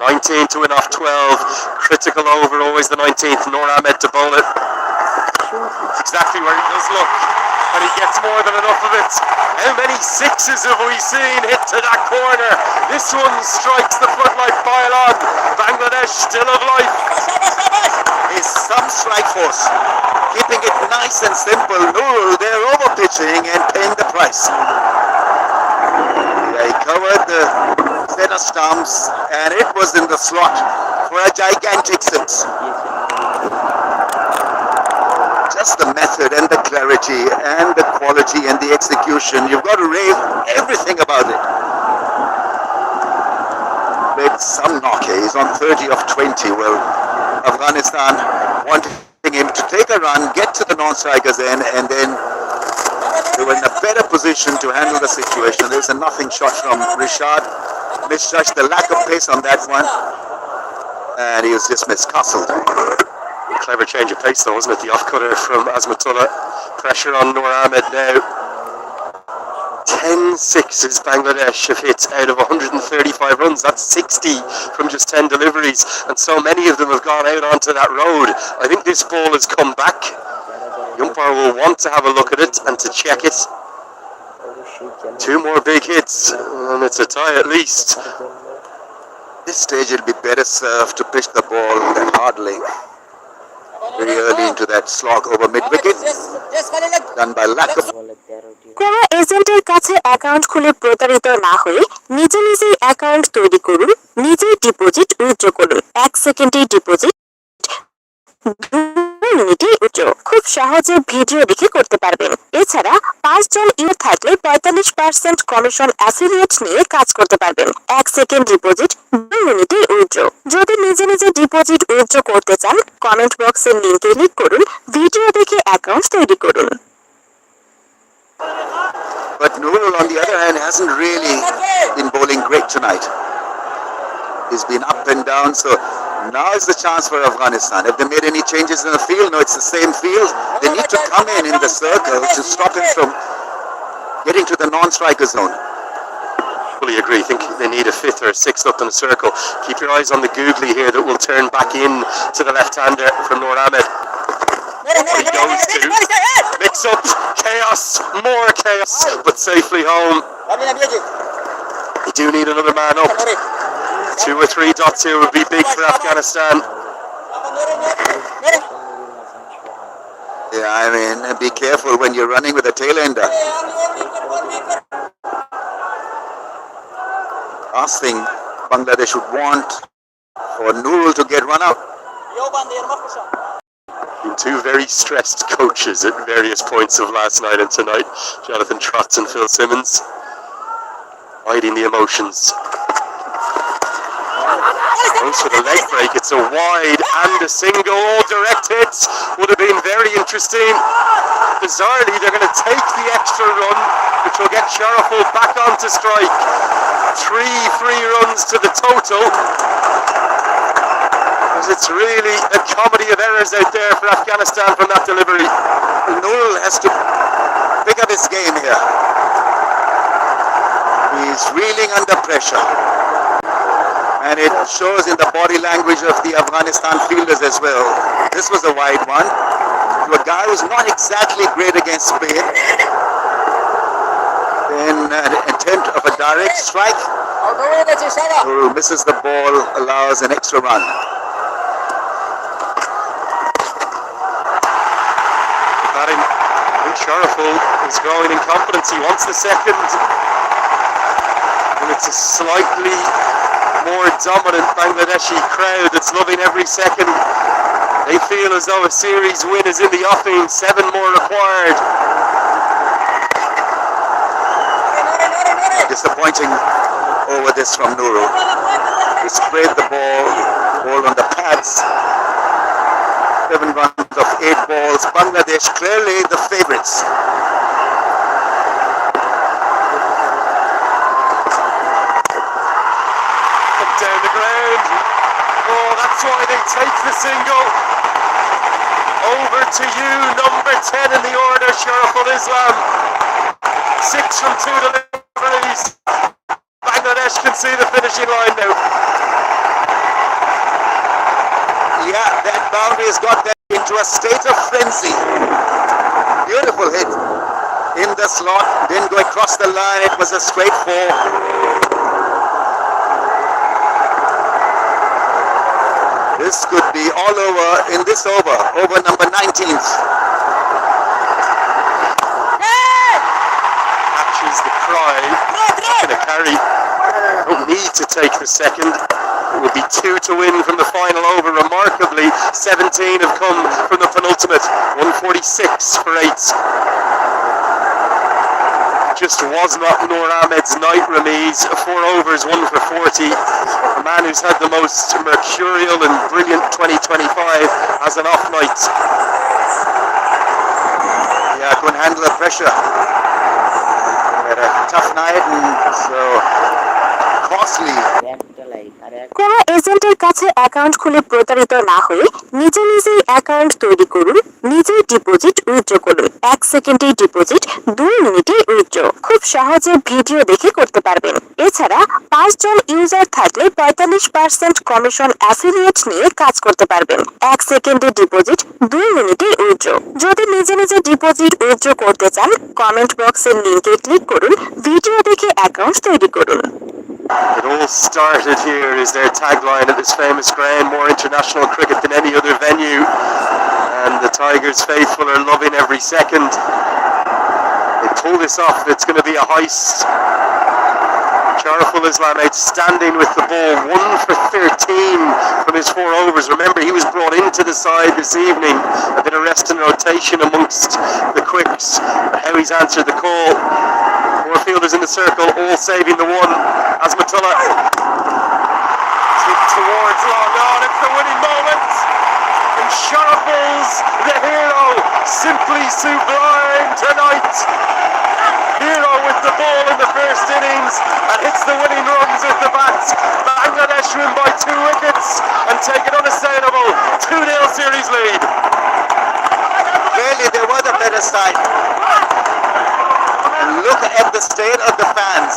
19 to win off 12. Critical over, always the 19th. Noor Ahmed to bowl it. It's exactly where he does look. And he gets more than enough of it. How many sixes have we seen hit to that corner? This one strikes the floodlight pylon. Bangladesh still of life.
Is some strike force. Keeping it nice and simple. Nurul, they're over pitching and paying the price. Yeah, he covered the center stumps and it was in the slot for a gigantic 6. Just the method and the clarity and the quality and the execution. You've got to rave everything about it. With some knock, he's on 30 of 20. Well, Afghanistan wanting him to take a run, get to the non-strikers end, and then they were in a better position to handle the situation. There's a nothing shot from Rishad. Misjudged the lack of pace on that one, and he was just miscastled.
Clever change of pace though, wasn't it? The off-cutter from Azmatullah. Pressure on Noor Ahmed now. 10 sixes Bangladesh have hit out of 135 runs. That's 60 from just 10 deliveries. And so many of them have gone out onto that road. I think this ball has come back. The umpire will want to have a look at it and to check it. 2 more big hits and it's a tie at least.
This stage it'll be better served to pitch the ball than hardly. Very early into that slog over mid-wicket, done by lack of...
কোনো এজেন্টের কাছে account খুলে প্রতারিত না হয়ে নিজে নিজেই account তৈরি করুন, নিজেই ডিপোজিট উইথড্র করুন। 1 সেকেন্ডেই ডিপোজিট, 2 মিনিটেই উইথড্র। খুব সহজে ভিডিও দেখে করতে পারবেন। এছাড়া 5 জন ইউজার থাকলে 45% কমিশন অ্যাফিলিয়েট নিয়ে কাজ করতে পারবেন। 1 সেকেন্ড ডিপোজিট, 2 মিনিটেই উইথড্র। যদি নিজে নিজে ডিপোজিট উইথড্র করতে চান, কমেন্ট বক্সের লিংকে ক্লিক করুন, ভিডিও দেখে অ্যাকাউন্ট তৈরি করুন।
But Nurul, on the other hand, hasn't really been bowling great tonight. He's been up and down, so now is the chance for Afghanistan. Have they made any changes in the field? No, it's the same field. They need to come in the circle to stop him from getting to the non-striker zone.
Fully agree. Think they need a fifth or a sixth up in the circle. Keep your eyes on the googly here that will turn back in to the left-hander from Noor Ahmed. What he goes to. Mix up. Chaos. More chaos. But safely home. You do need another man up. 2 or 3 dots here would be big for Afghanistan.
Yeah, I mean, be careful when you're running with a tail ender. Last thing Bangladesh would want for Nurul to get run out.
Been two very stressed coaches at various points of last night and tonight. Jonathan Trotz and Phil Simmons. Hiding the emotions. Goes for the leg break. It's a wide and a single. All direct hits. Would have been very interesting. Bizarrely, they're going to take the extra run, which will get Sharaful back onto strike. 3 free runs to the total. It's really a comedy of errors out there for Afghanistan from that delivery.
Nurul has to pick up his game here. He's reeling under pressure. And it shows in the body language of the Afghanistan fielders as well. This was a wide one. To a guy who's not exactly great against spin. Then an attempt of a direct strike. Nurul misses the ball, allows an extra run.
Sharaful is growing in confidence. He wants the second. And it's a slightly more dominant Bangladeshi crowd that's loving every second. They feel as though a series win is in the offing. 7 more required.
Disappointing over this from Nurul. He sprayed the ball on the pads. 7 runs of 8 balls. Bangladesh clearly the favourites.
Up down the ground. Oh, that's why they take the single. Over to you, number 10 in the order, Sharaful Islam. 6 from 2 deliveries. Bangladesh can see the finishing line now.
Yeah, that boundary has got them into a state of frenzy. Beautiful hit in the slot, didn't go across the line, it was a straight 4. This could be all over in this over number 19th.
Catches the cry. Not going to carry. Don't need to take the second. It will be 2 to win from the final over. Remarkably, 17 have come from the penultimate. 146 for 8. Just was not Noor Ahmed's night, Ramiz. 4 overs, 1 for 40. A man who's had the most mercurial and brilliant 2025 has an off night.
Yeah, couldn't handle the pressure. Had a tough night and so costly.
কোনো এজেন্টের কাছে account খুলে প্রতারিত না হয়ে নিজে নিজেই account তৈরি করুন, নিজেই ডিপোজিট উইথড্র করুন। 1 সেকেন্ডেই ডিপোজিট, 2 মিনিটে উইথড্র। খুব সহজে ভিডিও দেখে করতে পারবেন। এছাড়া 5 জন ইউজার থাকলে 45% কমিশন অ্যাফিলিয়েট নিয়ে কাজ করতে পারবেন। 1 সেকেন্ডে ডিপোজিট, 2 মিনিটে উইথড্র। যদি নিজে নিজে ডিপোজিট উইথড্র করতে চান, কমেন্ট বক্সের লিংকে ক্লিক করুন, ভিডিও দেখে অ্যাকাউন্ট তৈরি করুন।
It all started here is their tagline at this famous ground, more international cricket than any other venue. And the Tigers faithful are loving every second. They pull this off, it's going to be a heist. Sharaful Islam outstanding with the ball, 1 for 13 from his 4 overs. Remember, he was brought into the side this evening. A bit of rest and rotation amongst the quicks. But how he's answered the call. 4 fielders in the circle, all saving the one. Azmatullah towards long on. It's the winning moment. And Sharaful's the hero. Simply sublime tonight. Hero with the ball in the first innings and hits the winning runs with the bat. Bangladesh win by 2 wickets and take an unassailable 2-0 series lead.
Clearly they were the better side. And look at the state of the fans.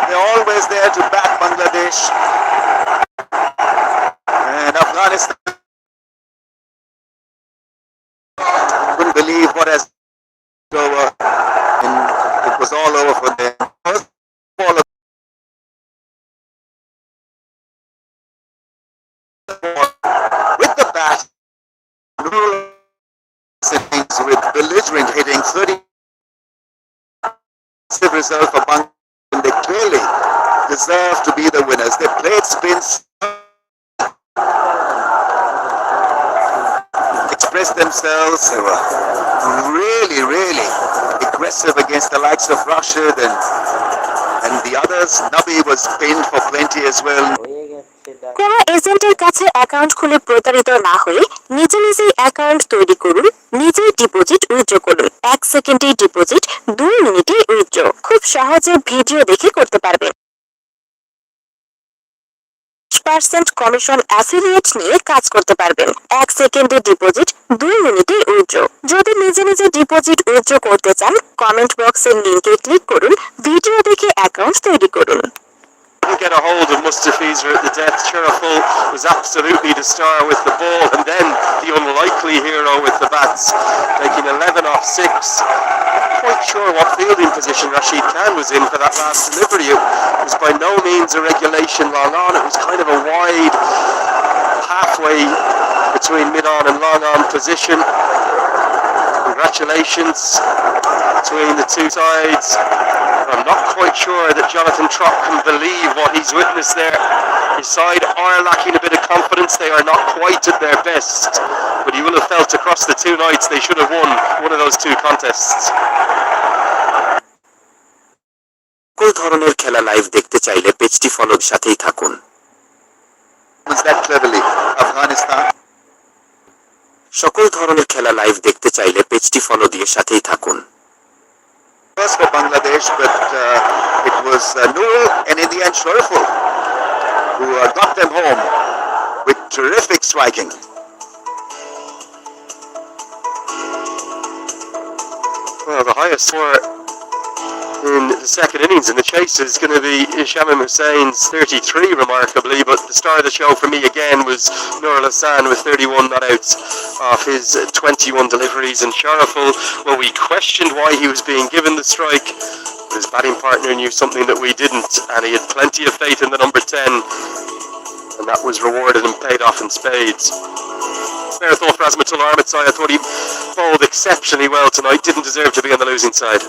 They're always there to back Bangladesh. And Afghanistan couldn't believe what has over. And it was all over for them. First ball with the bat, with belligerent hitting, 30 result for Bangladesh. They clearly deserve to be the winners. They played spins, expressed themselves. They were really, really aggressive against the likes of Rashid and the others. Nabi was pinned for plenty as well.
হয়ে গেছে ডাক
কোনো এজেন্টের কাছে account খুলে প্রতারিত না হয়ে নিজে নিজেই অ্যাকাউন্ট তৈরি করুন, নিজেই ডিপোজিট উইথড্র করুন। 1 সেকেন্ডেই ডিপোজিট, 2 মিনিটেই উইথড্র। খুব সহজে ভিডিও দেখে করতে পারবেন। 10% কমিশন অ্যাফিলিয়েট নিয়ে কাজ করতে পারবেন। 1 সেকেন্ডে ডিপোজিট, 2 মিনিটে উইথড্র। যদি নিজে নিজে ডিপোজিট উইথড্র করতে চান, কমেন্ট বক্সের লিংকে ক্লিক করুন, ভিডিও দেখে অ্যাকাউন্ট তৈরি করুন।
Couldn't get a hold of Mustafiza at the death. Sharaful was absolutely the star with the ball, and then the unlikely hero with the bats, taking 11 off 6. Not quite sure what fielding position Rashid Khan was in for that last delivery. It was by no means a regulation long on. It was kind of a wide halfway between mid-on and long-on position. Congratulations between the two sides. I'm not quite sure that Jonathan Trott can believe what he's witnessed there. His side are lacking a bit of confidence. They are not quite at their best. But he will have felt across the two nights they should have won one of those two contests.
সকল ধরনের খেলা live দেখতে চাইলে পেজটি ফলোর সাথেই থাকুন।
Was that cleverly Afghanistan?
সকল ধরনের খেলা লাইভ দেখতে চাইলে পেজটি ফলো দিয়ে সাথেই থাকুন।
First for Bangladesh, but it was Nurul and in the end Shariful who got them home with terrific striking.
Well, the highest score in the second innings in the chase is going to be Shamim Hussein's 33, remarkably, but the star of the show for me again was Nurul Hassan with 31 not outs off his 21 deliveries. And Sharaful, well, we questioned why he was being given the strike, but his batting partner knew something that we didn't, and he had plenty of faith in the number 10, and that was rewarded and paid off in spades. Fair thought for Azmatullah Ahmedzai. I thought he bowled exceptionally well tonight, didn't deserve to be on the losing side.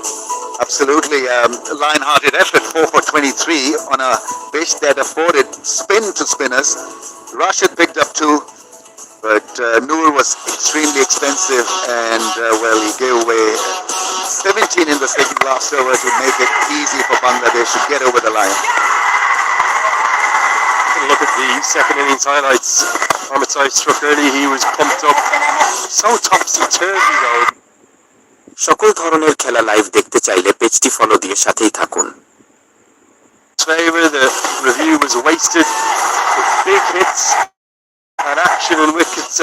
Absolutely, line-hearted effort, 4 for 23 on a pitch that afforded spin to spinners. Rashid picked up 2, but Noor was extremely expensive, and well, he gave away 17 in the second last over to make it easy for Bangladesh to get over the line.
Look at the second innings highlights. Ahmedzai struck early, he was pumped up. So topsy-turvy though.
সকল ধরনের খেলা live দেখতে চাইলে পেজটি follow দিয়ে সাথেই থাকুন।
Favor, the review was wasted with big hits and action and wickets.